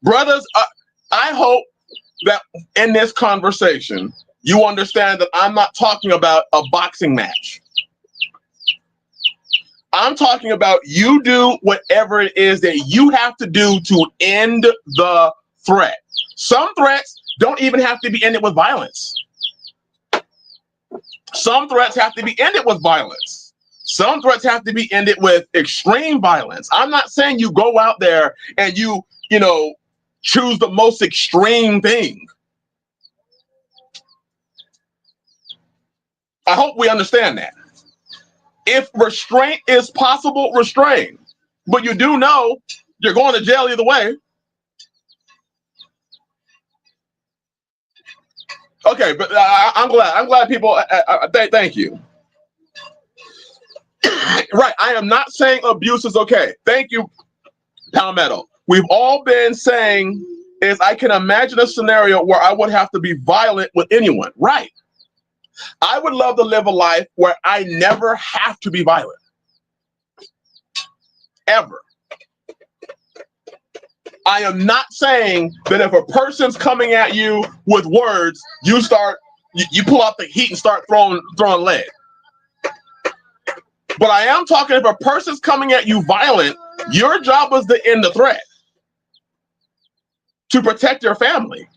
B: Brothers, I hope that in this conversation, you understand that I'm not talking about a boxing match. I'm talking about you do whatever it is that you have to do to end the threat. Some threats don't even have to be ended with violence. Some threats have to be ended with violence. Some threats have to be ended with extreme violence. I'm not saying you go out there and you choose the most extreme thing. I hope we understand that. If restraint is possible, restrain. But you do know you're going to jail either way. Okay, but I'm glad people. Thank you. Right, I am not saying abuse is okay. Thank you, Palmetto. We've all been saying is I can imagine a scenario where I would have to be violent with anyone. Right. I would love to live a life where I never have to be violent. Ever. I am not saying that if a person's coming at you with words, you pull out the heat and start throwing lead. But I am talking if a person's coming at you violent, your job is to end the threat, to protect your family.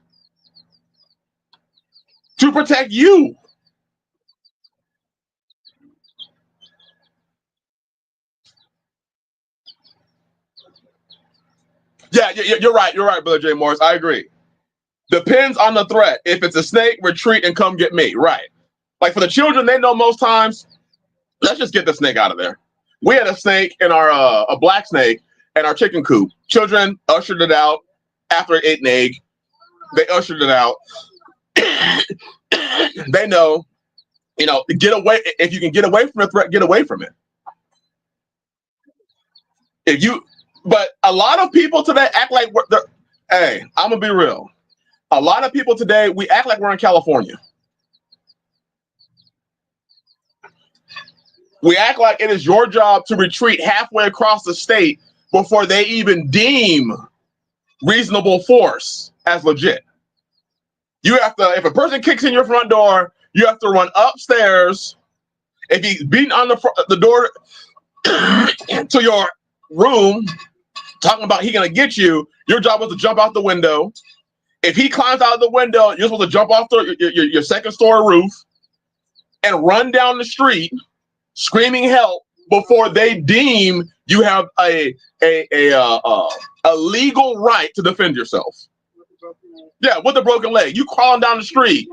B: to protect you. Yeah, you're right. You're right, Brother J. Morris. I agree. Depends on the threat. If it's a snake, retreat and come get me. Right. Like for the children, they know most times, let's just get the snake out of there. We had a snake in our, a black snake in our chicken coop. Children ushered it out after it ate an egg. They ushered it out. They know, get away. If you can get away from the threat, get away from it. But a lot of people today act like hey, I'm gonna be real. A lot of people today, we act like we're in California. We act like it is your job to retreat halfway across the state before they even deem reasonable force as legit. You have to, if a person kicks in your front door, you have to run upstairs. If he's beating on the door to your room, talking about he's gonna get you, your job was to jump out the window. If he climbs out of the window, you're supposed to jump off your second story roof and run down the street screaming help before they deem you have a legal right to defend yourself. Yeah, with a broken leg. You crawling down the street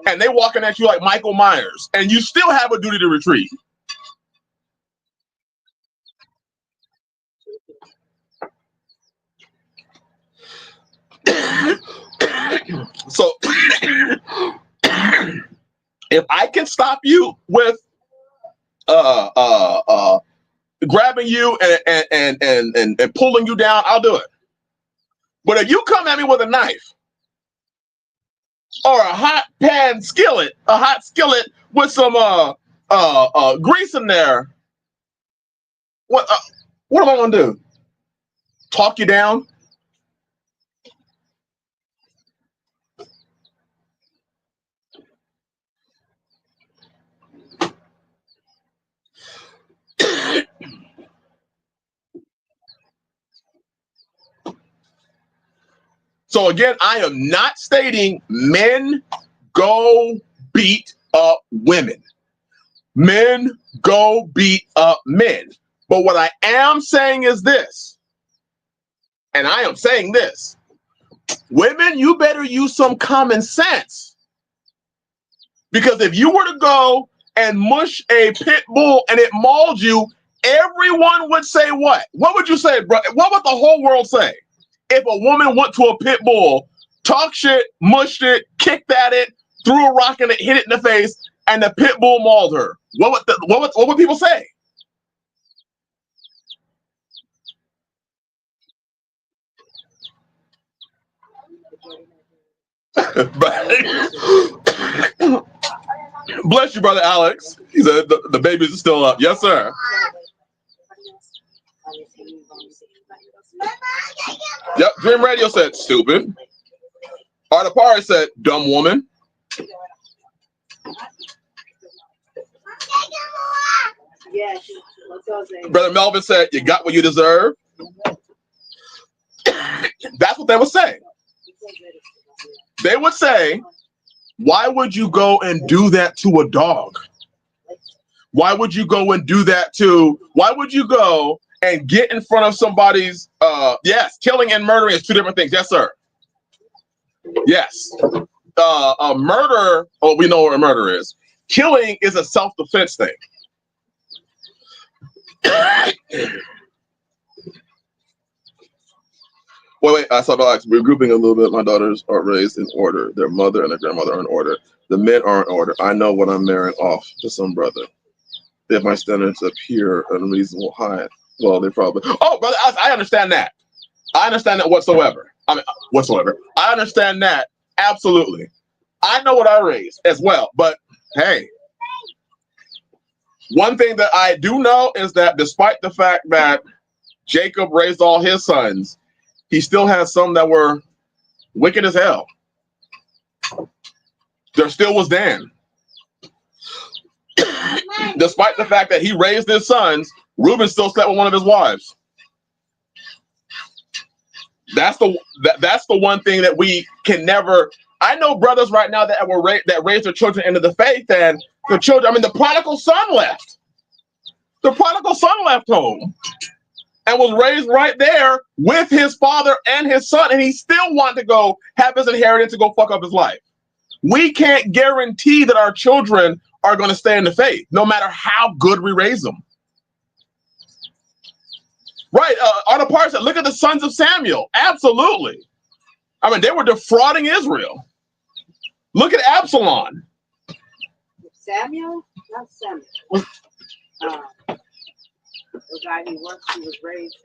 B: and they walking at you like Michael Myers, and you still have a duty to retreat. So if I can stop you with grabbing you and pulling you down, I'll do it. But if you come at me with a knife or a hot skillet with some grease in there, what am I gonna do? Talk you down? So again, I am not stating men go beat up women. Men go beat up men. But what I am saying is this, and I am saying this, women, you better use some common sense. Because if you were to go and mush a pit bull and it mauled you, everyone would say what? What would you say, bro? What would the whole world say? If a woman went to a pit bull, talked shit, mushed it, kicked at it, threw a rock in it, hit it in the face, and the pit bull mauled her, what would people say? Bless you, brother Alex. He said the babies are still up. Yes, sir. Yep, Dream Radio said stupid. Arta Pari said dumb woman. Brother Melvin said you got what you deserve. That's what they would say. They would say, why would you go and do that to a dog? Why would you go and do that to, why would you go and get in front of somebody's, yes, killing and murdering is two different things. Yes, sir. Yes. A murder, oh, we know what a murder is. Killing is a self-defense thing. Wait, I saw the likes. Regrouping a little bit. My daughters are raised in order. Their mother and their grandmother are in order. The men are in order. I know when I'm marrying off to some brother. If my standards appear unreasonable high, well, they probably. Oh, brother, I understand that. I understand that whatsoever. I understand that absolutely. I know what I raised as well. But hey, one thing that I do know is that despite the fact that Jacob raised all his sons, he still has some that were wicked as hell. There still was Dan. Despite the fact that he raised his sons, Reuben still slept with one of his wives. That's the one thing that we can never. I know brothers right now that were that raised their children into the faith, and the children. I mean, the prodigal son left. The prodigal son left home and was raised right there with his father and his son, and he still wanted to go have his inheritance to go fuck up his life. We can't guarantee that our children are going to stay in the faith, no matter how good we raise them. Right? Other parts that look at the sons of Samuel. Absolutely. I mean, they were defrauding Israel. Look at Absalom.
D: Samuel? Not Samuel. The guy he was raised.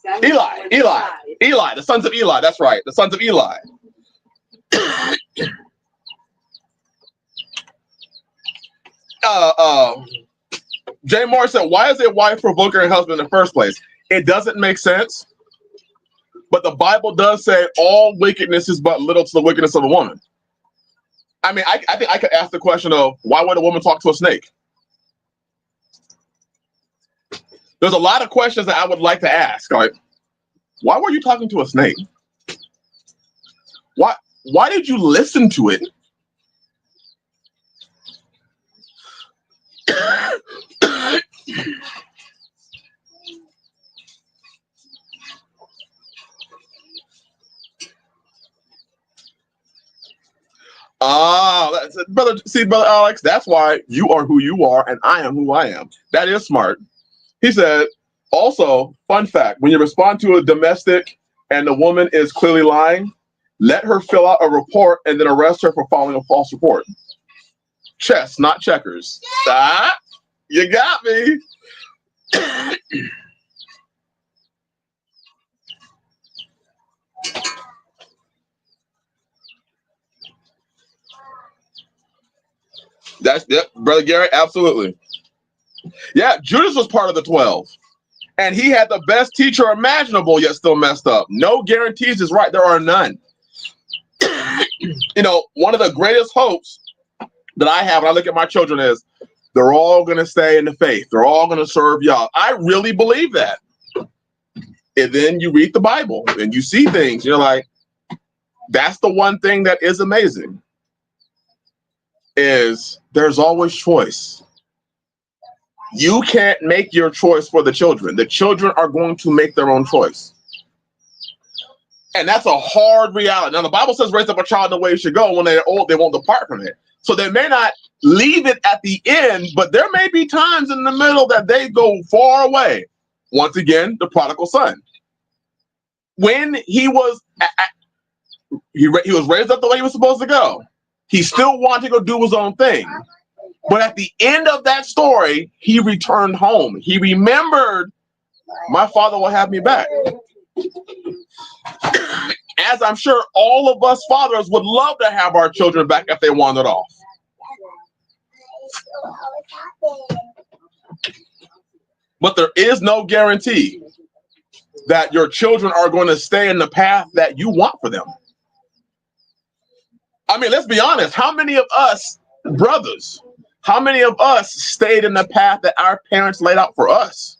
D: Samuel
B: Eli, the sons of Eli. That's right. The sons of Eli. Jay Moore said, why is a wife provoking her husband in the first place? It doesn't make sense. But the Bible does say all wickedness is but little to the wickedness of a woman. I mean, I think I could ask the question of why would a woman talk to a snake? There's a lot of questions that I would like to ask. Like, why were you talking to a snake? Why did you listen to it? Brother Alex, that's why you are who you are and I am who I am. That is smart. He said, also, fun fact, when you respond to a domestic and the woman is clearly lying, let her fill out a report and then arrest her for filing a false report. Chess, not checkers. Ah, you got me. That's it, Brother Gary, absolutely. Yeah, Judas was part of the 12. And he had the best teacher imaginable, yet still messed up. No guarantees is right. There are none. You know, one of the greatest hopes that I have when I look at my children is they're all going to stay in the faith. They're all going to serve y'all. I really believe that. And then you read the Bible and you see things. You're like, that's the one thing that is amazing. Is there's always choice. You can't make your choice for the children. The children are going to make their own choice. And that's a hard reality. Now, the Bible says raise up a child in the way he should go. When they're old, they won't depart from it. So they may not leave it at the end, but there may be times in the middle that they go far away. Once again, the prodigal son. When he was he was raised up the way he was supposed to go. He still wanted to go do his own thing. But at the end of that story, he returned home. He remembered, my father will have me back. As I'm sure all of us fathers would love to have our children back if they wandered off. But there is no guarantee that your children are going to stay in the path that you want for them. I mean, let's be honest. How many of us brothers, how many of us stayed in the path that our parents laid out for us?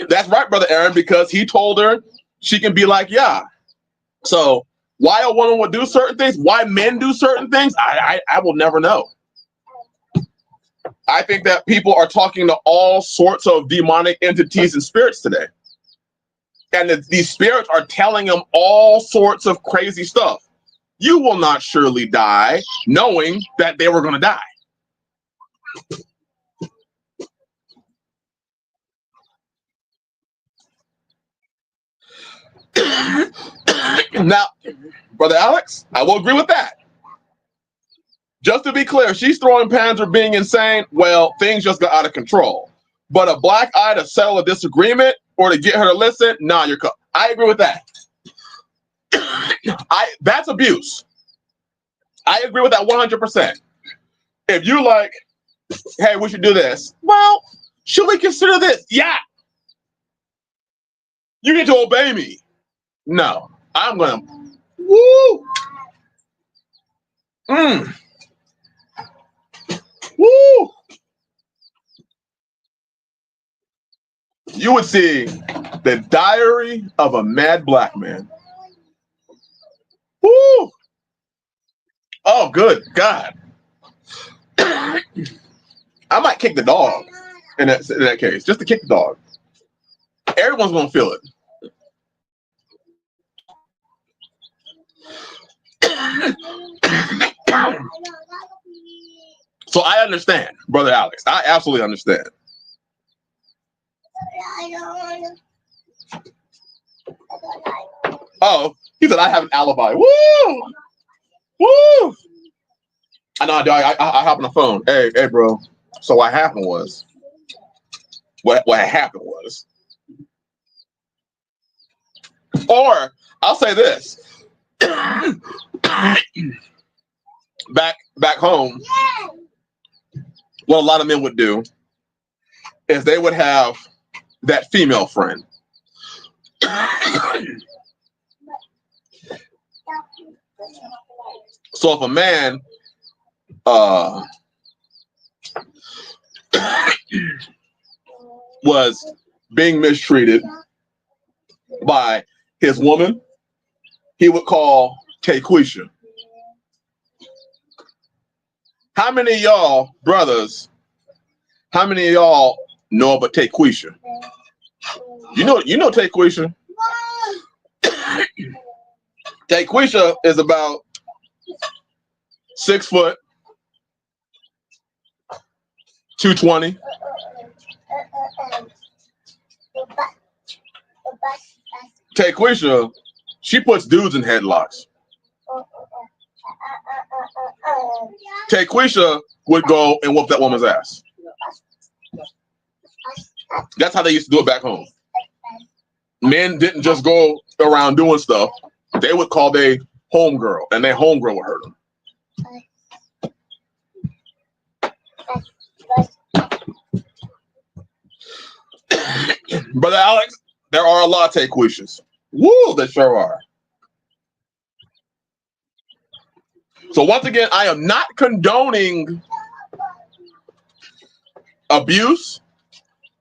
B: That's right, Brother Aaron, because he told her she can be like, yeah. So why a woman would do certain things, why men do certain things, I will never know. I think that people are talking to all sorts of demonic entities and spirits today. And these spirits are telling them all sorts of crazy stuff. You will not surely die, knowing that they were going to die. Now, Brother Alex, I will agree with that. Just to be clear, she's throwing pans or being insane. Well, things just got out of control. But a black eye to settle a disagreement or to get her to listen, nah, you're cut. I agree with that. That's abuse. I agree with that 100%. If you like, hey, we should do this. Well, should we consider this? Yeah. You need to obey me. No, I'm gonna. Woo. Woo. you would see the Diary of a Mad Black Man. Woo! Oh, good God. I might kick the dog in that case, just to kick the dog. Everyone's gonna feel it. So I understand, Brother Alex. I absolutely understand. Oh, he said I have an alibi. Woo! Woo! I know I hop on the phone. Hey, bro. So what happened was or I'll say this. back home, what a lot of men would do is they would have that female friend. So if a man was being mistreated by his woman, he would call Taquisha. How many of y'all brothers, how many of y'all know about Taquisha? You know Taquisha. Taquisha is about 6 foot, 220. Taquisha, she puts dudes in headlocks. Taquisha would go and whoop that woman's ass. That's how they used to do it back home. Men didn't just go around doing stuff. They would call their homegirl, and their homegirl would hurt them. Brother Alex, there are a lot of Taquishas. Woo, there sure are. So once again, I am not condoning abuse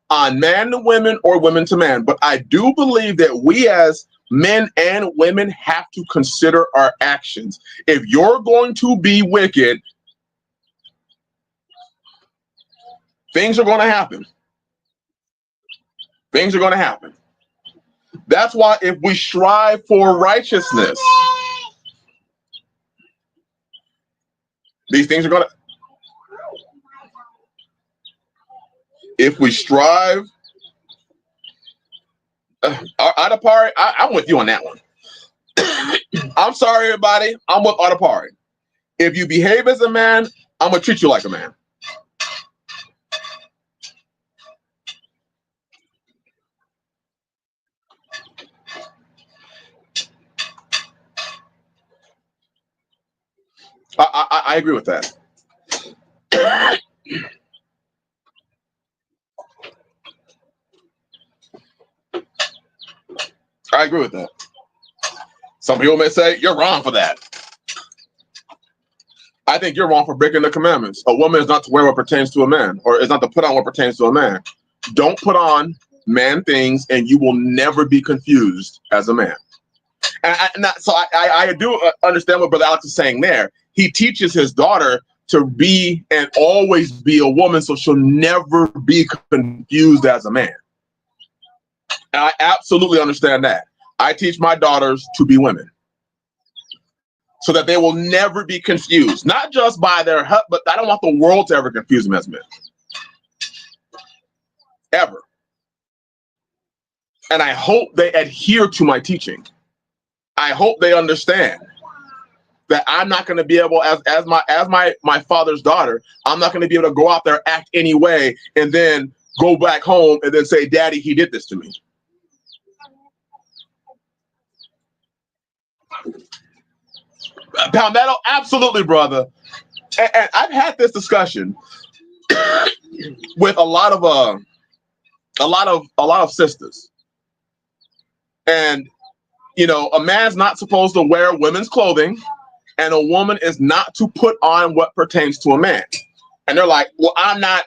B: on man to women or women to man, but I do believe that we as men and women have to consider our actions. If you're going to be wicked, things are going to happen. Things are going to happen. That's why if we strive for righteousness, these things are going to, if we strive, Adapari, I'm with you on that one. I'm sorry, everybody. I'm with Adapari. If you behave as a man, I'm going to treat you like a man. I agree with that. I agree with that. Some people may say you're wrong for that. I think you're wrong for breaking the commandments. A woman is not to wear what pertains to a man, or is not to put on what pertains to a man. Don't put on man things, and you will never be confused as a man. So I do understand what Brother Alex is saying there. He teaches his daughter to be and always be a woman, so she'll never be confused as a man. And I absolutely understand that. I teach my daughters to be women so that they will never be confused, not just by their husband, but I don't want the world to ever confuse them as men. Ever. And I hope they adhere to my teaching. I hope they understand that I'm not going to be able, as my father's daughter, I'm not going to be able to go out there, act any way, and then go back home and then say, Daddy, he did this to me. Palmetto, absolutely, brother. And I've had this discussion with a lot of sisters. And you know, a man's not supposed to wear women's clothing, and a woman is not to put on what pertains to a man. And they're like, well, I'm not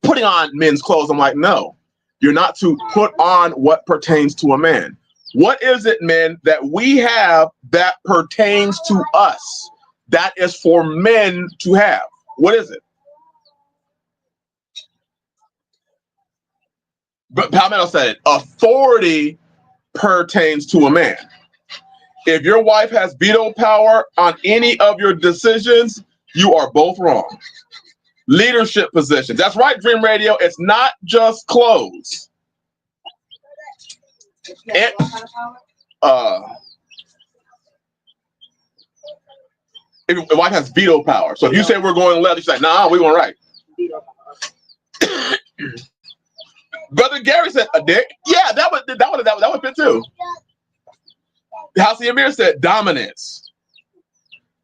B: putting on men's clothes. I'm like, no. You're not to put on what pertains to a man. What is it, men, that we have that pertains to us? That is for men to have. What is it? But Palmetto said it. Authority pertains to a man. If your wife has veto power on any of your decisions, you are both wrong. Leadership positions. That's right, Dream Radio. It's not just clothes. If the wife has veto power. So if you say we're going left, she's like, nah, we're going right. Brother Gary said a dick. Yeah, that would fit too. House of Amir said dominance.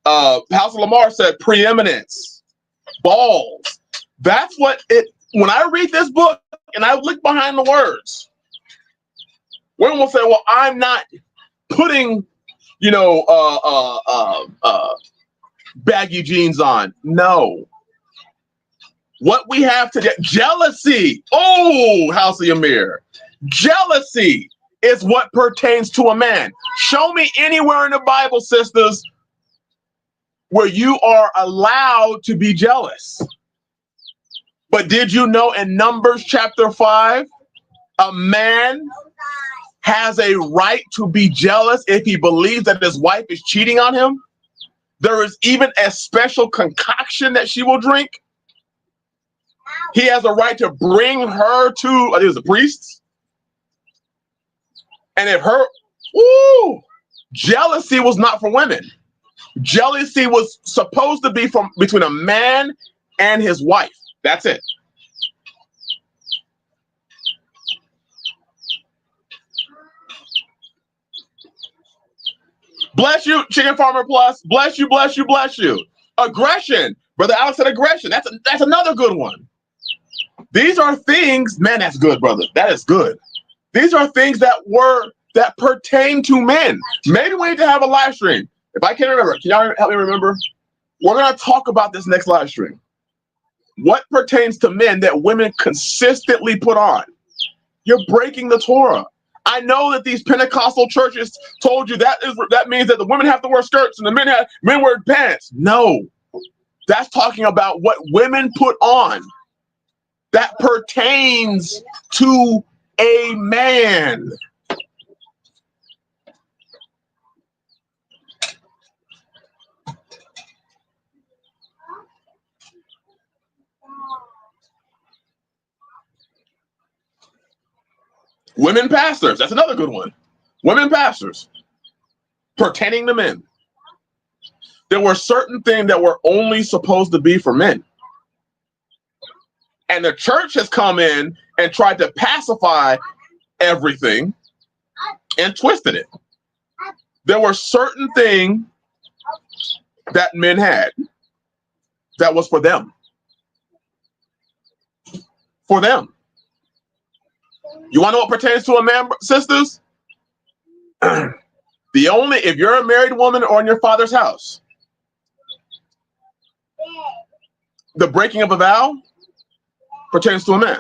B: House of Lamar said preeminence. Balls. That's what it. When I read this book and I look behind the words, women will say, "Well, I'm not putting, baggy jeans on." No. What we have today, jealousy. Oh, House of Amir. Jealousy is what pertains to a man. Show me anywhere in the Bible, sisters, where you are allowed to be jealous. But did you know in Numbers chapter 5, a man has a right to be jealous if he believes that his wife is cheating on him? There is even a special concoction that she will drink. He has a right to bring her to, I think it was the priests. And if jealousy was not for women. Jealousy was supposed to be from between a man and his wife. That's it. Bless you, Chicken Farmer Plus. Bless you, bless you, bless you. Aggression. Brother Alex said aggression. That's another good one. These are things, man, that's good, brother. That is good. These are things that pertain to men. Maybe we need to have a live stream. If I can't remember, can y'all help me remember? We're going to talk about this next live stream. What pertains to men that women consistently put on? You're breaking the Torah. I know that these Pentecostal churches told you that means that the women have to wear skirts and the men wear pants. No, that's talking about what women put on that pertains to a man. Women pastors, that's another good one. Women pastors pertaining to men. There were certain things that were only supposed to be for men. And the church has come in and tried to pacify everything and twisted it. There were certain things that men had that was for them. For them. You want to know what pertains to a man, sisters? If you're a married woman or in your father's house, the breaking of a vow pertains to a man.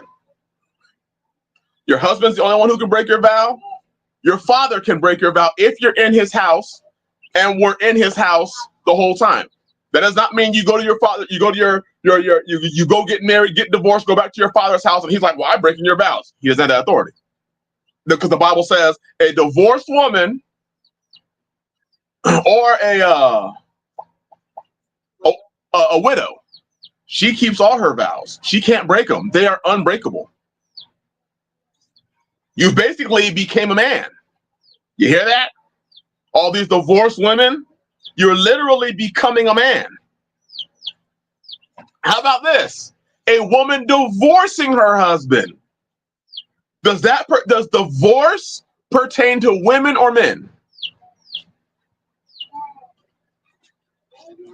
B: Your husband's the only one who can break your vow. Your father can break your vow if you're in his house and we're in his house the whole time. That does not mean you go to your father, you go to you go get married, get divorced, go back to your father's house, and he's like, "Well, I'm breaking your vows." He doesn't have that authority. Because the Bible says a divorced woman or a widow, she keeps all her vows. She can't break them. They are unbreakable. You basically became a man. You hear that? All these divorced women, you're literally becoming a man. How about this? A woman divorcing her husband. Does divorce pertain to women or men?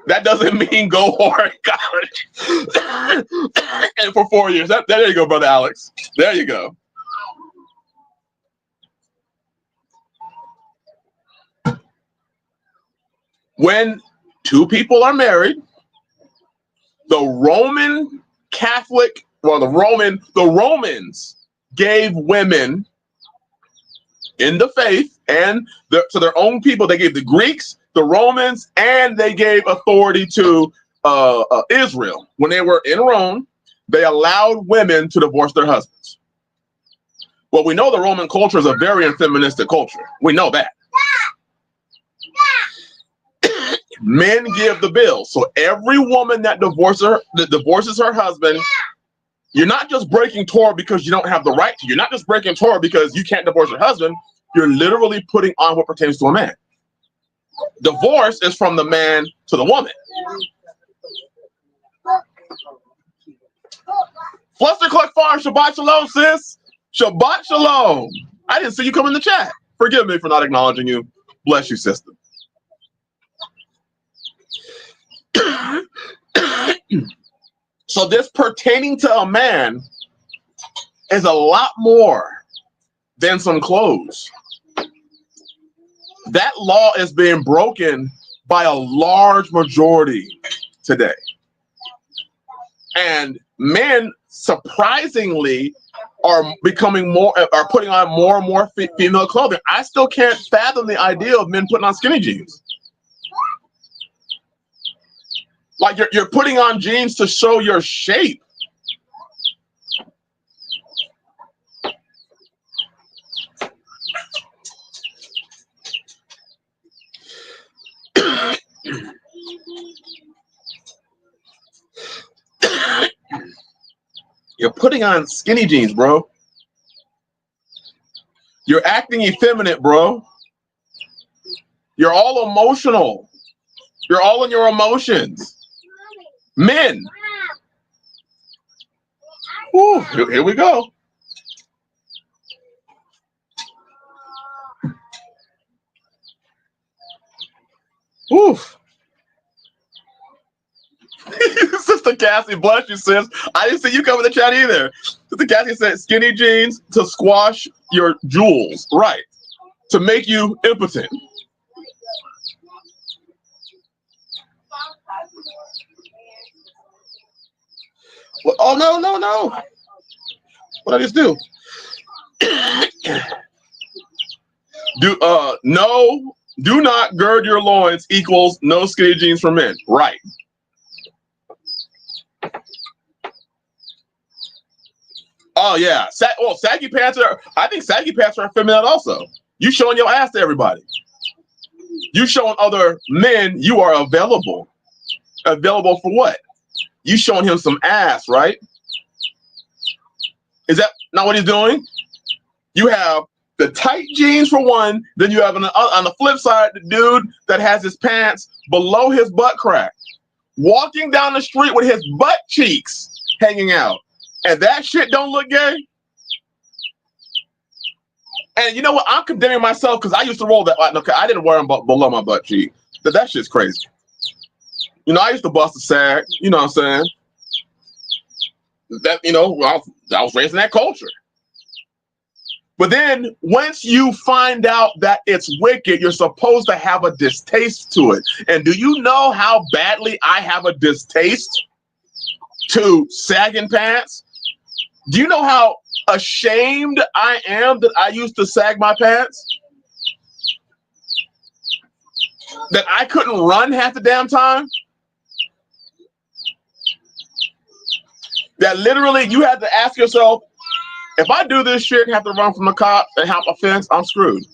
B: That doesn't mean go hard college and for 4 years. There you go, brother Alex. There you go. When two people are married, the Roman Catholic, well, the Romans gave women in the faith and to their own people, they gave the Greeks, the Romans, and they gave authority to Israel. When they were in Rome, they allowed women to divorce their husbands. Well, we know the Roman culture is a very feministic culture. We know that. Men give the bill. So every woman that divorces her husband, you're not just breaking Torah because you don't have the right to. You're not just breaking Torah because you can't divorce your husband. You're literally putting on what pertains to a man. Divorce is from the man to the woman. Fluster Cluck Farm, Shabbat Shalom, sis. Shabbat Shalom. I didn't see you come in the chat. Forgive me for not acknowledging you. Bless you, sister. So this pertaining to a man is a lot more than some clothes. That law is being broken by a large majority today. And men, surprisingly, are putting on more and more female clothing. I still can't fathom the idea of men putting on skinny jeans. Like you're putting on jeans to show your shape. You're putting on skinny jeans, bro. You're acting effeminate, bro. You're all emotional. You're all in your emotions. Men. Ooh, here we go. Oof. Sister Cassie, bless you, sis. I didn't see you come in the chat either. Sister Cassie said skinny jeans to squash your jewels. Right. To make you impotent. Well, oh, no. What I just do? Do not gird your loins equals no skinny jeans for men. Right. Oh yeah, saggy pants are. I think saggy pants are feminine also. You showing your ass to everybody. You showing other men you are available. Available for what? You showing him some ass, right? Is that not what he's doing? You have the tight jeans for one. Then you have on the flip side the dude that has his pants below his butt crack, walking down the street with his butt cheeks hanging out. And that shit don't look gay. And you know what? I'm condemning myself because I used to roll that. Okay, I didn't wear them below my butt cheek. But that shit's crazy. You know, I used to bust a sag. You know what I'm saying? That, you know, I was raised in that culture. But then once you find out that it's wicked, you're supposed to have a distaste to it. And do you know how badly I have a distaste to sagging pants? Do you know how ashamed I am that I used to sag my pants? That I couldn't run half the damn time? That literally you had to ask yourself, if I do this shit and have to run from the cop and hop a fence, I'm screwed.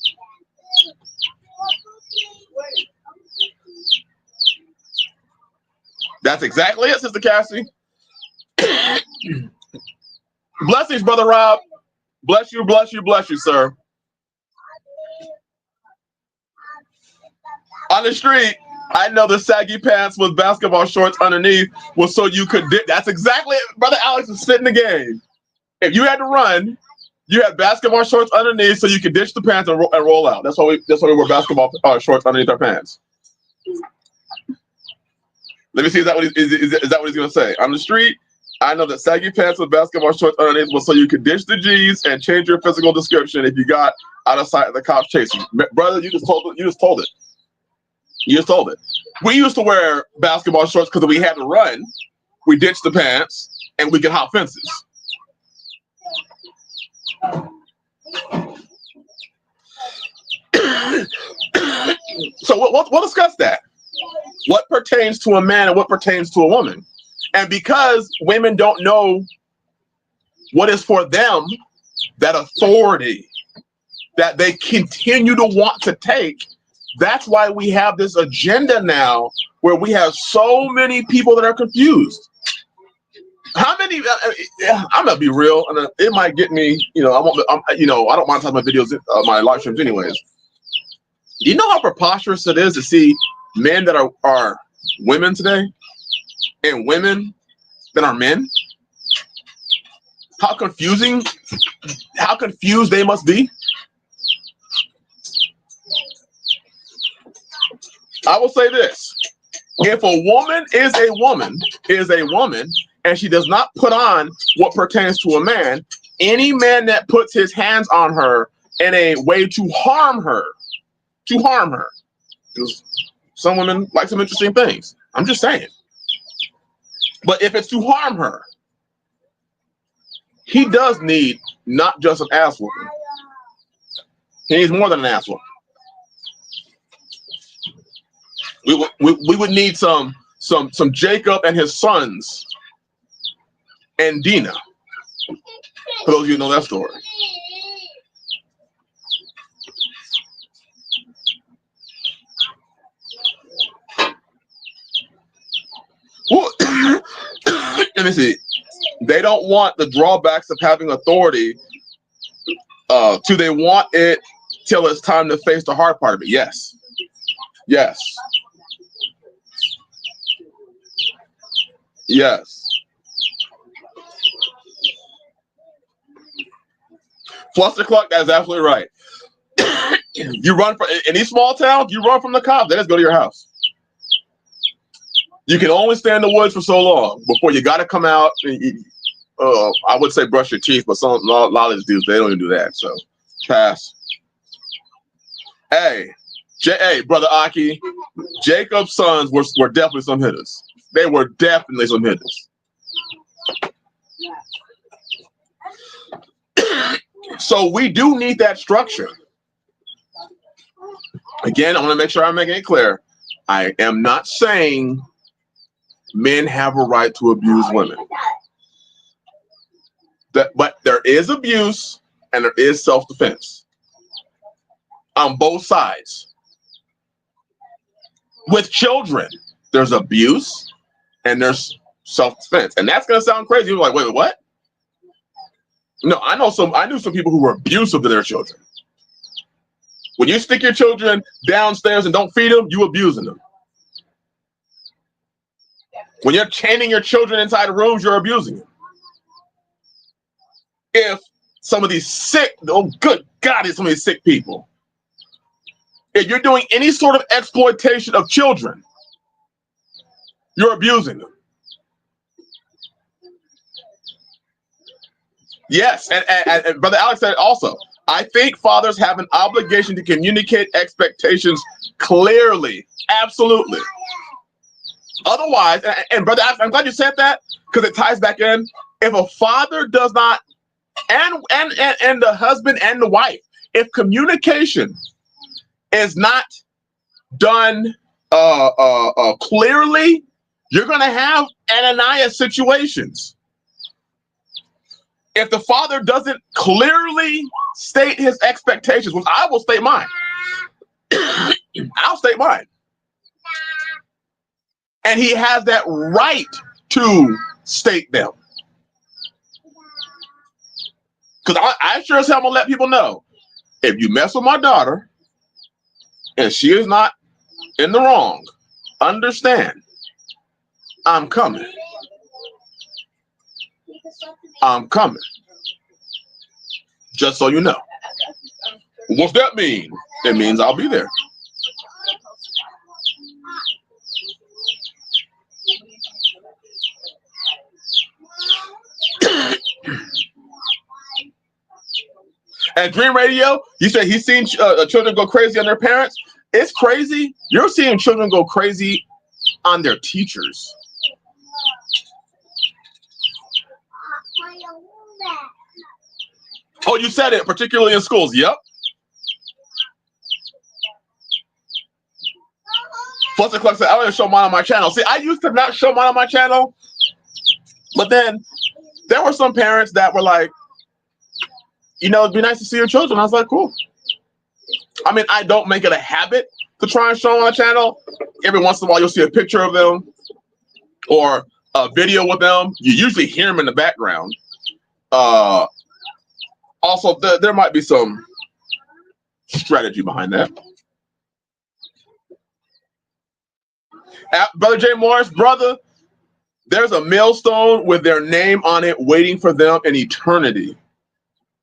B: That's exactly it, Sister Cassie. Blessings, Brother Rob. Bless you, sir. On the street, I know the saggy pants with basketball shorts underneath was so you could dip. That's exactly it. Brother Alex is spitting the game. If you had to run, you had basketball shorts underneath so you could ditch the pants and roll out. That's why we wear basketball shorts underneath our pants. Let me see, is that what he's going to say? On the street, I know that saggy pants with basketball shorts underneath was so you could ditch the G's and change your physical description if you got out of sight of the cops chasing you. Brother, you just told it. We used to wear basketball shorts because we had to run. We ditched the pants and we could hop fences. So we'll discuss that. What pertains to a man and what pertains to a woman. And because women don't know what is for them, that authority that they continue to want to take, that's why we have this agenda now where we have so many people that are confused. How many? I'm gonna be real, and it might get me. I don't mind talking about videos, my live streams, anyways. Do you know how preposterous it is to see men that are women today, and women that are men? How confusing? How confused they must be. I will say this: if a woman is a woman, and she does not put on what pertains to a man, any man that puts his hands on her in a way to harm her, because some women like some interesting things. I'm just saying. But if it's to harm her, he does need not just an ass whooping. He needs more than an ass whooping. We would need some Jacob and his sons and Dinah. For those of you who know that story. Let me see. They don't want the drawbacks of having authority. Do they want it till it's time to face the hard part of it? Yes. Yes. Yes. Fluster Cluck, that's absolutely right. You run from in these small towns, you run from the cops, they just go to your house. You can only stay in the woods for so long before you got to come out. I would say brush your teeth, but a lot of these dudes, they don't even do that. So pass. Hey, brother Aki, Jacob's sons were definitely some hitters. They were definitely some hitters. So we do need that structure. Again, I want to make sure I'm making it clear. I am not saying men have a right to abuse women. But there is abuse and there is self-defense on both sides. With children, there's abuse and there's self-defense. And that's going to sound crazy. You're like, wait, what? No, I knew some people who were abusive to their children. When you stick your children downstairs and don't feed them, you abusing them. When you're chaining your children inside rooms, you're abusing them. If some of these sick, oh good God, some of these sick people, if you're doing any sort of exploitation of children, you're abusing them. Yes, and Brother Alex said also, I think fathers have an obligation to communicate expectations clearly. Absolutely. Otherwise, and Brother Alex, I'm glad you said that because it ties back in. If a father does not, and the husband and the wife, if communication is not done clearly, you're going to have Ananias situations. If the father doesn't clearly state his expectations, which I will state mine, I'll state mine. And he has that right to state them. Because I sure as hell gonna let people know, if you mess with my daughter and she is not in the wrong, understand, I'm coming. I'm coming. Just so you know. What's that mean? It means I'll be there. At Dream Radio, you said he's seen children go crazy on their parents. It's crazy. You're seeing children go crazy on their teachers. Oh, you said it, particularly in schools. Yep. Plus, the Cluck said, I don't even show mine on my channel. See, I used to not show mine on my channel, but then there were some parents that were like, you know, it'd be nice to see your children. I was like, cool. I mean, I don't make it a habit to try and show them on my channel. Every once in a while, you'll see a picture of them or a video with them. You usually hear them in the background. Also, there might be some strategy behind that. Brother Jay Morris, brother, there's a millstone with their name on it waiting for them in eternity.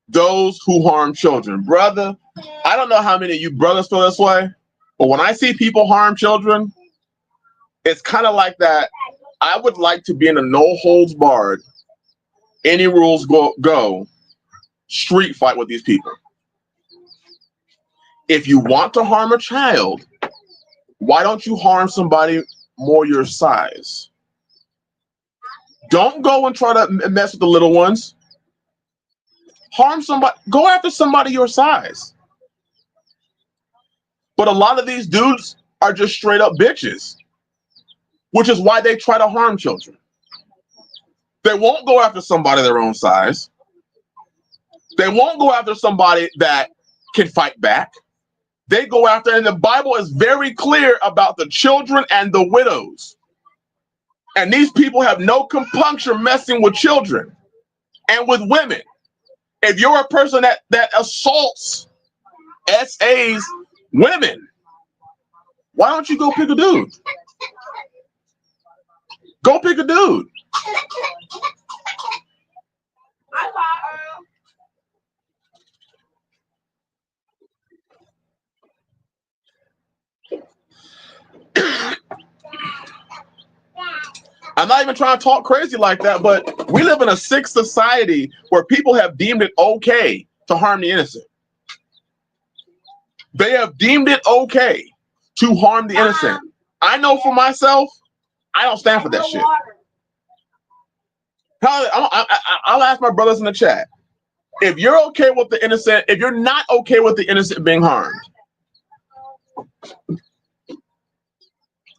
B: Those who harm children. Brother, I don't know how many of you brothers feel this way, but when I see people harm children, it's kind of like that. I would like to be in a no holds barred, any rules go street fight with these people. If you want to harm a child, why don't you harm somebody more your size? Don't go and try to mess with the little ones. Harm somebody, go after somebody your size. But a lot of these dudes are just straight up bitches, which is why they try to harm children. They won't go after somebody their own size. They won't go after somebody that can fight back. They go after, and the Bible is very clear about the children and the widows. And these people have no compunction messing with children and with women. If you're a person that assaults SAs, women, why don't you go pick a dude? Go pick a dude. I'm not even trying to talk crazy like that, but we live in a sick society where people have deemed it okay to harm the innocent. They have deemed it okay to harm the innocent. I know for myself, I don't stand for that shit. I'll ask my brothers in the chat. If you're okay with the innocent, if you're not okay with the innocent being harmed,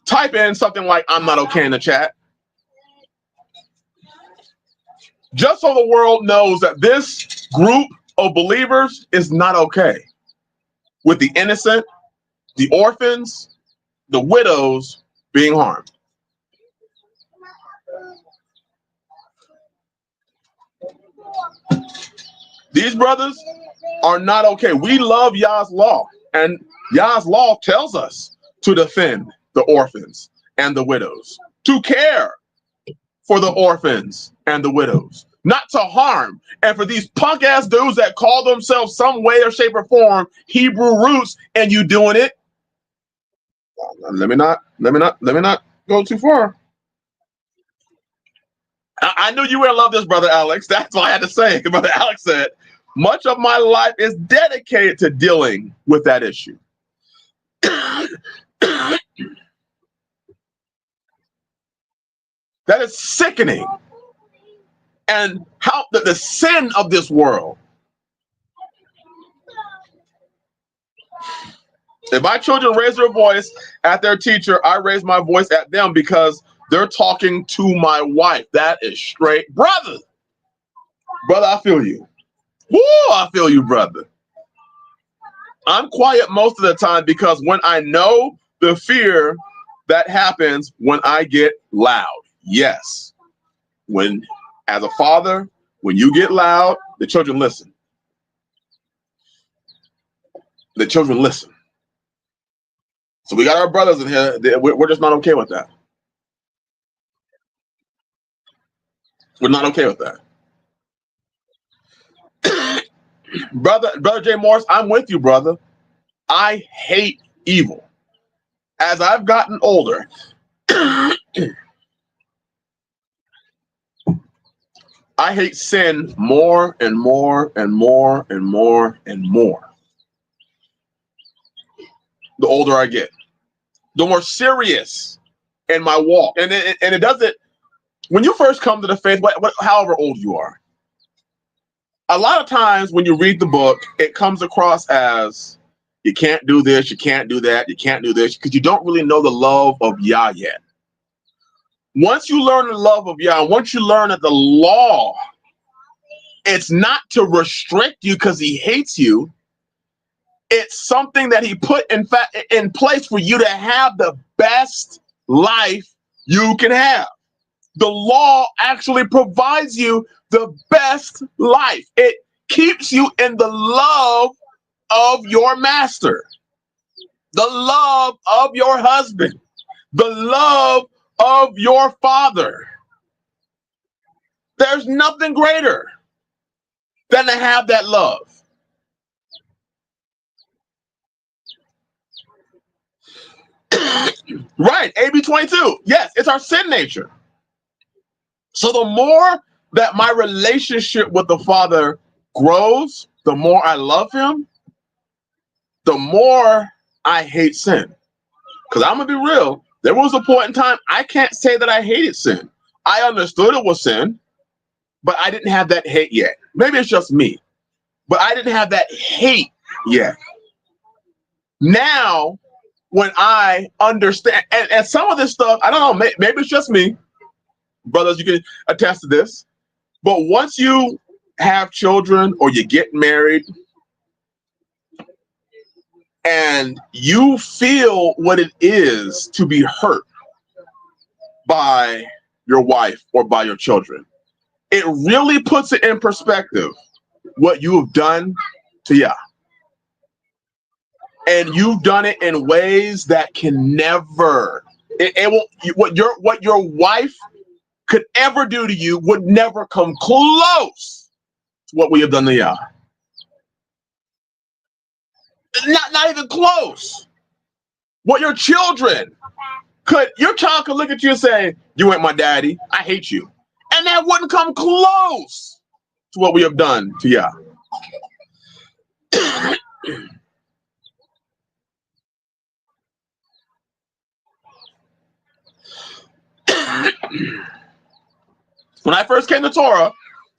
B: type in something like I'm not okay in the chat. Just so the world knows that this group of believers is not okay with the innocent, the orphans, the widows being harmed. These brothers are not okay. We love Yah's law, and Yah's law tells us to defend the orphans and the widows, to care for the orphans and the widows, not to harm. And for these punk ass dudes that call themselves some way or shape or form Hebrew roots, and you doing it, let me not go too far. I knew you would love this, Brother Alex. That's all I had to say. Brother Alex said, much of my life is dedicated to dealing with that issue. That is sickening. And how the sin of this world. If my children raise their voice at their teacher, I raise my voice at them because they're talking to my wife. That is straight. Brother, I feel you. Woo, I feel you, brother. I'm quiet most of the time because when I know the fear that happens when I get loud. Yes. When, as a father, when you get loud, the children listen. The children listen. So we got our brothers in here. We're just not okay with that. We're not okay with that. Brother Jay Morris, I'm with you, brother. I hate evil. As I've gotten older, I hate sin more and more and more and more and more. The older I get, the more serious in my walk. And it doesn't, when you first come to the faith, however old you are, a lot of times when you read the book, it comes across as You can't do this, you can't do that, you can't do this, because you don't really know the love of Yah yet. Once you learn the love of Yah, once you learn that the law, it's not to restrict you because he hates you. It's something that he put in place for you to have the best life you can have. The law actually provides you the best life. It keeps you in the love of your master, the love of your husband, the love of your father. There's nothing greater than to have that love. Right, AB 22. Yes, it's our sin nature. So the more that my relationship with the Father grows, the more I love him, the more I hate sin. Because I'm going to be real, there was a point in time I can't say that I hated sin. I understood it was sin, but I didn't have that hate yet. Maybe it's just me, but I didn't have that hate yet. Now, when I understand, and some of this stuff, I don't know, maybe it's just me. Brothers, you can attest to this. But once you have children or you get married and you feel what it is to be hurt by your wife or by your children, it really puts it in perspective what you have done to Yah. And you've done it in ways that can never, it won't, what your wife could ever do to you would never come close to what we have done to Yah. Not even close. What your child could look at you and say, you ain't my daddy, I hate you. And that wouldn't come close to what we have done to Yah. When I first came to Torah,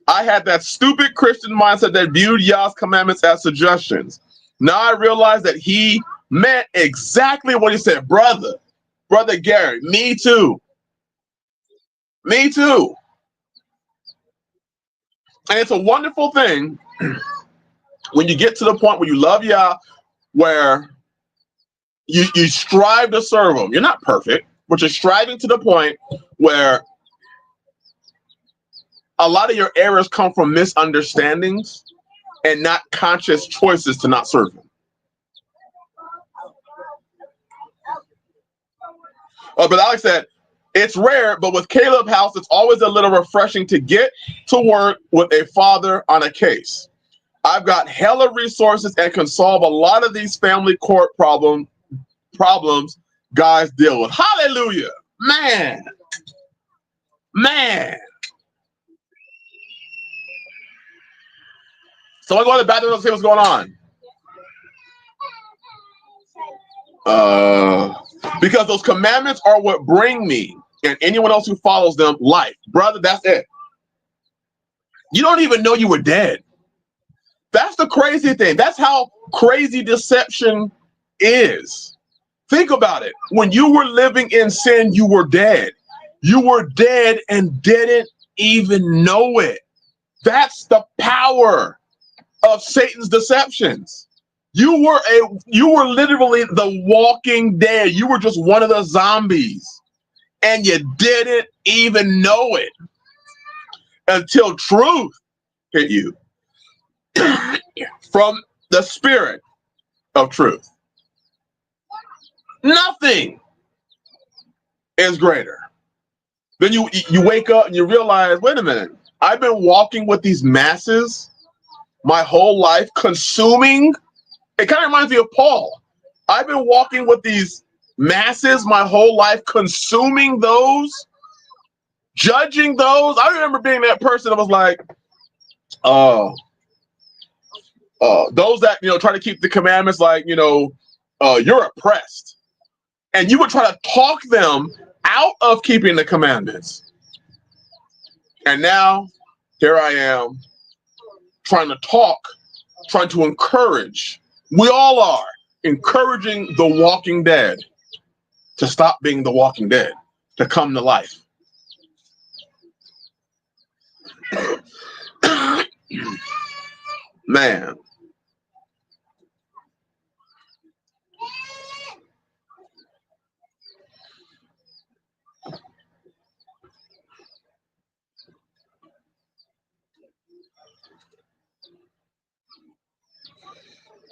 B: I had that stupid Christian mindset that viewed Yah's commandments as suggestions. Now I realize that he meant exactly what he said. Brother Gary, me too. Me too. And it's a wonderful thing when you get to the point where you love Yah, where you strive to serve him. You're not perfect, but you're striving to the point where a lot of your errors come from misunderstandings and not conscious choices to not serve him. But Alex said, it's rare, but with Caleb House, it's always a little refreshing to get to work with a father on a case. I've got hella resources and can solve a lot of these family court problems guys deal with. Hallelujah. Man. So I go to the bathroom and see what's going on. Because those commandments are what bring me and anyone else who follows them life. Brother, that's it. You don't even know you were dead. That's the crazy thing. That's how crazy deception is. Think about it. When you were living in sin, you were dead. You were dead and didn't even know it. That's the power of Satan's deceptions. You were literally the walking dead. You were just one of the zombies. And you didn't even know it until truth hit you from the spirit of truth. Nothing is greater. Then you wake up and you realize, wait a minute, I've been walking with these masses my whole life, consuming. It kind of reminds me of Paul. I've been walking with these masses my whole life, consuming those, judging those. I remember being that person that was like, those that, try to keep the commandments, like, you're oppressed. And you would try to talk them out of keeping the commandments. And now, here I am, trying to encourage. We all are. encouraging the walking dead to stop being the walking dead, to come to life. Man.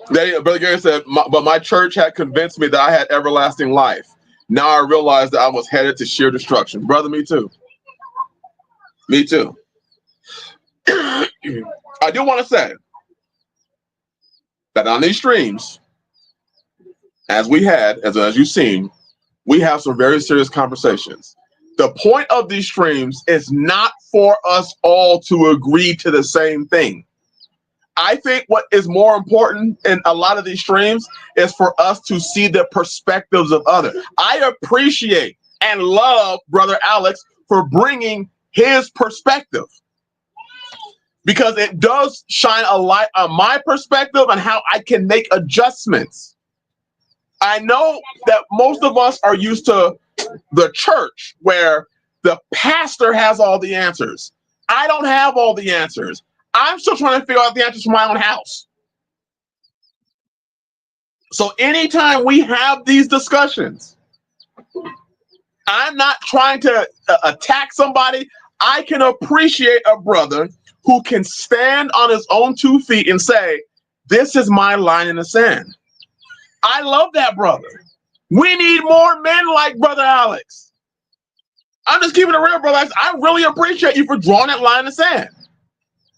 B: Brother Gary said, but my church had convinced me that I had everlasting life. Now I realized that I was headed to sheer destruction. Brother, me too. Me too. I do want to say that on these streams, as you've seen, we have some very serious conversations. The point of these streams is not for us all to agree to the same thing. I think what is more important in a lot of these streams is for us to see the perspectives of others. I appreciate and love Brother Alex for bringing his perspective, because it does shine a light on my perspective and how I can make adjustments. I know that most of us are used to the church where the pastor has all the answers. I don't have all the answers. I'm still trying to figure out the answers for my own house. So anytime we have these discussions, I'm not trying to attack somebody. I can appreciate a brother who can stand on his own 2 feet and say, this is my line in the sand. I love that brother. We need more men like Brother Alex. I'm just keeping it real, brother Alex. I really appreciate you for drawing that line in the sand,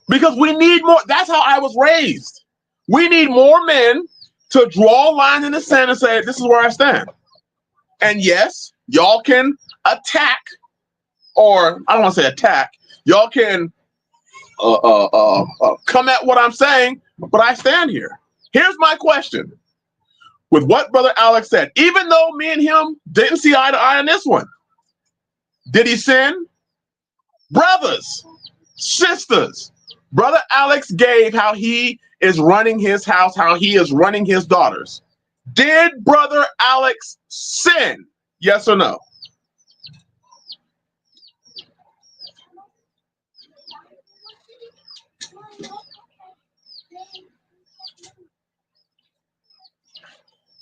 B: because we need more. That's how I was raised. We need more men to draw a line in the sand and say, this is where I stand. And yes, y'all can attack, or I don't want to say attack. Y'all can come at what I'm saying, but I stand here. Here's my question. With what Brother Alex said, even though me and him didn't see eye to eye on this one, did he sin? Brothers, sisters, Brother Alex gave how he is running his house, how he is running his daughters. Did Brother Alex sin? Yes or no?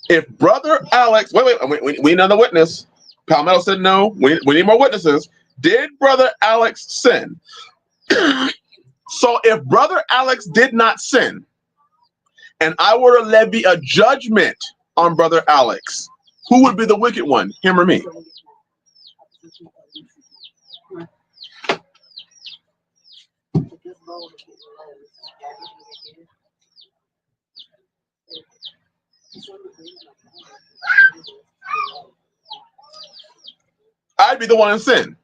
B: If Brother Alex, wait, we need another witness. Palmetto said no. We need more witnesses. Did Brother Alex sin? So if Brother Alex did not sin, and I were to levy a judgment on Brother Alex, who would be the wicked one, him or me? I'd be the one in sin.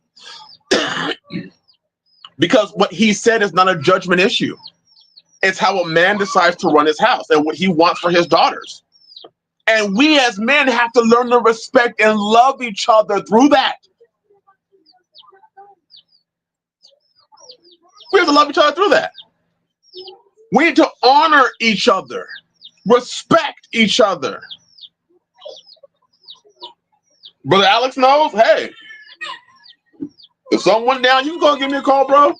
B: Because what he said is not a judgment issue. It's how a man decides to run his house and what he wants for his daughters. And we as men have to learn to respect and love each other through that. We have to love each other through that. We need to honor each other, respect each other. Brother Alex knows, hey, if something went down, you can go give me a call, bro.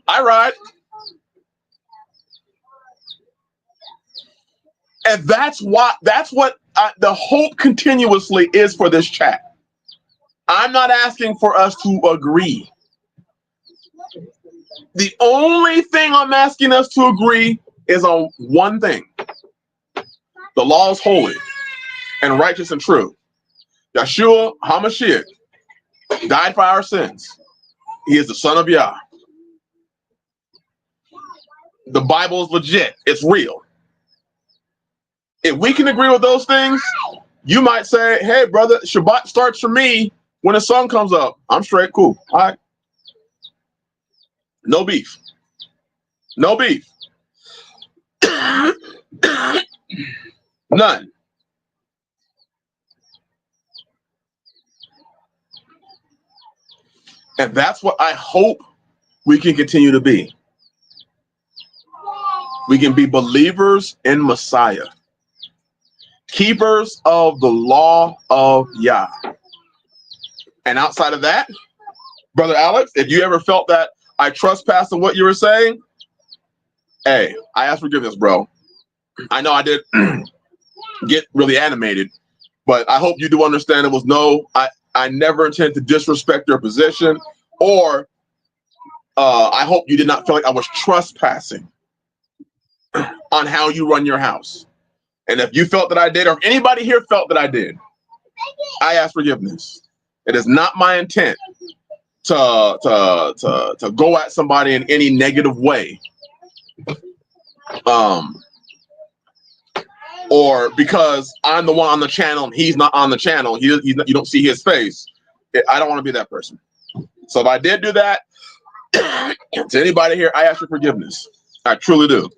B: I ride. And that's what the hope continuously is for this chat. I'm not asking for us to agree. The only thing I'm asking us to agree is on one thing. The law is holy and righteous and true. Yeshua HaMashiach died for our sins. He is the Son of Yah. The Bible is legit. It's real. If we can agree with those things, you might say, hey, brother, Shabbat starts for me when the sun comes up. I'm straight, cool. All right. No beef. No beef. None. And that's what I hope we can continue to be. We can be believers in Messiah, keepers of the law of Yah. And outside of that, Brother Alex, if you ever felt that I trespassed on what you were saying, hey, I ask forgiveness, bro. I know I did get really animated, but I hope you do understand it was I never intended to disrespect your position, or I hope you did not feel like I was trespassing on how you run your house. And if you felt that I did, or if anybody here felt that I did, I ask forgiveness. It is not my intent to go at somebody in any negative way. Or because I'm the one on the channel and he's not on the channel, you don't see his face. I don't want to be that person. So if I did do that, to anybody here, I ask for forgiveness. I truly do.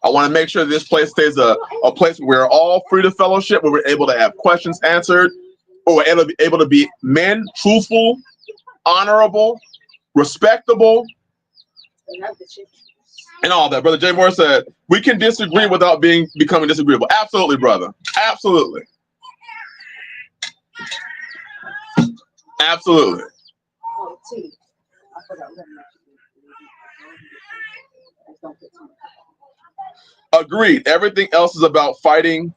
B: I want to make sure this place stays a place where we're all free to fellowship, where we're able to have questions answered, or we're able to be men, truthful, honorable, respectable, and all that. Brother Jay Moore said, we can disagree without becoming disagreeable. Absolutely, brother. Absolutely. Absolutely. Agreed. Everything else is about fighting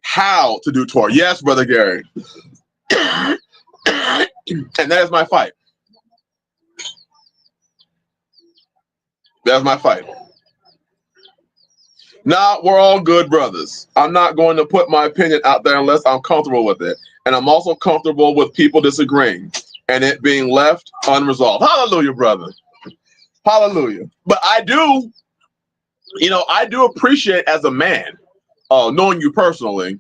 B: how to do Torah. Yes, Brother Gary. And that is my fight. That's my fight. Nah, we're all good brothers. I'm not going to put my opinion out there unless I'm comfortable with it. And I'm also comfortable with people disagreeing and it being left unresolved. Hallelujah, brother. Hallelujah. But I do appreciate as a man, knowing you personally,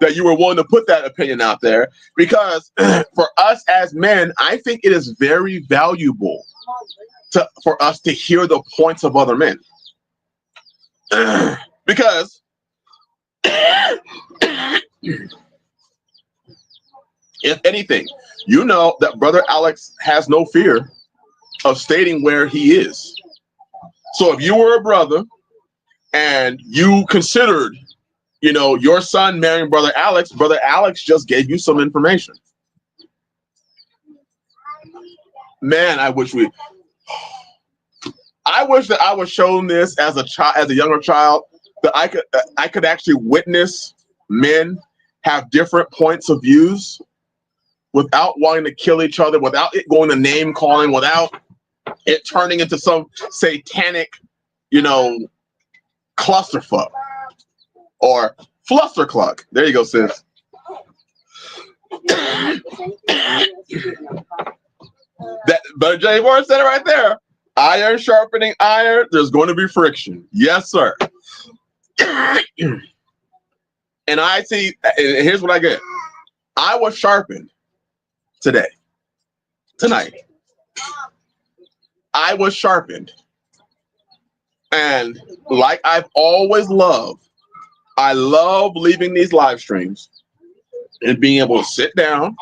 B: that you were willing to put that opinion out there, because for us as men, I think it is very valuable for us to hear the points of other men. Because if anything, you know that Brother Alex has no fear of stating where he is. So if you were a brother and you considered, your son marrying Brother Alex just gave you some information. Man, I wish that I was shown this as a younger child, that I could actually witness men have different points of views without wanting to kill each other, without it going to name calling, without it turning into some satanic, clusterfuck or flustercluck. There you go, sis. That, but Jay Moore said it right there. Iron sharpening iron, there's going to be friction. Yes, sir. And I see, and here's what I get. I was sharpened tonight. I was sharpened. And like I've always loved, I love leaving these live streams and being able to sit down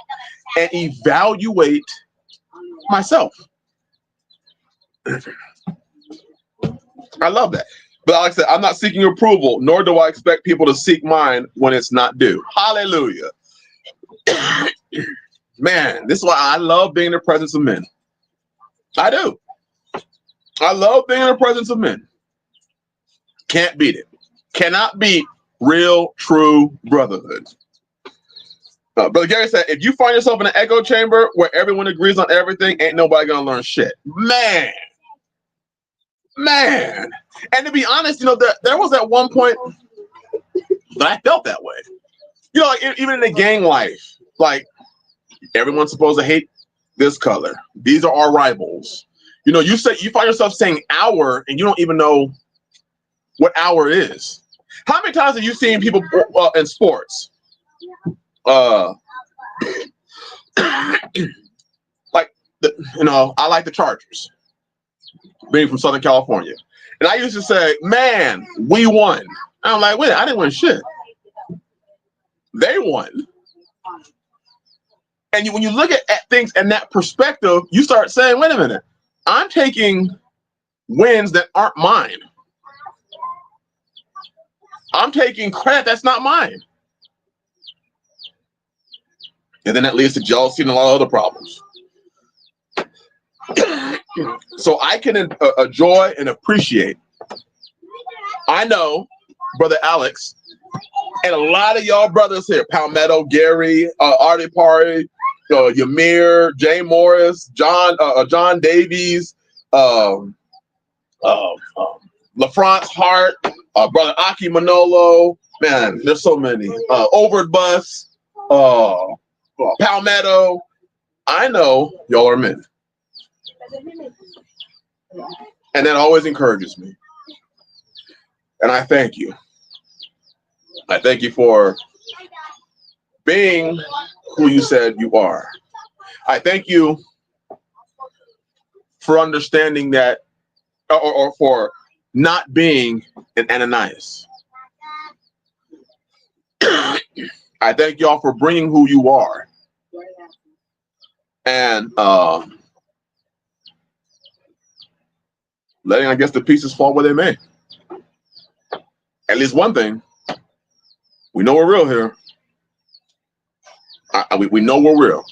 B: and evaluate myself. I love that. But like I said, I'm not seeking approval, nor do I expect people to seek mine when it's not due. Hallelujah. Man, this is why I love being in the presence of men. I do. I love being in the presence of men. Can't beat it. Cannot beat real, true brotherhood. Brother Gary said, if you find yourself in an echo chamber where everyone agrees on everything, ain't nobody gonna learn shit. Man. And to be honest, there was at one point that I felt that way. Like even in the gang life, like everyone's supposed to hate this color. These are our rivals. You find yourself saying our and you don't even know what our is. How many times have you seen people in sports? I like the Chargers, being from Southern California. And I used to say, man, we won. I'm like, wait, I didn't win shit. They won. And when you look at things in that perspective, you start saying, wait a minute, I'm taking wins that aren't mine I'm taking credit that's not mine. And then that leads to jealousy and a lot of other problems. So I can enjoy and appreciate. I know Brother Alex and a lot of y'all brothers here, Palmetto, Gary, Artie Pari, Ymir, Jay Morris, John Davies, LaFrance Hart, Brother Aki Manolo. Man, there's so many. Overd Bus, Palmetto. I know y'all are men. And that always encourages me. And I thank you. I thank you for being who you said you are. I thank you for understanding that, or for not being an Ananias. I thank y'all for bringing who you are. And letting, I guess, the pieces fall where they may. At least one thing, we know we're real here. We know we're real.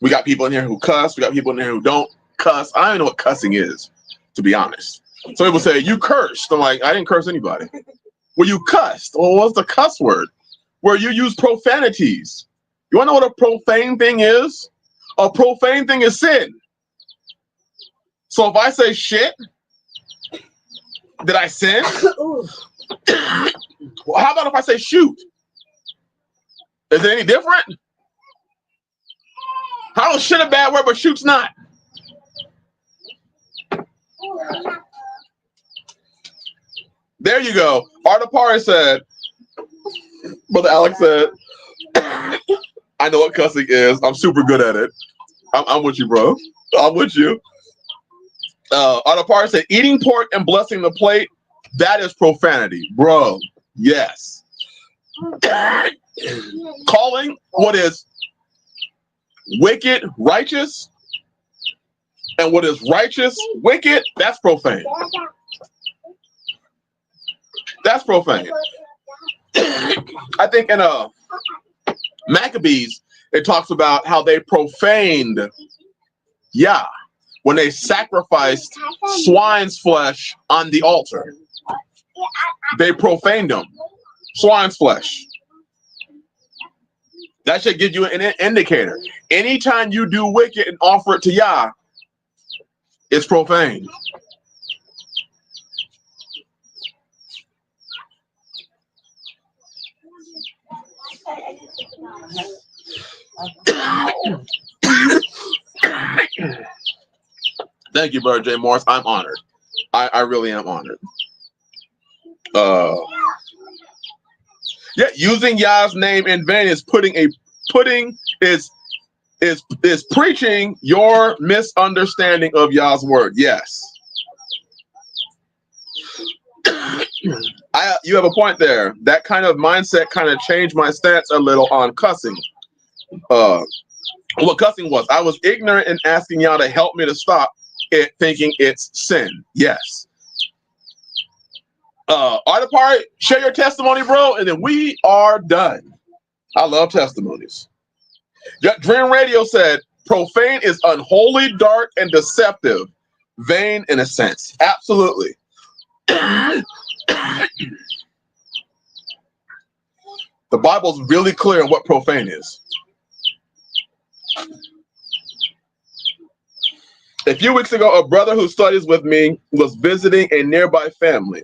B: We got people in here who cuss. We got people in here who don't cuss. I don't even know what cussing is, to be honest. Some people say, you cursed. I'm like, I didn't curse anybody. Well, you cussed. Well, what's the cuss word? Where you use profanities. You want to know what a profane thing is? A profane thing is sin. So if I say shit, did I sin? Well, how about if I say shoot? Is it any different? How is shit a bad word, but shoot's not? There you go. Artapari said, Brother Alex said, I know what cussing is. I'm super good at it. I'm with you, bro. I'm with you. Artapari said, eating pork and blessing the plate, that is profanity. Bro, yes. Calling what is wicked righteous and what is righteous wicked, that's profane. That's profane. I think in Maccabees, it talks about how they profaned Yah when they sacrificed swine's flesh on the altar. They profaned them. Swine's flesh. That should give you an indicator. Anytime you do wicked and offer it to Yah, it's profane. Thank you, Brother Jay Morris. I'm honored. I really am honored. Yeah, using Yah's name in vain is is preaching your misunderstanding of Yah's word. Yes. You have a point there. That kind of mindset kind of changed my stance a little on cussing. What cussing was, I was ignorant in asking Yah to help me to stop it, thinking it's sin. Yes. Artapari, share your testimony, bro, and then we are done. I love testimonies. Dream Radio said, profane is unholy, dark, and deceptive. Vain in a sense. Absolutely. The Bible's really clear on what profane is. A few weeks ago, a brother who studies with me was visiting a nearby family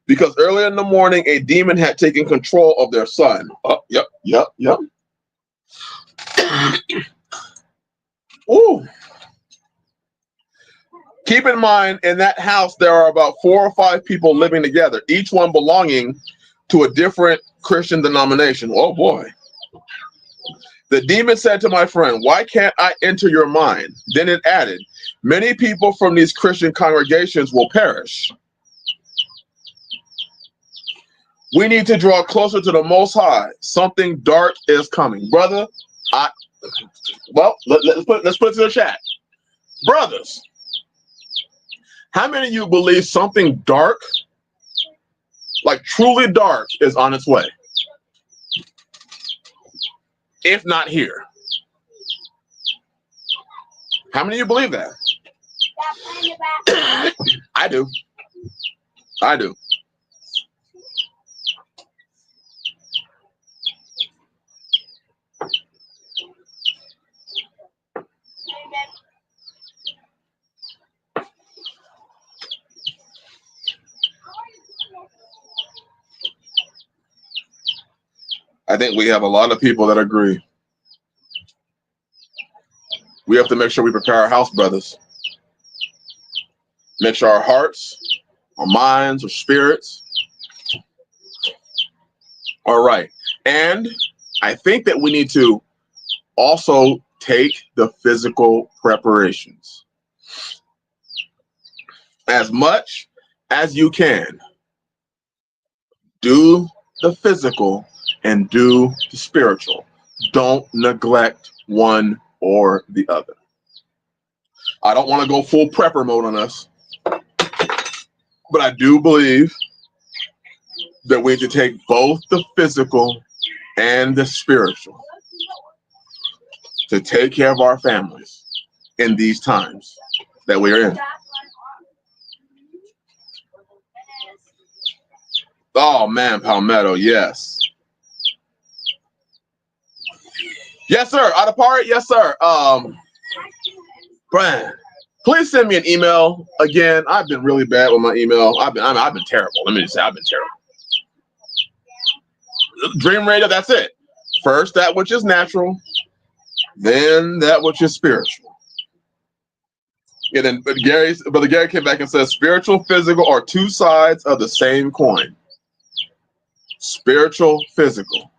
B: because earlier in the morning, a demon had taken control of their son. Oh, yep. Ooh. Keep in mind, in that house, there are about 4 or 5 people living together, each one belonging to a different Christian denomination. Oh, boy. The demon said to my friend, why can't I enter your mind? Then it added, many people from these Christian congregations will perish. We need to draw closer to the Most High. Something dark is coming. Brother, let's put it to the chat. Brothers, how many of you believe something dark like truly dark, is on its way. If not here. How many of you believe that? I do. I do. I think we have a lot of people that agree. We have to make sure we prepare our house, brothers. Make sure our hearts, our minds, our spirits are right. And I think that we need to also take the physical preparations. As much as you can, do the physical and do the spiritual. Don't neglect one or the other. I don't want to go full prepper mode on us, but I do believe that we need to take both the physical and the spiritual to take care of our families in these times that we are in. Oh man, Palmetto, yes. Yes, sir. Out of part? Yes, sir. Brian, please send me an email. Again, I've been really bad with my email. I've been terrible. Let me just say I've been terrible. Dream Radio, that's it. First that which is natural, then that which is spiritual. And then Brother Gary came back and says spiritual, physical are two sides of the same coin. Spiritual, physical.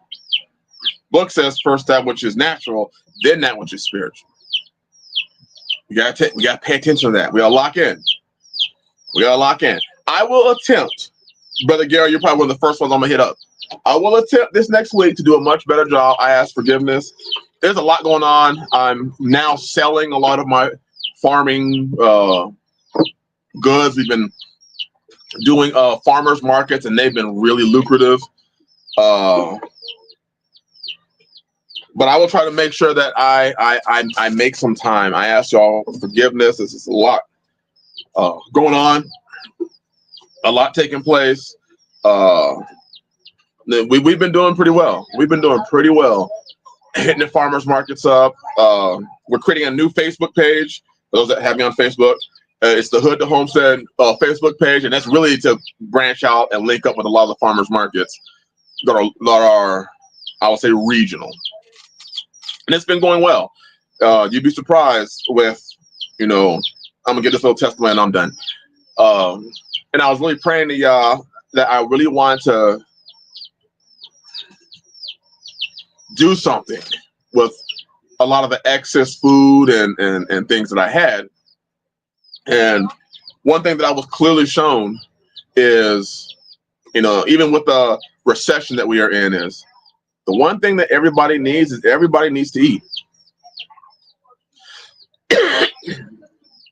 B: Book says first that which is natural, then that which is spiritual. We gotta pay attention to that. We gotta lock in. We gotta lock in. I will attempt, Brother Gary, you're probably one of the first ones I'm gonna hit up. I will attempt this next week to do a much better job. I ask forgiveness. There's a lot going on. I'm now selling a lot of my farming goods. We've been doing farmers markets, and they've been really lucrative. But I will try to make sure that I make some time. I ask y'all forgiveness. This is a lot going on, a lot taking place. We've been doing pretty well. We've been doing pretty well, hitting the farmers markets up. We're creating a new Facebook page. For those that have me on Facebook, it's the Hood to Homestead Facebook page, and that's really to branch out and link up with a lot of the farmers markets that are I would say, regional. And it's been going well. You'd be surprised with, I'm gonna get this little testimony and I'm done. And I was really praying to y'all that I really wanted to do something with a lot of the excess food and things that I had. And one thing that I was clearly shown is, even with the recession that we are in, is the one thing that everybody needs to eat.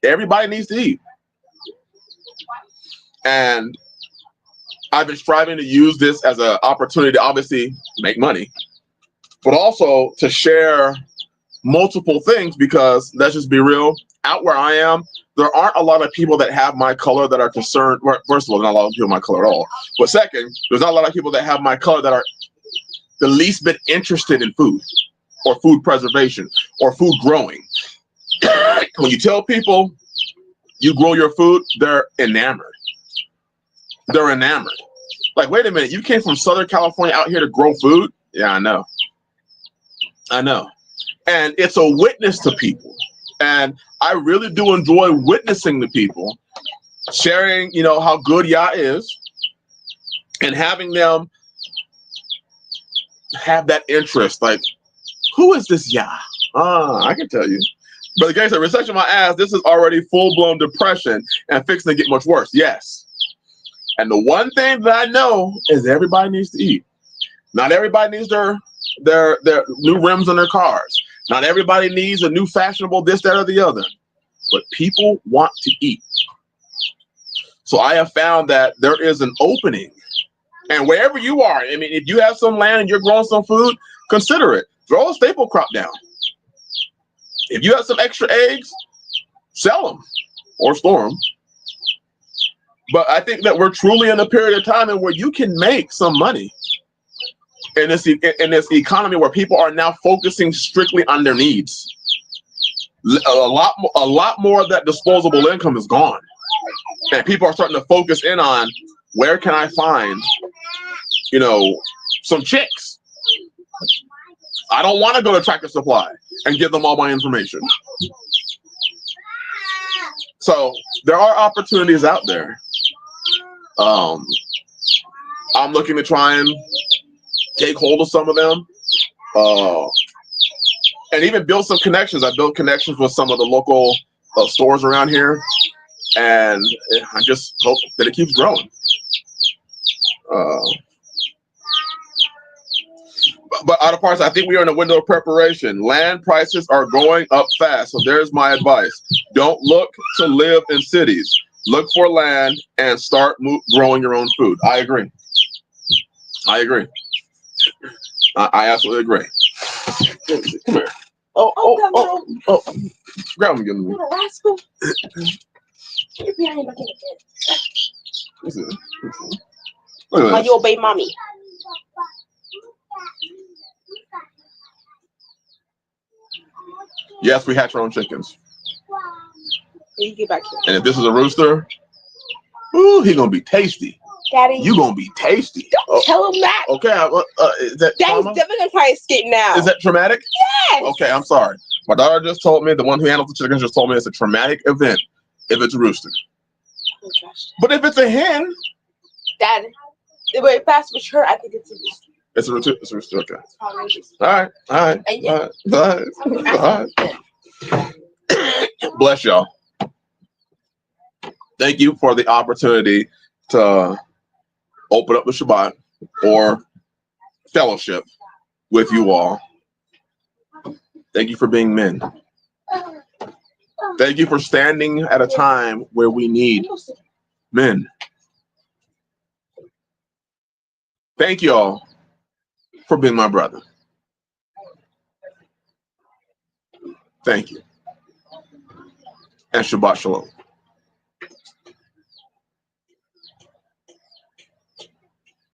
B: Everybody needs to eat. And I've been striving to use this as an opportunity to obviously make money, but also to share multiple things, because let's just be real, out where I am, there aren't a lot of people that have my color that are concerned. Well, first of all, not a lot of people my color at all. But second, there's not a lot of people that have my color that are the least bit interested in food or food preservation or food growing. When you tell people you grow your food, they're enamored. They're enamored. Like, wait a minute, you came from Southern California out here to grow food? Yeah, I know. And it's a witness to people. And I really do enjoy witnessing to people, sharing, how good Yah is, and having them have that interest. Like, who is this Yah? I can tell you. Brother Gary said, recession my ass, this is already full-blown depression and fixing to get much worse. Yes. And the one thing that I know is everybody needs to eat. Not everybody needs their new rims on their cars. Not everybody needs a new fashionable this, that, or the other. But people want to eat. So I have found that there is an opening And wherever you are, I mean, if you have some land and you're growing some food, consider it. Throw a staple crop down. If you have some extra eggs, sell them or store them. But I think that we're truly in a period of time in where you can make some money in this economy where people are now focusing strictly on their needs. A lot more of that disposable income is gone, and people are starting to focus in on where can I find, some chicks. I don't want to go to Tractor Supply and give them all my information. So there are opportunities out there. I'm looking to try and take hold of some of them, and even build some connections. I built connections with some of the local stores around here, and I just hope that it keeps growing. But other parts, I think we are in a window of preparation. Land prices are going up fast, so there's my advice. Don't look to live in cities. Look for land and start growing your own food. I agree. I absolutely agree. Come here. Oh. Grab him again.
E: Little rascal. You're behind looking at this.
B: Look at
E: How
B: this.
E: you obey mommy?
B: Yes, we hatch our own chickens.
E: You get back here.
B: And if this is a rooster, ooh, he gonna be tasty.
E: Daddy.
B: You gonna be tasty.
E: Don't tell him that.
B: Okay, is that
E: Daddy's
B: trauma?
E: definitely gonna try to escape now.
B: Is that traumatic?
E: Yes.
B: Okay, I'm sorry. My daughter just told me, the one who handles the chickens just told me it's a traumatic event if it's a rooster.
E: Oh, gosh.
B: But if it's a hen,
E: Dad, the way fast with her, I think it's a rooster.
B: it's a rooster. It's a rooster. Okay.
E: Outrageous.
B: All right. Bless y'all. Thank you for the opportunity to open up the Shabbat or fellowship with you all. Thank you for being men. Thank you for standing at a time where we need men. Thank you all for being my brother. Thank you. And Shabbat Shalom.